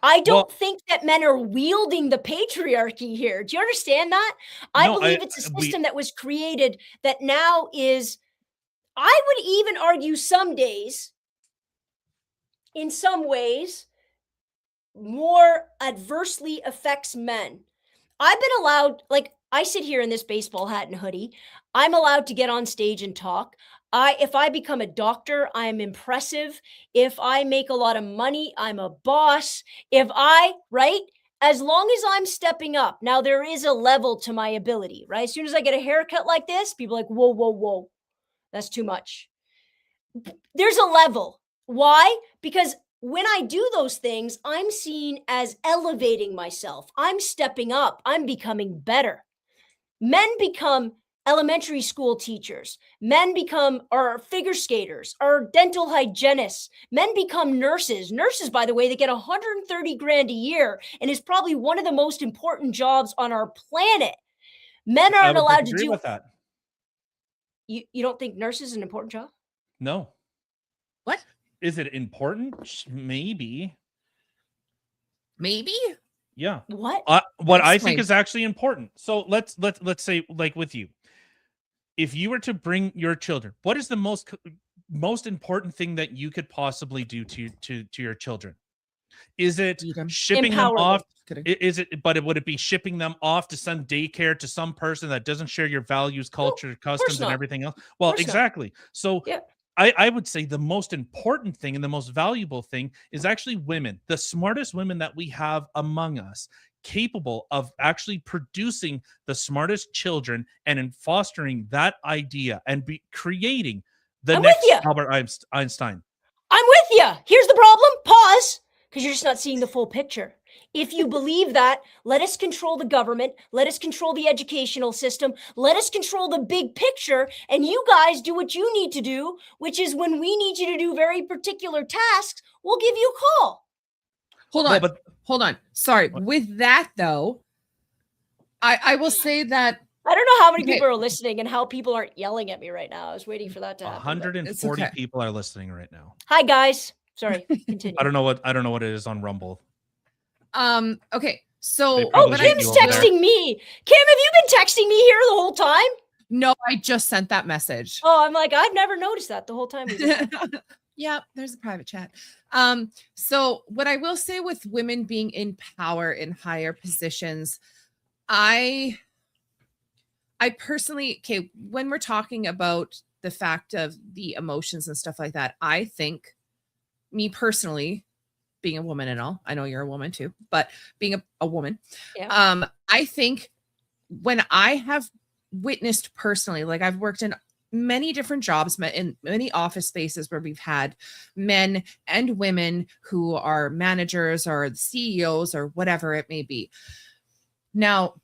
S3: I don't think that men are wielding the patriarchy here. Do you understand that? I believe it's a system that was created that now is, I would even argue some days, in some ways, more adversely affects men. I've been allowed, like, I sit here in this baseball hat and hoodie. I'm allowed to get on stage and talk. If I become a doctor, I'm impressive. If I make a lot of money, I'm a boss. Right? As long as I'm stepping up. Now, there is a level to my ability, right? As soon as I get a haircut like this, people are like, whoa, whoa, whoa. That's too much. There's a level. Why? Because when I do those things, I'm seen as elevating myself. I'm stepping up. I'm becoming better. Men become elementary school teachers. Men become our figure skaters, our dental hygienists. Men become nurses. Nurses, by the way, they get 130 grand a year and is probably one of the most important jobs on our planet. Men aren't allowed to do
S2: with that.
S3: You don't think nurse is an important job?
S2: No.
S1: What?
S2: Is it important? Maybe.
S1: Maybe.
S3: Yeah. What?
S2: What I think is actually important. So let's say, like with you, if you were to bring your children, what is the most important thing that you could possibly do to your children? Is it shipping them off? Is it? But would it be shipping them off to some daycare to some person that doesn't share your values, culture, customs, and everything else? Well, exactly. So. Yeah. I would say the most important thing and the most valuable thing is actually women, the smartest women that we have among us, capable of actually producing the smartest children and in fostering that idea and creating the next Albert Einstein.
S3: I'm with you. Here's the problem. Pause, because you're just not seeing the full picture. If you believe that, let us control the government. Let us control the educational system. Let us control the big picture. And you guys do what you need to do, which is when we need you to do very particular tasks, we'll give you a call.
S1: Hold on. Sorry. What? With that, though, I will say that
S3: I don't know how many people are listening and how people aren't yelling at me right now. I was waiting for that to happen.
S2: 140 people are listening right now.
S3: Hi, guys. Sorry. Continue.
S2: I don't know what it is on Rumble.
S1: Okay. So
S3: Kim's texting me. Kim, have you been texting me here the whole time?
S1: No, I just sent that message.
S3: Oh, I'm like, I've never noticed that the whole time.
S1: Yeah, there's a private chat. So what I will say with women being in power in higher positions, I personally, when we're talking about the fact of the emotions and stuff like that, I think, me personally, being a woman and all, I know you're a woman too, but being a woman, I think when I have witnessed personally, like I've worked in many different jobs, in many office spaces where we've had men and women who are managers or CEOs or whatever it may be. Now,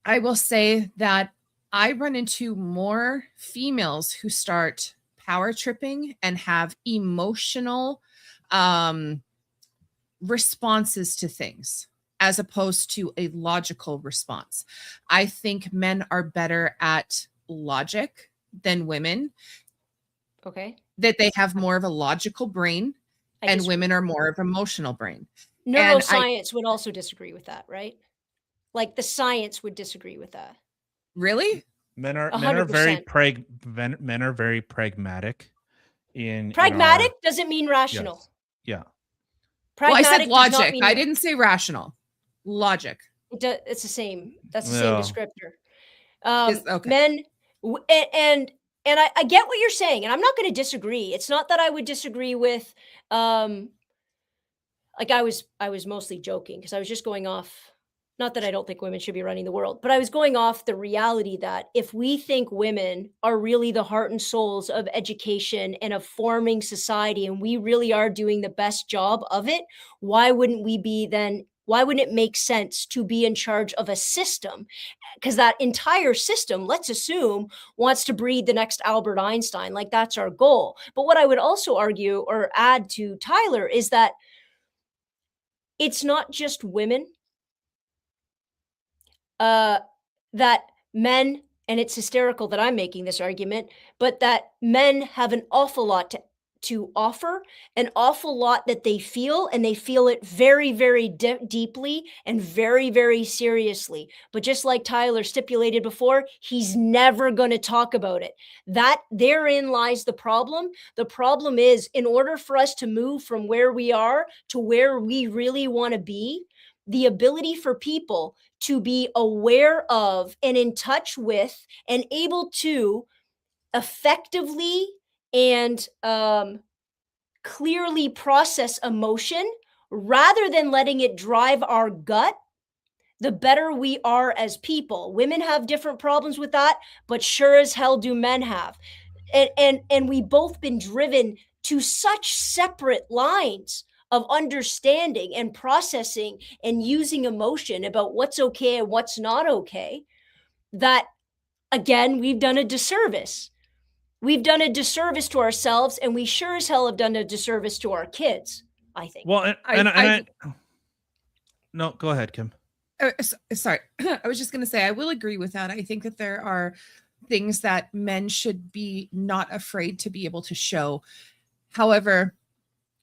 S1: I will say that I run into more females who start power tripping and have emotional responses to things as opposed to a logical response. I think men are better at logic than women.
S3: Okay.
S1: That they have more of a logical brain and women are more of emotional brain.
S3: Neuroscience would also disagree with that, right? Like the science would disagree with that.
S1: Really?
S2: Men are very pragmatic.
S3: Pragmatic doesn't mean rational.
S2: Yes. Yeah.
S1: Well, I said logic. I didn't say rational. Logic.
S3: It's the same. That's the same descriptor. Men And I get what you're saying, and I'm not going to disagree. It's not that I would disagree with, like I was mostly joking because I was just going off, not that I don't think women should be running the world, but I was going off the reality that if we think women are really the heart and souls of education and of forming society, and we really are doing the best job of it, why wouldn't it make sense to be in charge of a system? Because that entire system, let's assume, wants to breed the next Albert Einstein. Like, that's our goal. But what I would also argue or add to Tyler is that it's not just women, that men, and it's hysterical that I'm making this argument, but that men have an awful lot to offer, an awful lot that they feel, and they feel it very, very deeply and very, very seriously. But just like Tyler stipulated before, he's never going to talk about it. That therein lies the problem. The problem is, in order for us to move from where we are to where we really want to be, the ability for people to be aware of and in touch with and able to effectively and clearly process emotion rather than letting it drive our gut, the better we are as people. Women have different problems with that, but sure as hell do men have. And we've both been driven to such separate lines of understanding and processing and using emotion about what's okay and what's not okay, that again, we've done a disservice. We've done a disservice to ourselves, and we sure as hell have done a disservice to our kids, I think.
S2: Well, no, go ahead, Kim.
S1: Sorry. I was just going to say, I will agree with that. I think that there are things that men should be not afraid to be able to show. However,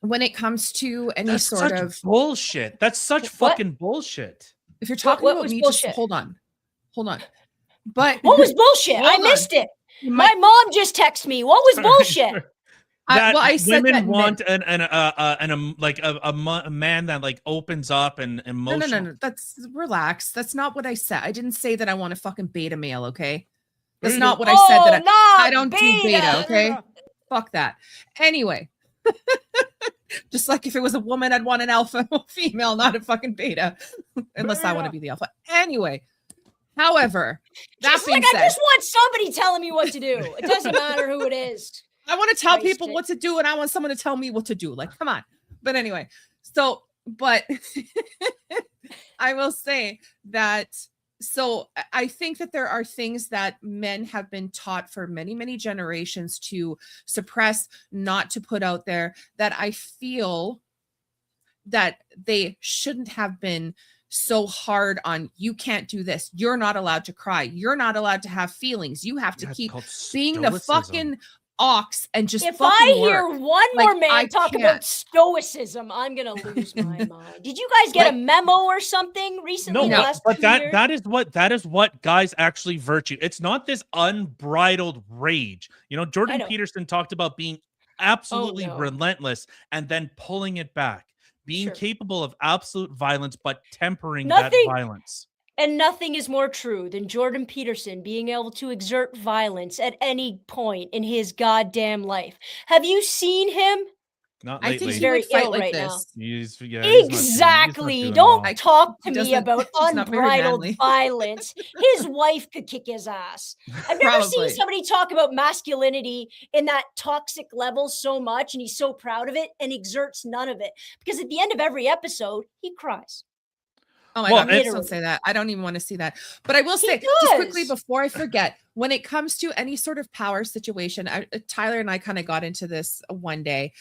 S1: when it comes to any sort of
S2: bullshit, that's such fucking bullshit.
S1: If you're talking about me, just hold on. But
S3: what was bullshit? I missed it. My mom just texted me. What was bullshit?
S2: I said women want a man that like opens up and emotional.
S1: No. That's relax. That's not what I said. I didn't say that I want a fucking beta male. Okay, that's not what I said. That I don't do beta. Okay, fuck that. Anyway, just like if it was a woman, I'd want an alpha female, not a fucking beta, unless I want to be the alpha. Anyway. However, that being said,
S3: I just want somebody telling me what to do. It doesn't matter who it is.
S1: I want to tell people what to do, and I want someone to tell me what to do. Like, come on. But anyway, but I will say that, so I think that there are things that men have been taught for many, many generations to suppress, not to put out there, that I feel that they shouldn't have been so hard on. You can't do this. You're not allowed to cry. You're not allowed to have feelings. You have to keep being the fucking ox and just.
S3: If I hear one more man talk about stoicism, I'm gonna lose my mind. Did you guys get a memo or something recently?
S2: No, but that is what guys actually virtue. It's not this unbridled rage. You know, Jordan Peterson talked about being absolutely relentless and then pulling it back. Being capable of absolute violence, but tempering that violence.
S3: And nothing is more true than Jordan Peterson being able to exert violence at any point in his goddamn life. Have you seen him?
S2: Not lately.
S3: I think he's very ill right now.
S2: Exactly.
S3: Don't talk to me about unbridled violence. His wife could kick his ass. I've never seen somebody talk about masculinity in that toxic level so much, and he's so proud of it and exerts none of it. Because at the end of every episode, he cries.
S1: Oh my God, please don't say that. I don't even want to see that. But I will say, just quickly before I forget, when it comes to any sort of power situation, Tyler and I kind of got into this one day.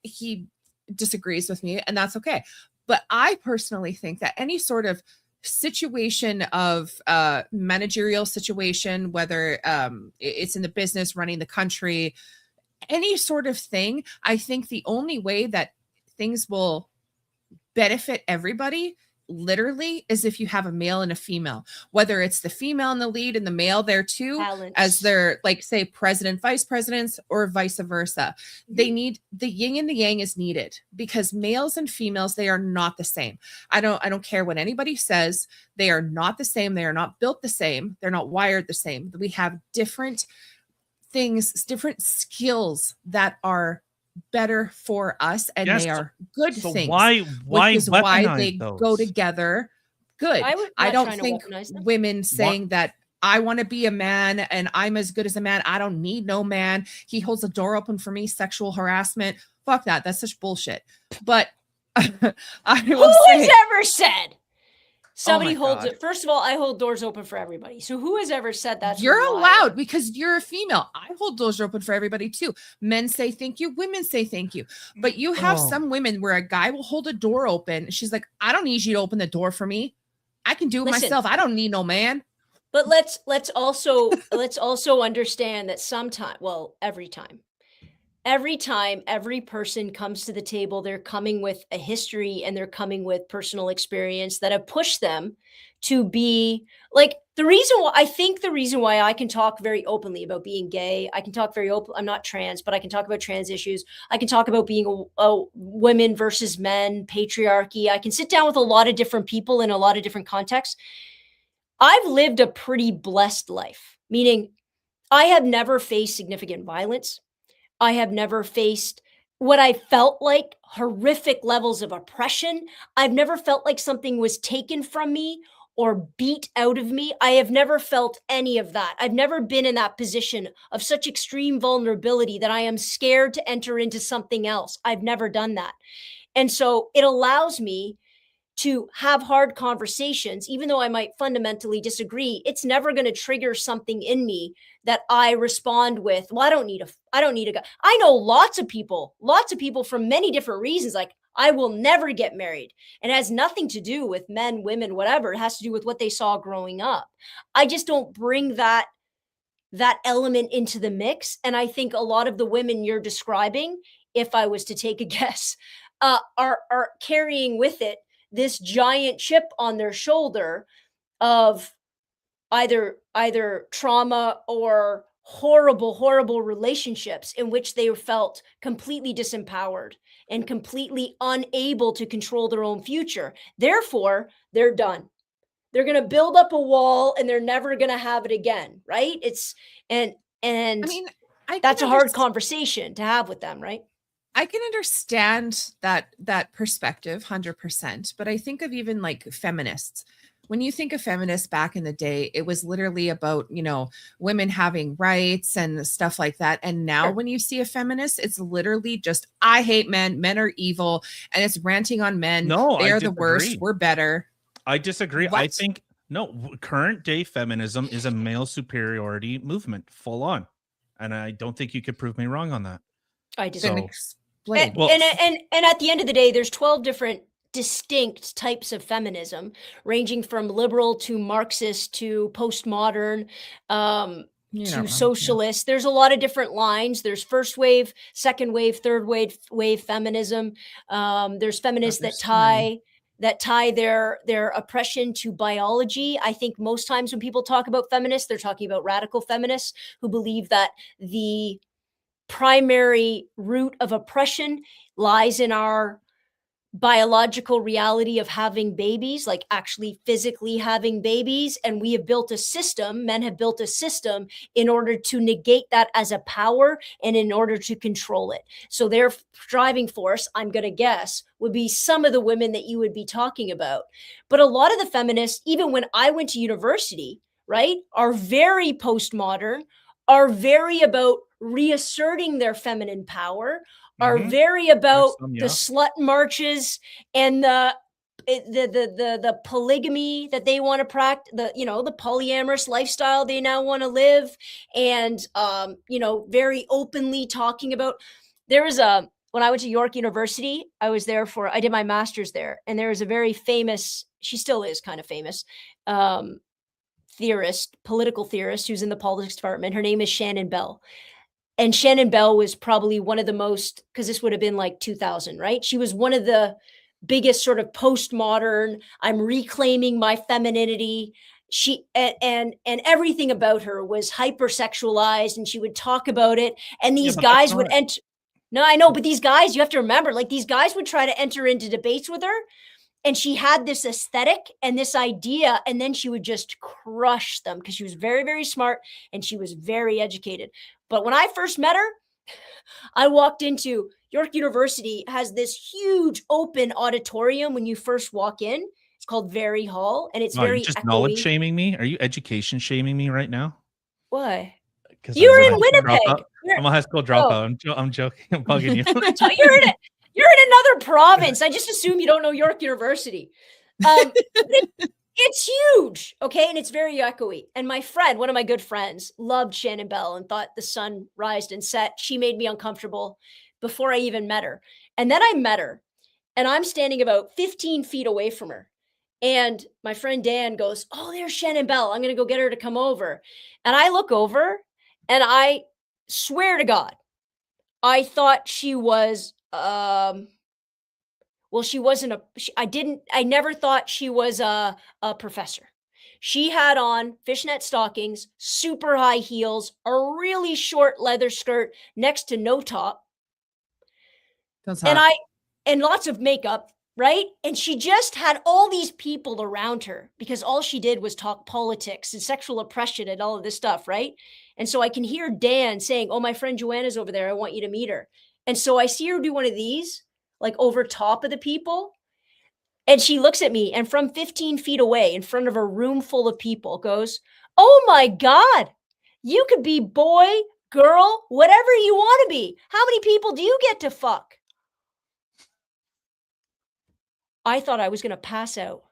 S1: He disagrees with me, and that's okay. But I personally think that any sort of situation of managerial situation, whether it's in the business, running the country, any sort of thing, I think the only way that things will benefit everybody literally is if you have a male and a female, whether it's the female in the lead and the male there too,
S3: Balance.
S1: as their, like, say, president, vice presidents, or vice versa. They need, the yin and the yang is needed, because males and females, they are not the same. I don't care what anybody says. They are not the same. They are not built the same. They're not wired the same. We have different things, different skills that are better for us, and
S2: Yes,
S1: they are good
S2: So
S1: things.
S2: why
S1: Which is why
S2: weaponize
S1: they
S2: those?
S1: go together. Good.
S3: I'm
S1: I
S3: not
S1: don't
S3: trying to
S1: think
S3: weaponize them.
S1: women saying that I want to be a man and I'm as good as a man, I don't need no man, he holds the door open for me, sexual harassment. Fuck that. That's such bullshit. But I
S3: Who
S1: will
S3: has
S1: say,
S3: ever said somebody
S1: my
S3: holds
S1: God.
S3: it? First of all, I hold doors open for everybody. So who has ever said that's
S1: you're
S3: reliable?
S1: allowed because you're a female. I hold doors open for everybody too. Men say thank you, women say thank you. But you have
S2: Oh.
S1: some women where a guy will hold a door open. She's like, I don't need you to open the door for me. I can do it
S3: Listen.
S1: myself. I don't need no man.
S3: But let's also understand that sometimes, well, every time every person comes to the table, they're coming with a history and they're coming with personal experience that have pushed them to be like, the reason why I can talk very openly about being gay, I can talk very open. I'm not trans, but I can talk about trans issues. I can talk about being a women versus men, patriarchy. I can sit down with a lot of different people in a lot of different contexts. I've lived a pretty blessed life, meaning I have never faced significant violence. I have never faced what I felt like horrific levels of oppression. I've never felt like something was taken from me or beat out of me. I have never felt any of that. I've never been in that position of such extreme vulnerability that I am scared to enter into something else. I've never done that. And so it allows me to have hard conversations, even though I might fundamentally disagree. It's never going to trigger something in me that I respond with, well, I don't need a guy. I know lots of people from many different reasons. Like, I will never get married. And it has nothing to do with men, women, whatever. It has to do with what they saw growing up. I just don't bring that element into the mix. And I think a lot of the women you're describing, if I was to take a guess, are carrying with it this giant chip on their shoulder of either trauma or horrible relationships in which they felt completely disempowered and completely unable to control their own future. Therefore, they're done. They're going to build up a wall and they're never going to have it again, right? And
S1: I mean,
S3: that's a hard conversation to have with them, right?
S1: I can understand that perspective 100%, but I think of even like feminists. When you think of feminists back in the day, it was literally about, women having rights and stuff like that. And now
S3: Sure.
S1: when you see a feminist, it's literally just, I hate men, men are evil, and it's ranting on men.
S2: No,
S1: they
S2: I
S1: are the worst,
S2: disagree.
S1: we're better.
S2: I disagree. I
S1: What?
S2: think current day feminism is a male superiority movement, full on, and I don't think you could prove me wrong on that.
S3: I
S1: Then
S3: disagree.
S1: explain.
S2: Well,
S3: And at the end of the day, there's 12 different distinct types of feminism, ranging from liberal to Marxist to postmodern, to socialist. There's a lot of different lines. There's first wave, second wave, third wave feminism. There's feminists that tie their oppression to biology. I think most times when people talk about feminists, they're talking about radical feminists who believe that the primary root of oppression lies in our biological reality of having babies, like actually physically having babies. And we have built a system, men have built a system in order to negate that as a power and in order to control it. So their driving force, I'm going to guess, would be some of the women that you would be talking about. But a lot of the feminists, even when I went to university, right, are very postmodern, are very about reasserting their feminine power, are very about the slut marches and the polygamy that they want to practice, the polyamorous lifestyle they now want to live, and very openly talking about. There was when I went to York University, I did my master's there, and there was a very famous, she still is kind of famous, political theorist who's in the politics department. Her name is Shannon Bell. And Shannon Bell was probably one of the most, because this would have been like 2000, right? She was one of the biggest sort of postmodern, I'm reclaiming my femininity. She and everything about her was hypersexualized, and she would talk about it. And
S2: Yeah,
S3: these
S2: but that's
S3: guys would
S2: not.
S3: enter. No, I know, but these guys, you have to remember, like these guys would try to enter into debates with her, and she had this aesthetic and this idea, and then she would just crush them because she was very, very smart and she was very educated. But when I first met her, I walked into York University has this huge open auditorium when you first walk in. It's called Very Hall, and it's
S2: No, you
S3: very
S2: just knowledge
S3: echoey.
S2: shaming me? Are you education shaming me right now?
S3: Why?
S2: Because
S3: You're
S2: I'm a
S3: in
S2: high school
S3: Winnipeg.
S2: dropout. I'm a high school
S3: Oh,
S2: dropout. I'm joking. I'm bugging you.
S3: so you're in another province. I just assume you don't know York University. It's huge, okay, and it's very echoey. And my friend, one of my good friends, loved Shannon Bell and thought the sun rised and set. She made me uncomfortable before I even met her. And then I met her, and I'm standing about 15 feet away from her. And my friend Dan goes, "Oh, there's Shannon Bell. I'm going to go get her to come over." And I look over, and I swear to God, I thought she was well, she wasn't I never thought she was a professor. She had on fishnet stockings, super high heels, a really short leather skirt next to no top,
S1: That's
S3: and
S1: hot.
S3: and lots of makeup, right? And she just had all these people around her because all she did was talk politics and sexual oppression and all of this stuff, right? And so I can hear Dan saying, "Oh, my friend Joanna's over there. I want you to meet her." And so I see her do one of these, like over top of the people. And she looks at me and from 15 feet away in front of a room full of people goes, "Oh my God, you could be boy, girl, whatever you want to be. How many people do you get to fuck?" I thought I was going to pass out.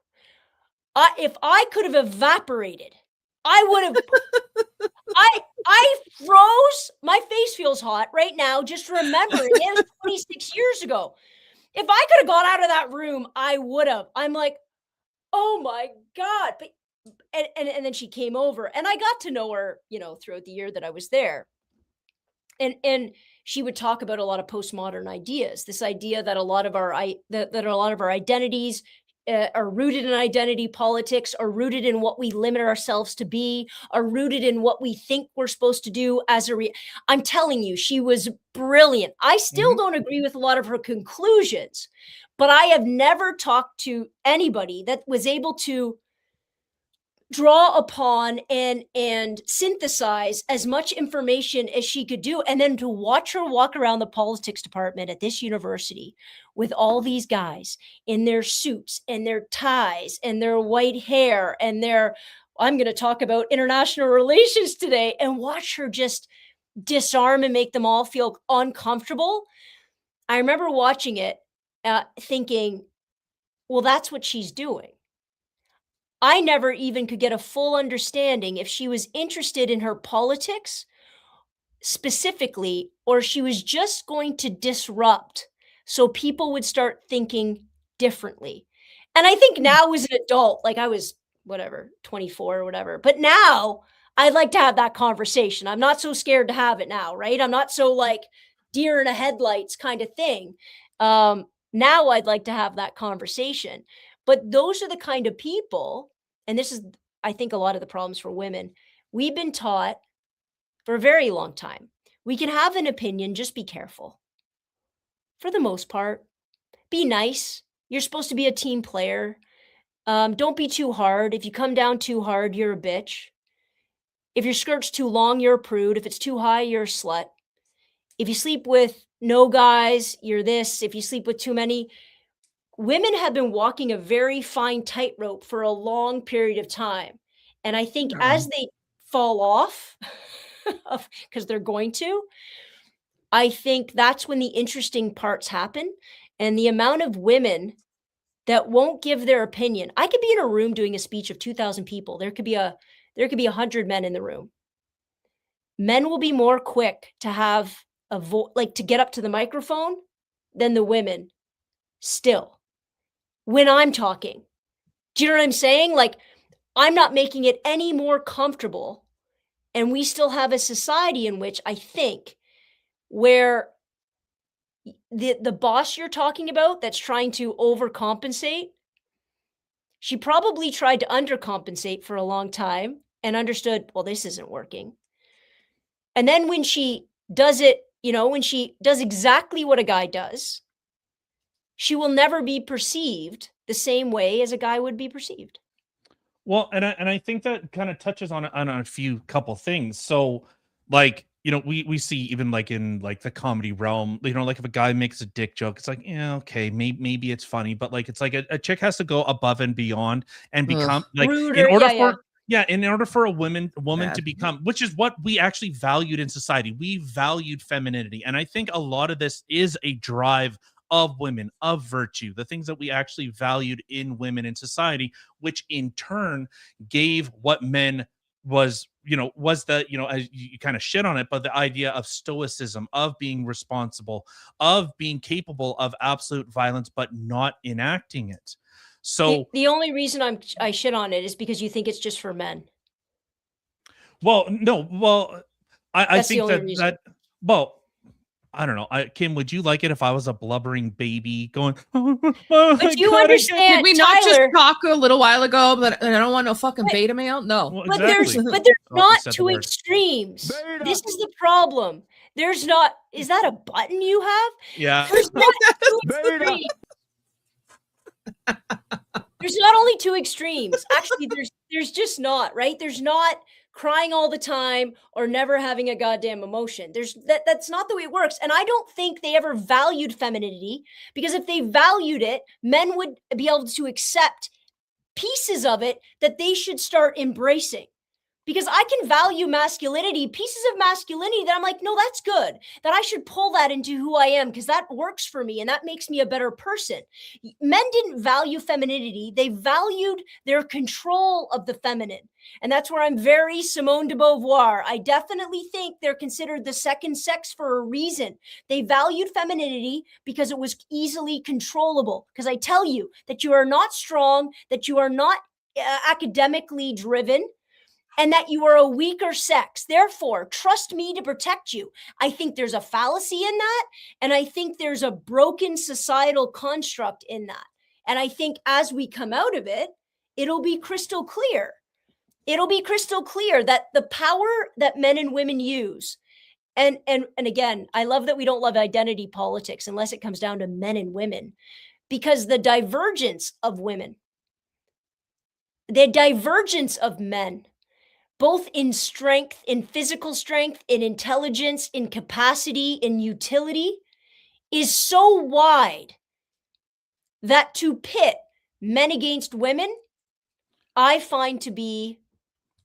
S3: If I could have evaporated, I would have. I froze. My face feels hot right now just remembering it was 26 years ago. If I could have got out of that room, I would have. I'm like, "Oh my God." But and then she came over and I got to know her, throughout the year that I was there. And she would talk about a lot of postmodern ideas. This idea that a lot of our identities are rooted in identity politics, are rooted in what we limit ourselves to be, are rooted in what we think we're supposed to do I'm telling you, she was brilliant. I still
S2: Mhm.
S3: don't agree with a lot of her conclusions, but I have never talked to anybody that was able to draw upon and synthesize as much information as she could do, and then to watch her walk around the politics department at this university with all these guys in their suits and their ties and their white hair and their, I'm going to talk about international relations today, and watch her just disarm and make them all feel uncomfortable. I remember watching it, thinking, well, that's what she's doing. I never even could get a full understanding if she was interested in her politics specifically, or she was just going to disrupt so people would start thinking differently. And I think now as an adult, like I was whatever, 24 or whatever, but now I'd like to have that conversation. I'm not so scared to have it now, right? I'm not so like deer in the headlights kind of thing. Now I'd like to have that conversation. But those are the kind of people, and this is, I think, a lot of the problems for women. We've been taught for a very long time. We can have an opinion, just be careful. For the most part, be nice. You're supposed to be a team player. Don't be too hard. If you come down too hard, you're a bitch. If your skirt's too long, you're a prude. If it's too high, you're a slut. If you sleep with no guys, you're this. If you sleep with too many, women have been walking a very fine tightrope for a long period of time. And I think
S1: Yeah.
S3: as they fall off, because they're going to, I think that's when the interesting parts happen. And the amount of women that won't give their opinion. I could be in a room doing a speech of 2,000 people. There could be 100 men in the room. Men will be more quick to have like to get up to the microphone than the women still when I'm talking. Do you know what I'm saying? Like, I'm not making it any more comfortable. And we still have a society in which I think where the boss you're talking about that's trying to overcompensate, she probably tried to undercompensate for a long time and understood, well, this isn't working. And then when she does it, when she does exactly what a guy does, she will never be perceived the same way as a guy would be perceived.
S2: Well, and I think that kind of touches on a few couple things. So, like, we see even like in like the comedy realm, like if a guy makes a dick joke, it's like, yeah, okay, maybe it's funny, but like it's like a chick has to go above and beyond and become like in
S3: Ruder,
S2: order
S3: yeah.
S2: for in order for a woman
S1: Bad.
S2: to become, which is what we actually valued in society. We valued femininity, and I think a lot of this is a drive of women, of virtue, the things that we actually valued in women in society, which in turn gave what men was the as you kind of shit on it, but the idea of stoicism, of being responsible, of being capable of absolute violence but not enacting it. So
S3: The only reason I shit on it is because you think it's just for men.
S2: well, no, well, I
S3: That's the
S2: think
S3: only
S2: that
S3: reason.
S2: well, I don't know. Kim, would you like it if I was a blubbering baby going, oh my
S3: But you
S2: God,
S3: understand,
S1: Did we not just
S3: Tyler,
S1: talk a little while ago that I don't want no fucking beta male? No.
S2: Well,
S3: but
S2: exactly.
S3: there's
S2: Oh, you
S3: not
S2: said the
S3: two
S2: word.
S3: extremes.
S4: Beta.
S3: This is the problem. There's not. Is that a button you have?
S2: Yeah.
S3: There's not two
S4: Beta.
S3: extremes. There's not only two extremes. Actually, there's just not, right? There's not crying all the time or never having a goddamn emotion. That's not the way it works. And I don't think they ever valued femininity, because if they valued it, men would be able to accept pieces of it that they should start embracing. Because I can value masculinity, pieces of masculinity that I'm like, no, that's good. That I should pull that into who I am, because that works for me and that makes me a better person. Men didn't value femininity. They valued their control of the feminine. And that's where I'm very Simone de Beauvoir. I definitely think they're considered the second sex for a reason. They valued femininity because it was easily controllable. Because I tell you that you are not strong, that you are not academically driven, and that you are a weaker sex. Therefore, trust me to protect you. I think there's a fallacy in that, and I think there's a broken societal construct in that. And I think as we come out of it, it'll be crystal clear. It'll be crystal clear that the power that men and women use, and again, I love that we don't love identity politics unless it comes down to men and women, because the divergence of women, the divergence of men, both in strength, in physical strength, in intelligence, in capacity, in utility, is so wide that to pit men against women, I find to be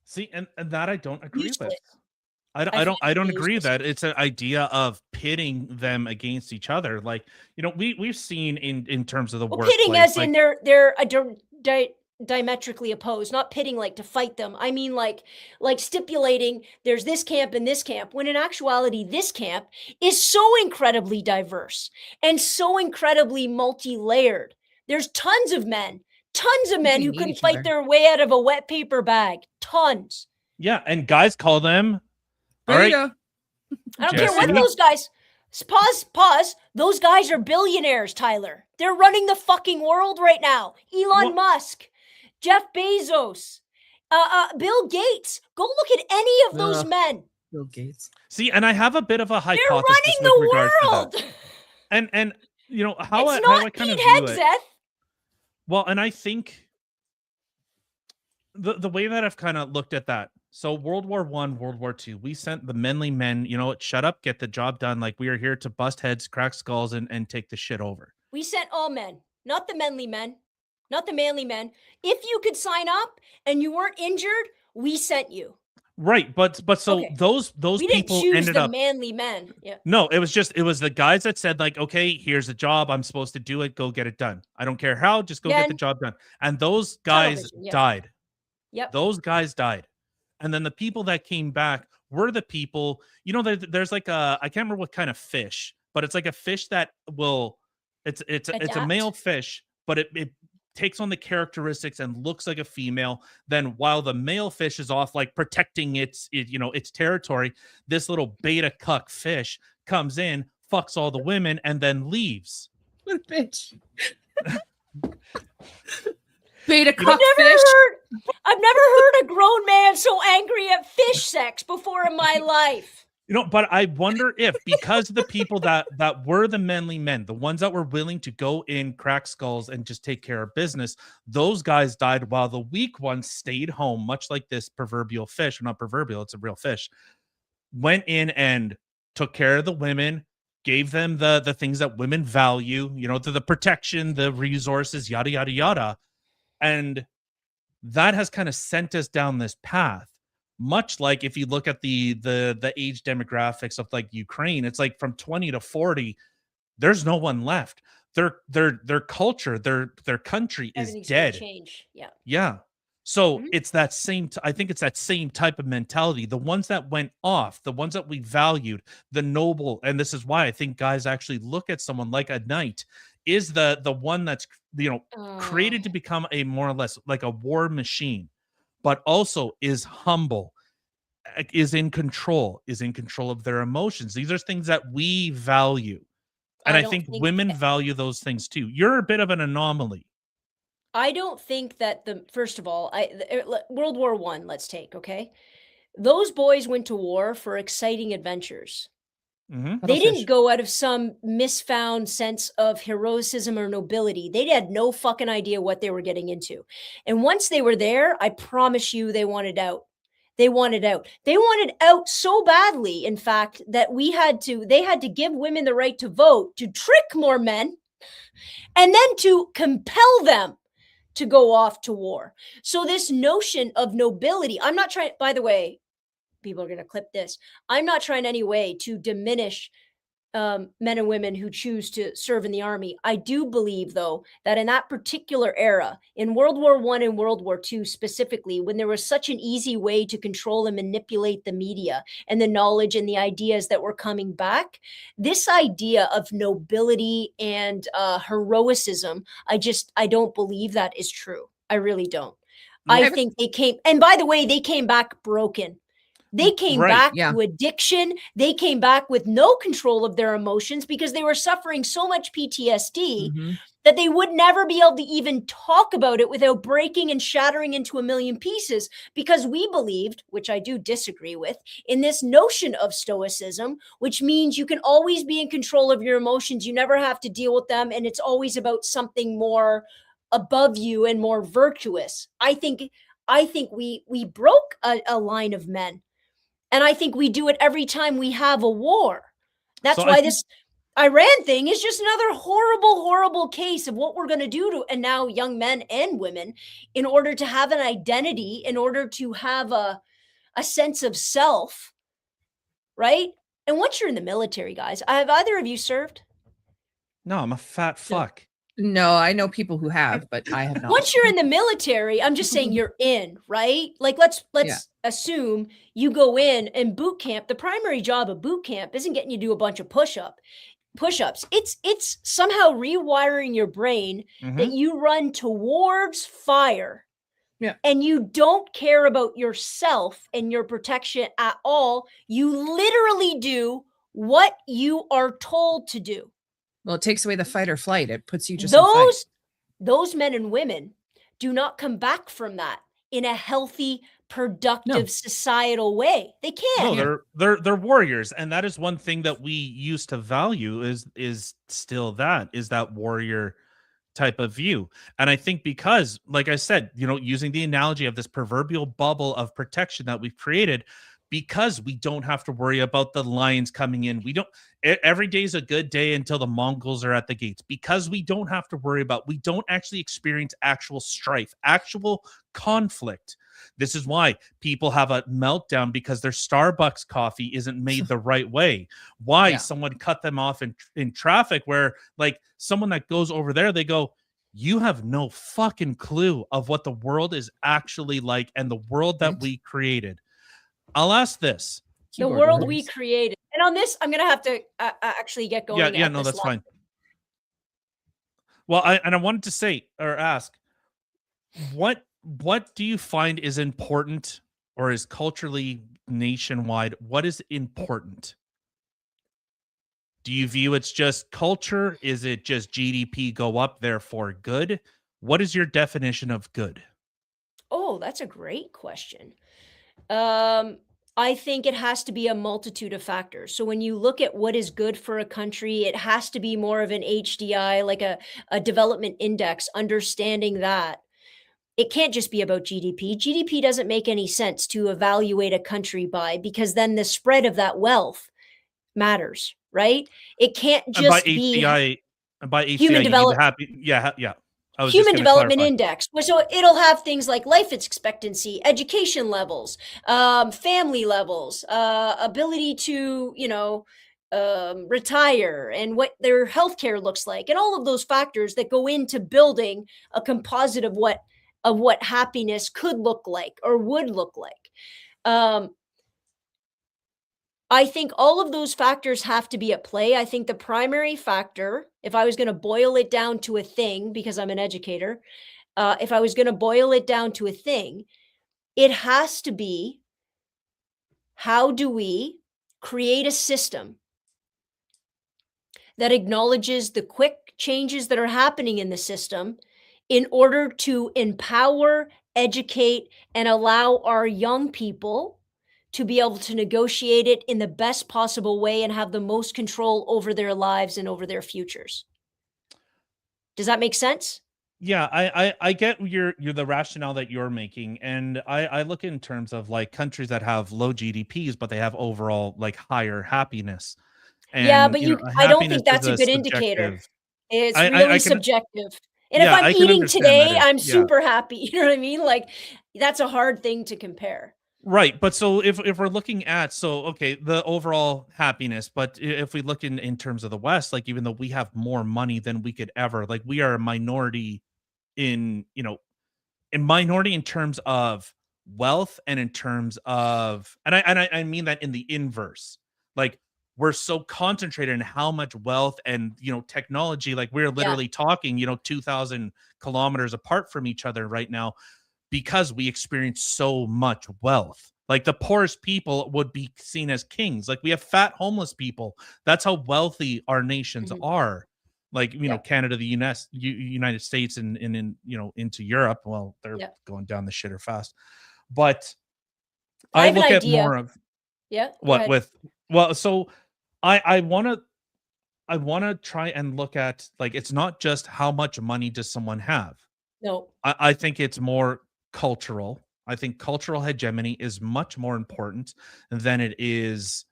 S2: See, and that I don't agree
S3: useless.
S2: with. I
S3: find
S2: don't
S3: it
S2: agree
S3: useless.
S2: that it's an idea of pitting them against each other. Like, we've seen in terms of the
S3: Well,
S2: workplace,
S3: pitting as
S2: like,
S3: in they're diametrically opposed, not pitting like to fight them. I mean like stipulating there's this camp and this camp, when in actuality this camp is so incredibly diverse and so incredibly multi-layered. There's tons of men
S1: They
S3: who
S1: need
S3: couldn't
S1: each
S3: fight
S1: other.
S3: their way out of a wet paper bag. Tons.
S2: yeah, and guys call them, all right,
S1: Beta.
S3: I don't care what
S2: Jesse.
S3: those guys. Pause. Those guys are billionaires, Tyler. They're running the fucking world right now. Elon Musk, Jeff Bezos, Bill Gates. Go look at any of those
S1: Ugh.
S3: men.
S1: Bill Gates.
S2: See, and I have a bit of a
S3: They're
S2: hypothesis
S3: running
S2: with
S3: the
S2: regards
S3: world.
S2: to that. And how
S3: It's
S2: I
S3: not
S2: kind of
S3: Pete
S2: view it.
S3: Hegseth.
S2: Well, and I think the way that I've kind of looked at that. So World War I, World War II, we sent the manly men, shut up, get the job done. Like, we are here to bust heads, crack skulls, and take the shit over.
S3: We sent all men, not the manly men, not the manly men. If you could sign up and you weren't injured, we sent you.
S2: Right, but so
S3: Okay.
S2: those
S3: We didn't
S2: people
S3: choose
S2: ended
S3: the
S2: up.
S3: manly men. Yeah.
S2: No, it was the guys that said, like, okay, here's a job, I'm supposed to do it, go get it done. I don't care how, just go get the
S3: Men.
S2: job done. And those guys
S3: Television, yeah.
S2: died.
S3: Yep.
S2: Those guys died. And then the people that came back were the people, there's like I can't remember what kind of fish, but it's like a fish that will, it's a
S3: Adapt.
S2: male fish, but it takes on the characteristics and looks like a female. Then while the male fish is off, like protecting its territory, this little beta cuck fish comes in, fucks all the women and then leaves.
S1: What a bitch. Beta
S2: You know-
S1: cockfish.
S3: I've never heard a grown man so angry at fish sex before in my life.
S2: You know, but I wonder if, because the people that were the manly men, the ones that were willing to go in, crack skulls, and just take care of business, those guys died while the weak ones stayed home, much like this proverbial fish, or not proverbial, it's a real fish, went in and took care of the women, gave them the things that women value, you know, the protection, the resources, yada, yada, yada. And that has kind of sent us down this path. Much like if you look at the age demographics of like Ukraine, it's like from 20 to 40, there's no one left. Their culture, their country is
S3: Everything's gonna
S2: dead.
S3: change. Yeah.
S2: Yeah. So
S3: Mhm.
S2: it's that same, I think it's that same type of mentality. The ones that went off, the ones that we valued, the noble, and this is why I think guys actually look at someone like a knight is the one that's, you know, created to become a more or less like a war machine, but also is humble, is in control of their emotions. These are things that we value. And I
S3: don't
S2: think women value those things too. You're a bit of an anomaly.
S3: I don't think that first of all, World War One, let's take, okay? Those boys went to war for exciting adventures.
S2: Mhm.
S3: They didn't go out of some misfound sense of heroism or nobility. They had no fucking idea what they were getting into. And once they were there, I promise you they wanted out. They wanted out. They wanted out so badly, in fact, that they had to give women the right to vote, to trick more men, and then to compel them to go off to war. So this notion of nobility, I'm not trying, by the way, people are going to clip this. I'm not trying any way to diminish men and women who choose to serve in the army. I do believe, though, that in that particular era, in World War I and World War II specifically, when there was such an easy way to control and manipulate the media and the knowledge and the ideas that were coming back, this idea of nobility and heroicism, I don't believe that is true. I really don't. I think they came, and by the way, they came back broken. They came back to addiction. They came back with no control of their emotions because they were suffering so much PTSD that they would never be able to even talk about it without breaking and shattering into a million pieces, because we believed, which I do disagree with, in this notion of stoicism, which means you can always be in control of your emotions. You never have to deal with them. And it's always about something more above you and more virtuous. I think we broke a line of men. And I think we do it every time we have a war. That's why this Iran thing is just another horrible, horrible case of what we're going to do to, and now young men and women, in order to have an identity, in order to have a sense of self, right? And once you're in the military, guys, have either of you served?
S2: No, I'm a fat fuck.
S1: No, I know people who have, but I have not.
S3: Once you're in the military, I'm just saying you're in, right? Like let's assume you go in and boot camp. The primary job of boot camp isn't getting you to do a bunch of push-ups. It's somehow rewiring your brain that you run towards fire.
S1: Yeah.
S3: And you don't care about yourself and your protection at all. You literally do what you are told to do.
S1: Well, it takes away the fight or flight. It puts you just in fight.
S3: Those men and women do not come back from that in a healthy, productive, societal way. They can't.
S2: No, they're warriors, and that is one thing that we used to value is still that warrior type of view. And I think because, like I said, you know, using the analogy of this proverbial bubble of protection that we've created, because we don't have to worry about the lions coming in. We don't, every day is a good day until the Mongols are at the gates, because we don't have to worry about, we don't actually experience actual strife, actual conflict. This is why people have a meltdown because their Starbucks coffee isn't made the right way. Why someone cut them off in traffic, where like someone that goes over there, they go, you have no fucking clue of what the world is actually like and the world that we created. I'll ask this.
S3: The world we created. And on this, I'm going to have to actually get going.
S2: Yeah, no, that's fine. Well, I wanted to say or ask, what do you find is important or is culturally nationwide? What is important? Do you view it's just culture? Is it just GDP go up, therefore good? What is your definition of good?
S3: Oh, that's a great question. I think it has to be a multitude of factors. So when you look at what is good for a country, it has to be more of an HDI, like a development index, understanding that it can't just be about GDP. GDP doesn't make any sense to evaluate a country by, because then the spread of that wealth matters, right? It can't
S2: And by
S3: just be
S2: HDI, and by HDI,
S3: human
S2: you mean the
S3: develop
S2: happy? Yeah, yeah. I was just
S3: Human
S2: going to
S3: Development
S2: clarify.
S3: Index. So it'll have things like life expectancy, education levels, family levels, ability to, retire, and what their healthcare looks like, and all of those factors that go into building a composite of what happiness could look like or would look like. I think all of those factors have to be at play. I think the primary factor, if I was going to boil it down to a thing, because I'm an educator, if I was going to boil it down to a thing, it has to be, how do we create a system that acknowledges the quick changes that are happening in the system in order to empower, educate, and allow our young people to be able to negotiate it in the best possible way and have the most control over their lives and over their futures. Does that make sense?
S2: Yeah, I get your the rationale that you're making, and I look in terms of like countries that have low GDPs, but they have overall like higher happiness,
S3: Yeah,
S2: and
S3: but I don't
S2: happiness
S3: think
S2: is
S3: that's a
S2: a
S3: good indicator.
S2: subjective.
S3: It's
S2: I
S3: really
S2: can,
S3: subjective. And if
S2: yeah,
S3: I'm
S2: I can
S3: eating
S2: understand that.
S3: today,
S2: Is
S3: I'm
S2: yeah.
S3: super happy. You know what I mean? Like, that's a hard thing to compare.
S2: Right, but so if we're looking at, so okay, the overall happiness, but if we look in terms of the West, like even though we have more money than we could ever, like we are a minority in, in minority in terms of wealth and in terms of, and I mean that in the inverse. Like we're so concentrated in how much wealth and technology, like we're
S3: Yeah.
S2: literally talking 2,000 kilometers apart from each other right now because we experience so much wealth. Like the poorest people would be seen as kings. Like we have fat homeless people. That's how wealthy our nations
S3: Mhm.
S2: are. Like
S3: Yeah.
S2: Canada, the United States, and in into Europe. Well, they're
S3: Yeah.
S2: going down the shitter fast. But
S3: I
S2: I
S3: have an
S2: look at
S3: idea.
S2: more of
S3: Yeah, go
S2: what
S3: ahead.
S2: with well. So I want to try and look at, like, it's not just how much money does someone have.
S3: No.
S2: I think it's more cultural. I think cultural hegemony is much more important than it is,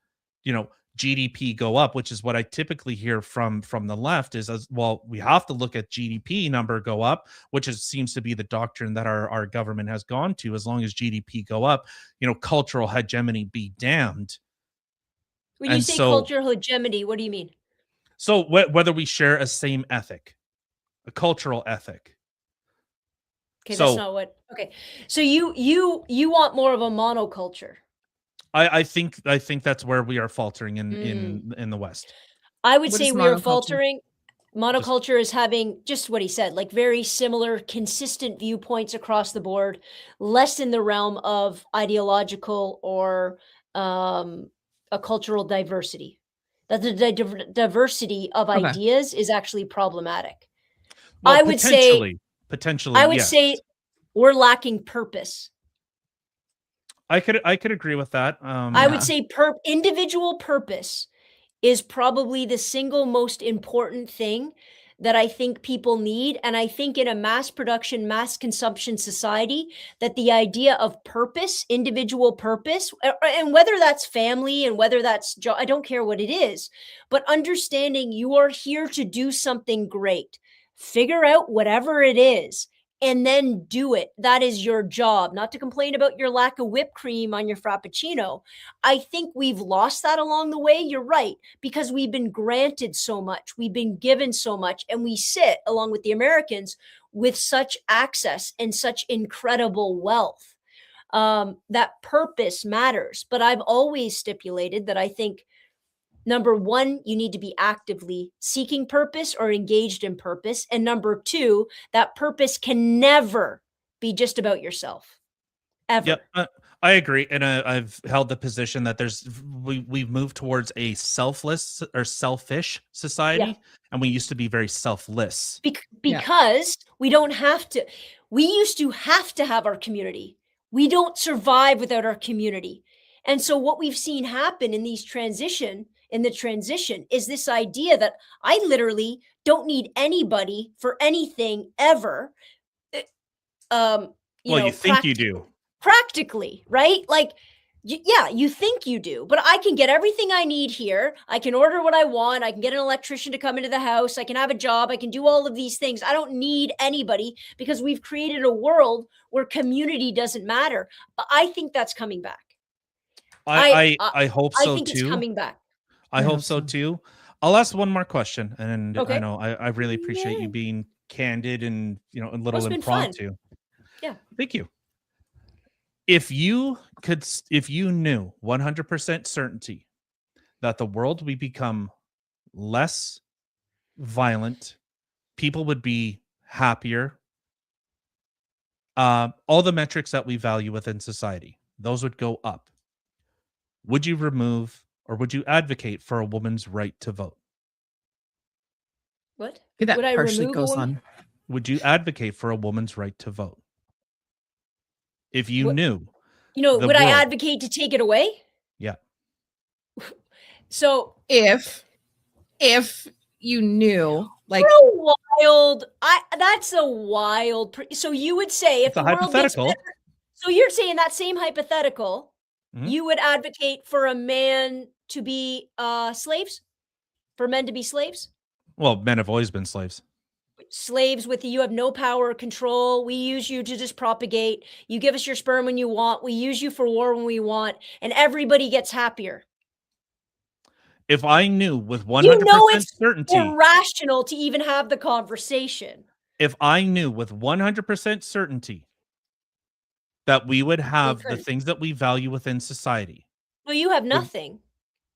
S2: GDP go up, which is what I typically hear from the left is, as well, we have to look at GDP number go up, which seems to be the doctrine that our government has gone to. As long as GDP go up, cultural hegemony be damned.
S3: When you
S2: And
S3: say
S2: so
S3: cultural hegemony, what do you mean?
S2: whether we share a same ethic, a cultural ethic.
S3: Okay, that's
S2: So
S3: not what. Okay. So you want more of a monoculture.
S2: I think that's where we are faltering in
S3: Mm.
S2: in the West.
S3: I would
S1: What
S3: say
S1: is
S3: we are
S1: monoculture?
S3: faltering.
S2: Just
S3: Monoculture is having just what he said, like very similar, consistent viewpoints across the board, less in the realm of ideological or um, a cultural diversity. That the diversity of
S1: Okay.
S3: ideas is actually problematic.
S2: well,
S3: I would say,
S2: potentially,
S3: I would
S2: yes.
S3: say we're lacking purpose.
S2: I could agree with that.
S3: I would
S1: Yeah.
S3: say individual purpose is probably the single most important thing that I think people need. And I think in a mass production, mass consumption society, that the idea of purpose, individual purpose, and whether that's family and whether that's job, I don't care what it is, but understanding you are here to do something great, figure out whatever it is, and then do it. That is your job, not to complain about your lack of whipped cream on your Frappuccino. I think we've lost that along the way. You're right, because we've been granted so much, we've been given so much, and we sit along with the Americans with such access and such incredible wealth. That purpose matters. But I've always stipulated that I think number one, you need to be actively seeking purpose or engaged in purpose. And number two, that purpose can never be just about yourself,
S2: Yep.
S3: ever.
S2: I agree, and I've held the position that we've moved towards a selfless or selfish society, and we used to be very selfless.
S3: Because we don't have to. We used to have our community. We don't survive without our community. And so what we've seen happen in the transition is this idea that I literally don't need anybody for anything ever.
S2: You think you do.
S3: Practically, right? Like, yeah, you think you do, but I can get everything I need here. I can order what I want. I can get an electrician to come into the house. I can have a job. I can do all of these things. I don't need anybody because we've created a world where community doesn't matter. I think that's coming back.
S2: I hope so
S3: I think
S2: too.
S3: it's coming back.
S2: I hope so too. I'll ask one more question, and
S3: Okay.
S2: I know I really appreciate you being candid and a little impromptu.
S3: Yeah.
S2: Thank you. If you knew 100% certainty that the world would become less violent, people would be happier, all the metrics that we value within society, those would go up. Would you remove or would you advocate for a woman's right to vote?
S3: What?
S1: That
S3: would I
S1: partially
S3: remove
S1: goes on.
S2: Would you advocate for a woman's right to vote? If you knew.
S3: Would I advocate to take it away?
S2: Yeah.
S3: So
S1: if you knew, like,
S3: that's a wild. So you would say if the world gets better, so you're saying that same hypothetical, you would advocate for a man to be slaves, for men to be slaves?
S2: Well, men have always been slaves.
S3: Slaves with you have no power or control. We use you to just propagate. You give us your sperm when you want. We use you for war when we want, and everybody gets happier.
S2: If I knew with 100% certainty,
S3: irrational to even have the conversation.
S2: If I knew with 100% certainty that we would have the things that we value within society.
S3: Well, you have nothing.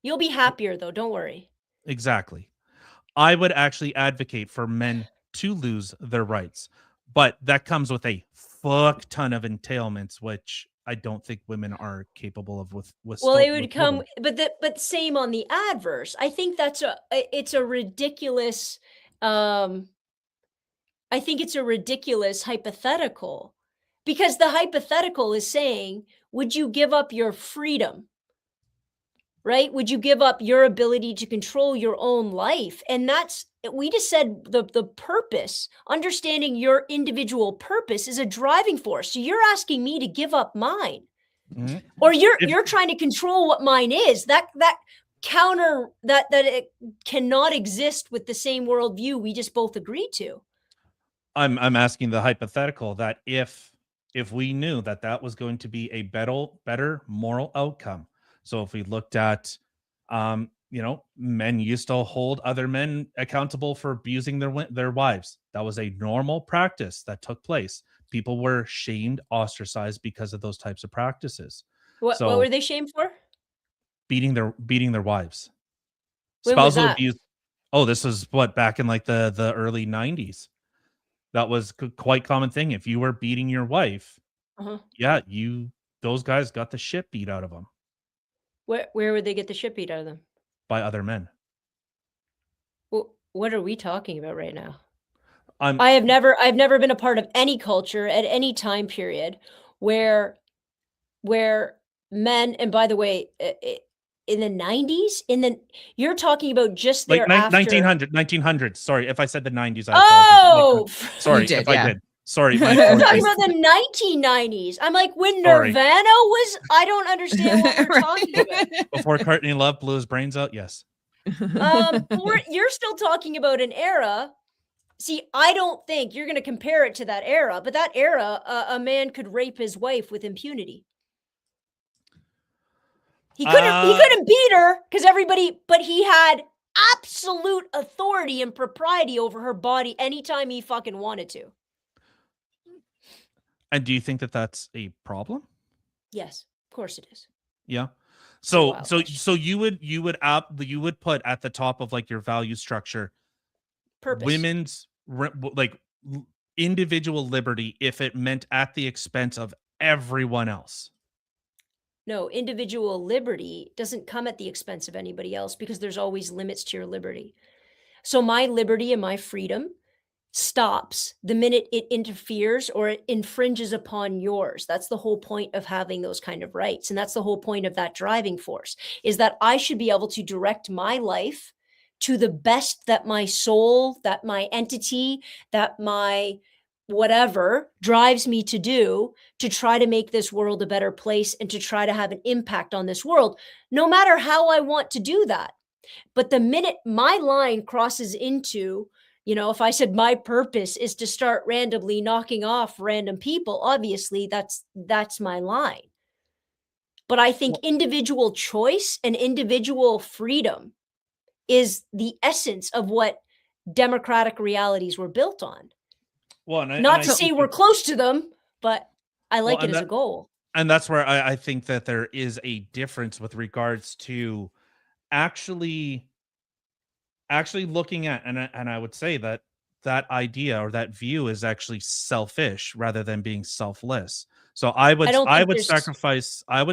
S3: You'll be happier though. Don't worry.
S2: Exactly. I would actually advocate for men to lose their rights, but that comes with a fuck ton of entailments, which I don't think women are capable of with
S3: well, it would come, but same on the adverse. I think it's a ridiculous. I think it's a ridiculous hypothetical, because the hypothetical is saying, would you give up your freedom? Right? Would you give up your ability to control your own life? And we just said the purpose, understanding your individual purpose is a driving force. So you're asking me to give up mine. Mm-hmm. Or you're trying to control what mine is. That it cannot exist with the same worldview we just both agreed to.
S2: I'm asking the hypothetical that if we knew that was going to be a better moral outcome. So if we looked at, men used to hold other men accountable for abusing their wives. That was a normal practice that took place. People were shamed, ostracized because of those types of practices.
S3: What were they shamed for?
S2: Beating their wives.
S3: When
S2: Spousal abuse. Oh, this was back in like the early 90s. That was quite common thing. If you were beating your wife, those guys got the shit beat out of them.
S3: Where would they get the shit beat out of them?
S2: By other men.
S3: Well, what are we talking about right now? I've never been a part of any culture at any time period where men, and by the way, in the 90s, you're talking about just
S2: like
S3: after
S2: 1900. Sorry if I said the 90s. Sorry if I did. Sorry,
S3: I'm talking about the 1990s. I'm like, when Nirvana was, I don't understand what we're talking about.
S2: Before Courtney Love blew his brains out, yes.
S3: You're still talking about an era. See, I don't think you're going to compare it to that era, but that era, a man could rape his wife with impunity. He couldn't beat her but he had absolute authority and propriety over her body anytime he fucking wanted to.
S2: And do you think that that's a problem?
S3: Yes, of course it is.
S2: Yeah. So you would put at the top of like your value structure,
S3: purpose,
S2: women's like individual liberty if it meant at the expense of everyone else.
S3: No, individual liberty doesn't come at the expense of anybody else because there's always limits to your liberty. So my liberty and my freedom stops the minute it interferes or it infringes upon yours. That's the whole point of having those kind of rights. And that's the whole point of that driving force, is that I should be able to direct my life to the best that my soul, that my entity, that my whatever drives me to do, to try to make this world a better place and to try to have an impact on this world, no matter how I want to do that. But the minute my line crosses into, if I said my purpose is to start randomly knocking off random people, obviously that's my line. But I think individual choice and individual freedom is the essence of what democratic realities were built on.
S2: Well,
S3: not to say we're close to them, but I like it as a goal.
S2: And that's where I think that there is a difference with regards to actually looking at, and I would say that idea or that view is actually selfish rather than being selfless. So I would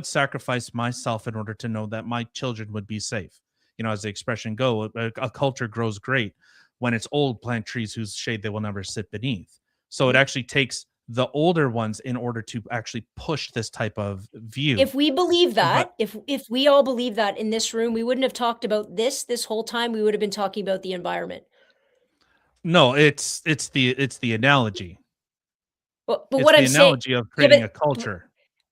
S2: sacrifice myself in order to know that my children would be safe. As the expression go, a culture grows great when it's old, plant trees whose shade they will never sit beneath. So it actually takes the older ones in order to actually push this type of view.
S3: If we believe that, if we all believe that in this room, we wouldn't have talked about this whole time. We would have been talking about the environment.
S2: No, it's the analogy.
S3: But what I'm saying,
S2: analogy of creating a culture.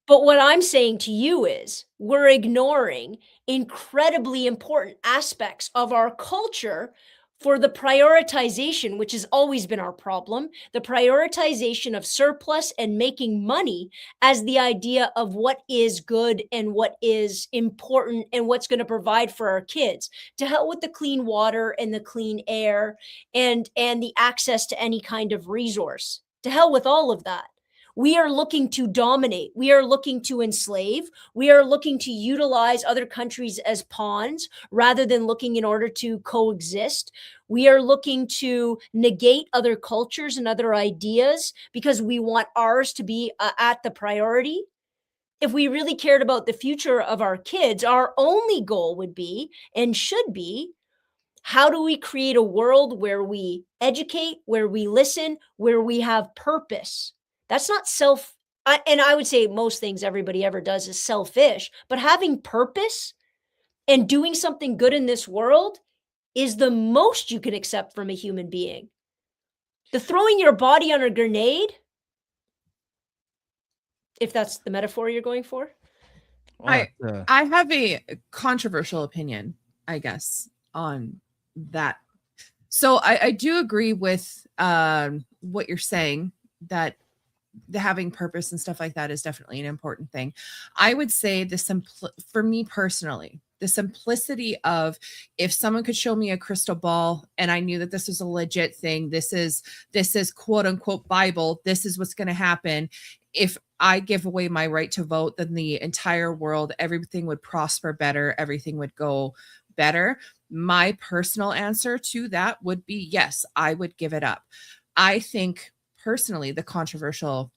S3: But what I'm saying to you is we're ignoring incredibly important aspects of our culture for the prioritization, which has always been our problem, the prioritization of surplus and making money as the idea of what is good and what is important and what's going to provide for our kids. To hell with the clean water and the clean air and the access to any kind of resource. To hell with all of that. We are looking to dominate. We are looking to enslave. We are looking to utilize other countries as pawns rather than looking in order to coexist. We are looking to negate other cultures and other ideas because we want ours to be at the priority. If we really cared about the future of our kids, our only goal would be and should be, how do we create a world where we educate, where we listen, where we have purpose? That's not and I would say most things everybody ever does is selfish, but having purpose and doing something good in this world is the most you can accept from a human being. The throwing your body on a grenade, if that's the metaphor you're going for.
S1: I have a controversial opinion, I guess, on that. So I do agree with what you're saying, that the having purpose and stuff like that is definitely an important thing. I would say for me personally, the simplicity of, if someone could show me a crystal ball and I knew that this was a legit thing, this is quote unquote Bible, this is what's going to happen. If I give away my right to vote, then the entire world, everything would prosper better. Everything would go better. My personal answer to that would be yes, I would give it up. I think personally, the controversial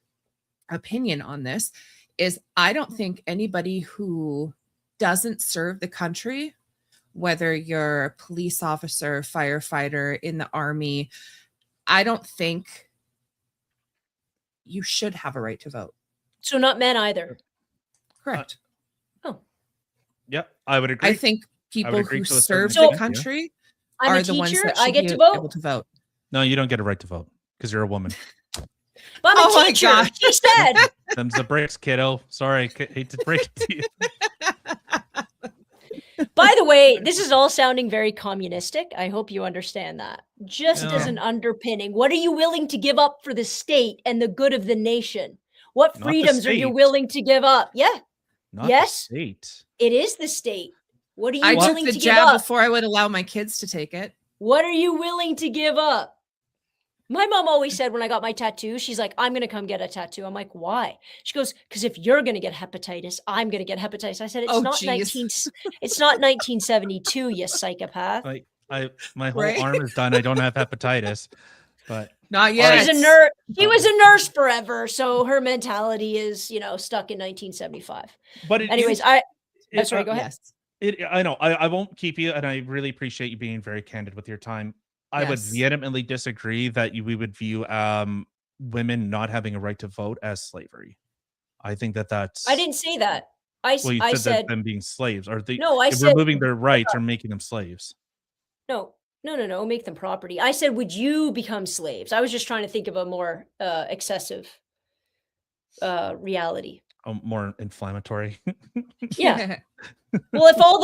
S1: opinion on this is I don't think anybody who doesn't serve the country, whether you're a police officer, firefighter, in the army, I don't think you should have a right to vote.
S3: So not men either.
S1: Correct.
S2: Yeah, I would agree.
S1: I think people who serve the country are the ones that should be able to vote.
S2: No, you don't get a right to vote because you're a woman.
S3: But I'm a teacher. My God. She said.
S2: Them's the bricks, kiddo. Sorry, hate to break it to you.
S3: By the way, this is all sounding very communistic. I hope you understand that. Just as an underpinning, what are you willing to give up for the state and the good of the nation? What freedoms are you willing to give up? Yeah.
S2: Not the state.
S3: It is the state. What are you willing to give up? I took the jab
S1: before I would allow my kids to take it.
S3: What are you willing to give up? My mom always said when I got my tattoo, she's like, I'm going to come get a tattoo. I'm like, why? She goes, because if you're going to get hepatitis, I'm going to get hepatitis. I said, it's not 1972, you psychopath.
S2: My whole arm is done. I don't have hepatitis, but
S1: Not yet.
S3: She's a nurse. She was a nurse forever, so her mentality is, stuck in 1975.
S2: But
S3: anyways, I'm sorry. Go ahead.
S1: Yes.
S2: I know. I won't keep you, and I really appreciate you being very candid with your time. I would
S1: Yes.
S2: vehemently disagree that we would view women not having a right to vote as slavery. I think that's.
S3: I didn't say that. I
S2: said
S3: said
S2: that them being slaves, or
S3: no. I
S2: if
S3: said
S2: removing their rights or making them slaves.
S3: no. Make them property. I said, would you become slaves? I was just trying to think of a more excessive reality.
S2: More inflammatory.
S3: Yeah. Well, if all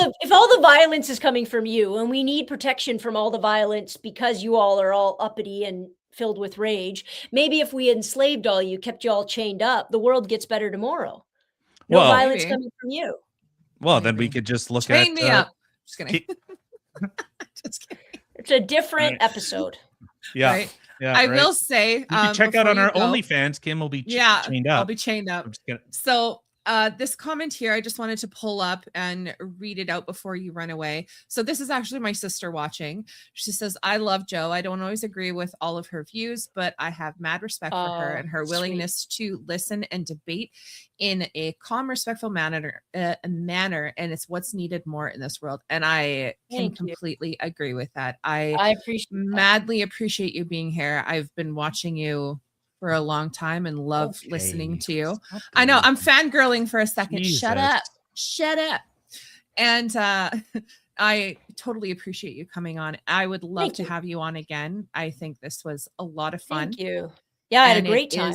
S3: the violence is coming from you, and we need protection from all the violence because you all are all uppity and filled with rage, maybe if we enslaved all you, kept you all chained up, the world gets better tomorrow. No
S2: Well,
S3: violence
S1: maybe.
S3: coming from you.
S2: well, then we
S1: Maybe.
S2: could just look
S1: Chain
S2: at.
S1: me up. Just kidding. Just kidding.
S3: It's a different
S2: Right.
S3: episode.
S2: Yeah,
S1: Right?
S2: yeah.
S1: I
S2: right.
S1: will say,
S2: You can check out
S1: before
S2: on
S1: you
S2: our
S1: go-
S2: OnlyFans. Kim will be
S1: Yeah,
S2: chained up.
S1: I'll be chained up.
S2: I'm just kidding.
S1: So this comment here, I just wanted to pull up and read it out before you run away. So this is actually my sister watching. She says, I love Joe. I don't always agree with all of her views, but I have mad respect for her and her
S3: Sweet.
S1: willingness to listen and debate in a calm, respectful manner, and it's what's needed more in this world. And I can
S3: Thank you.
S1: completely agree with that. I
S3: I appreciate that.
S1: madly appreciate you being here. I've been watching you for a long time and love
S2: Okay.
S1: listening to you.
S2: Stop
S1: I know
S2: doing
S1: I'm
S2: that.
S1: fangirling for a second. Shut up.
S2: Jesus.
S1: Shut up. And I totally appreciate you coming on. I would love
S3: Thank
S1: to
S3: you.
S1: have you on again. I think this was a lot of fun.
S3: Thank you. Yeah, I had
S1: And
S3: a great time.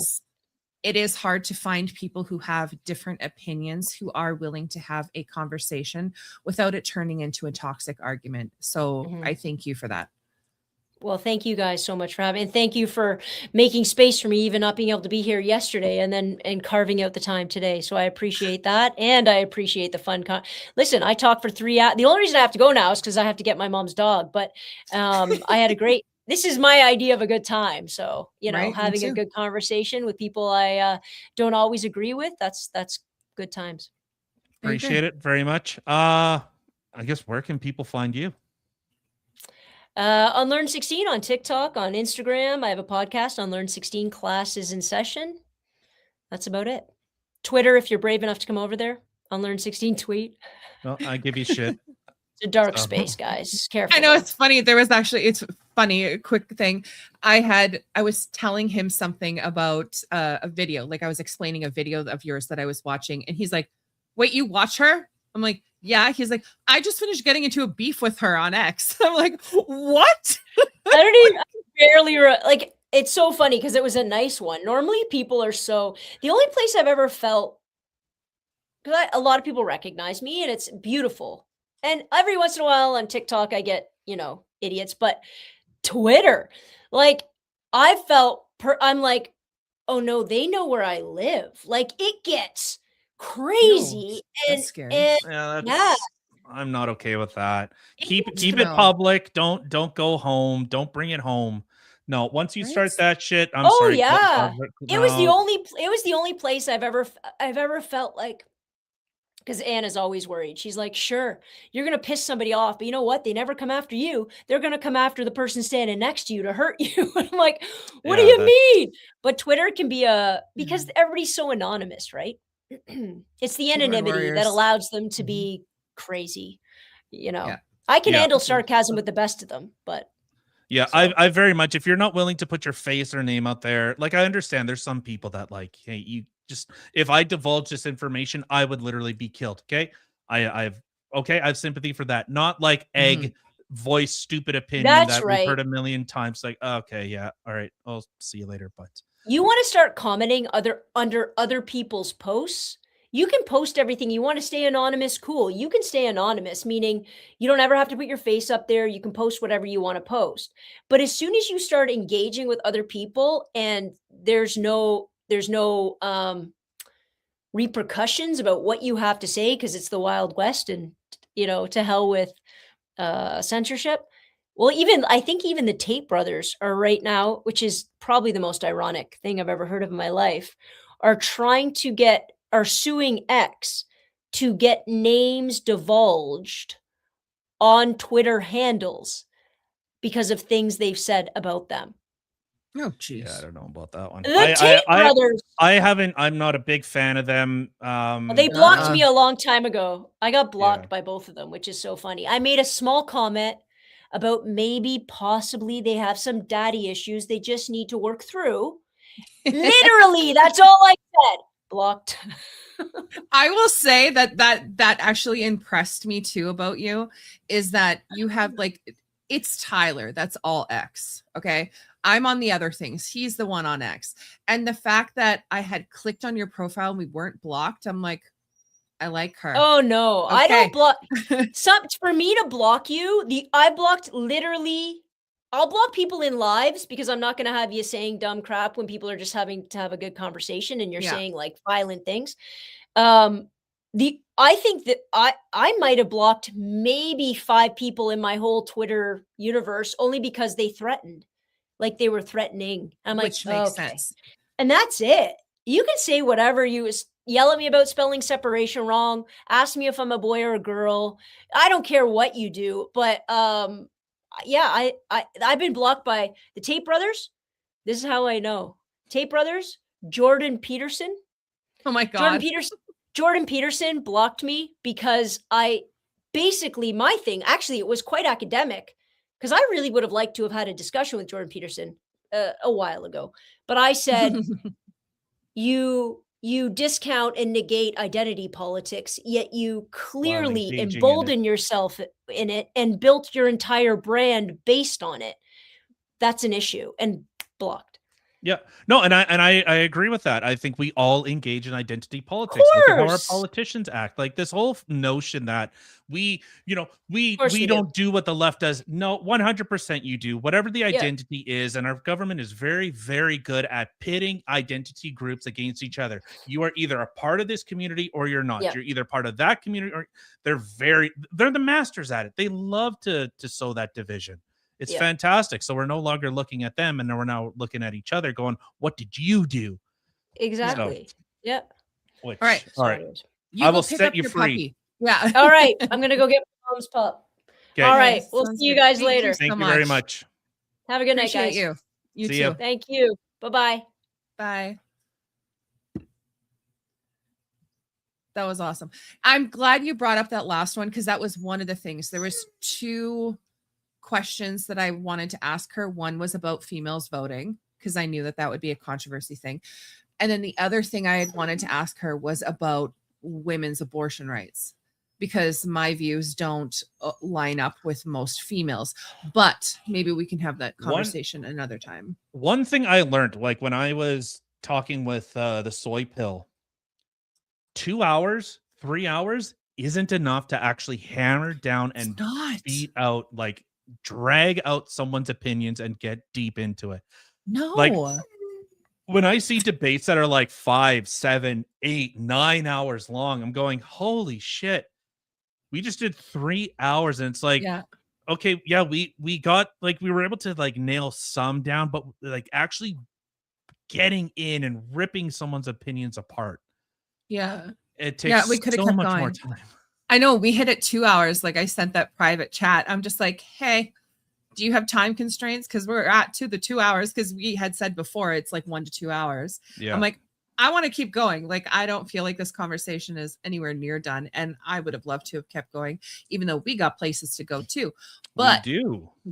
S1: it is hard to find people who have different opinions who are willing to have a conversation without it turning into a toxic argument. So
S3: Mhm.
S1: I thank you for that.
S3: Well, thank you guys so much for having, and thank you for making space for me, even not being able to be here yesterday and carving out the time today. So I appreciate that. And I appreciate the fun. Listen, I talked for 3 hours. The only reason I have to go now is because I have to get my mom's dog, but I had a great, this is my idea of a good time. So,
S1: Right, me
S3: having a
S1: too.
S3: good conversation with people I don't always agree with. That's good times.
S1: I agree.
S2: Appreciate it very much. I guess where can people find you?
S3: Unlearn16 on TikTok, on Instagram. I have a podcast, Unlearn16 Classes in Session. That's about it. Twitter, if you're brave enough to come over there, Unlearn16 tweet.
S2: Well, I give you shit.
S3: It's a dark
S2: So-
S3: space, guys. Careful.
S1: I know it's funny. There was actually, it's funny, a quick thing. I was telling him something about a video, like I was explaining a video of yours that I was watching, and he's like, wait, you watch her? I'm like, yeah. He's like, I just finished getting into a beef with her on X. I'm like, what?
S3: I don't even, barely, it's so funny because it was a nice one. Normally people are the only place I've ever felt, because a lot of people recognize me and it's beautiful. And every once in a while on TikTok, I get, idiots, but Twitter, I felt, I'm like, oh no, they know where I live. It gets crazy.
S1: That's scary.
S2: Yeah, I'm not okay with that. Keep it
S1: No.
S2: public. Don't go home. Don't bring it home. No, once you start
S1: Right?
S2: that shit, I'm
S3: Oh,
S2: sorry.
S3: yeah. It was the
S2: No.
S3: only place I've ever felt like, because Anna's always worried. She's like, sure, you're going to piss somebody off, but you know what? They never come after you. They're going to come after the person standing next to you to hurt you. And I'm like, what do
S2: Yeah,
S3: you mean? But Twitter can be because everybody's so anonymous, right? It's the
S1: Keyboard
S3: anonymity that
S1: warriors.
S3: allows them to
S1: Mhm.
S3: be crazy.
S1: Yeah.
S3: I can
S2: Yeah.
S3: handle sarcasm with the best of them, but
S2: Yeah,
S3: So-
S2: I very much, if you're not willing to put your face or name out there, I understand there's some people that hey, you just, if I divulge this information, I would literally be killed. Okay. I have sympathy for that. Not egg voice stupid opinion
S3: That's
S2: that
S3: right.
S2: we've heard a million times. Okay, yeah, all right, I'll see you later. But
S3: you want to start commenting under other people's posts. You can post everything. You want to stay anonymous, cool. You can stay anonymous, meaning you don't ever have to put your face up there. You can post whatever you want to post. But as soon as you start engaging with other people and there's no repercussions about what you have to say because it's the Wild West and to hell with censorship. Well, I think even the Tate brothers are right now, which is probably the most ironic thing I've ever heard of in my life, are suing X to get names divulged on Twitter handles because of things they've said about them.
S1: Oh,
S2: Yeah, I
S1: jeez.
S2: don't know about that one.
S3: The Tate brothers.
S2: I'm not a big fan of them.
S3: They blocked
S1: Uh-uh.
S3: me a long time ago. I got blocked
S2: Yeah.
S3: by both of them, which is so funny. I made a small comment about maybe possibly they have some daddy issues they just need to work through. Literally, that's all I said. Blocked.
S1: I will say that actually impressed me too about you is that you have like it's Tyler. That's all X. Okay. I'm on the other things. He's the one on X. And the fact that I had clicked on your profile and we weren't blocked, I'm like, I like her.
S3: Oh no, I
S1: Okay.
S3: don't block. For me to block you, I blocked literally. I'll block people in lives because I'm not going to have you saying dumb crap when people are just having to have a good conversation and you're
S1: Yeah.
S3: saying like violent things. I think that I might have blocked maybe 5 people in my whole Twitter universe only because they threatened, like they were threatening. I'm like,
S1: Which makes
S3: okay.
S1: sense.
S3: And that's it. You can say whatever yell at me about spelling separation wrong, ask me if I'm a boy or a girl. I don't care what you do, but yeah, I've been blocked by the Tate brothers. This is how I know. Tate brothers, Jordan Peterson.
S1: Oh my God.
S3: Jordan Peterson blocked me because my thing, actually, it was quite academic because I really would have liked to have had a discussion with Jordan Peterson a while ago. But I said, you discount and negate identity politics, yet you clearly
S2: engaging in it.
S3: embolden yourself in it and built your entire brand based on it. That's an issue, and blocked.
S2: Yeah, no, and I agree with that. I think we all engage in identity politics. Look at how our politicians act. Like this whole notion that we don't do what the left does. No, 100% you do. Whatever the identity is, and our government is very, very good at pitting identity groups against each other. You are either a part of this community or you're not. You're either part of that community or they're the masters at it. They love to sow that division. It's fantastic. So we're no longer looking at them, and then we're now looking at each other going, what did you do?
S3: Exactly.
S2: So,
S1: all right.
S2: I will set you free.
S1: Puppy. Yeah.
S3: All right. I'm going to go get my mom's pup.
S2: Okay.
S3: All right. We'll see you guys later.
S2: Thank you very much.
S3: Have a good night, guys.
S1: You
S2: See
S1: too.
S2: ya.
S3: Thank you. Bye-bye.
S1: Bye. That was awesome. I'm glad you brought up that last one because that was one of the things. There was 2 questions that I wanted to ask her. One was about females voting because I knew that would be a controversy thing. And then the other thing I had wanted to ask her was about women's abortion rights because my views don't line up with most females, but maybe we can have that conversation another time.
S2: One thing I learned, like when I was talking with the soy pill, 2 hours, 3 hours isn't enough to actually hammer down and beat out, like drag out someone's opinions and get deep into it.
S1: No.
S2: Like when I see debates that are like 5, 7, 8, 9 hours long, I'm going, holy shit. We just did 3 hours and it's like, okay, yeah, we got like we were able to like nail some down, but like actually getting in and ripping someone's opinions apart.
S1: Yeah.
S2: It takes
S1: we could have
S2: so
S1: kept
S2: much
S1: going.
S2: more time.
S1: I know we hit it 2 hours. Like I sent that private chat. I'm just like, hey, do you have time constraints? Because we're at the 2 hours because we had said before it's like 1 to 2 hours. Yeah. I'm like, I want to keep going. Like, I don't feel like this conversation is anywhere near done. And I would have loved to have kept going, even though we got places to go too. But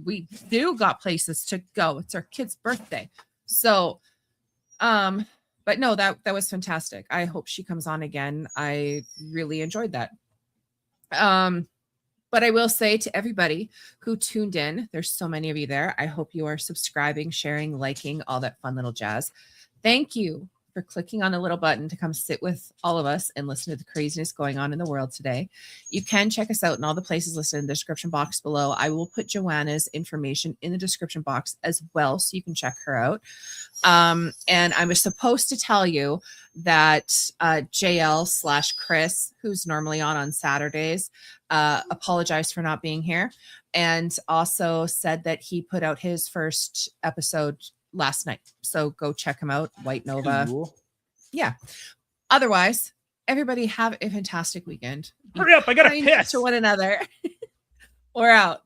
S1: we do got places to go. It's our kid's birthday. So, but no, that was fantastic. I hope she comes on again. I really enjoyed that. But I will say to everybody who tuned in, there's so many of you there. I hope you are subscribing, sharing, liking, all that fun little jazz. Thank you for clicking on a little button to come sit with all of us and listen to the craziness going on in the world today. You can check us out in all the places listed in the description box below. I will put Joanna's information in the description box as well, so you can check her out. And I was supposed to tell you that JL/Chris, who's normally on Saturdays, apologized for not being here and also said that he put out his first episode last night. So go check him out. White Nova. Cool. Yeah. Otherwise, everybody have a fantastic weekend.
S2: Hurry up. I got to piss.
S1: To one another. We're out.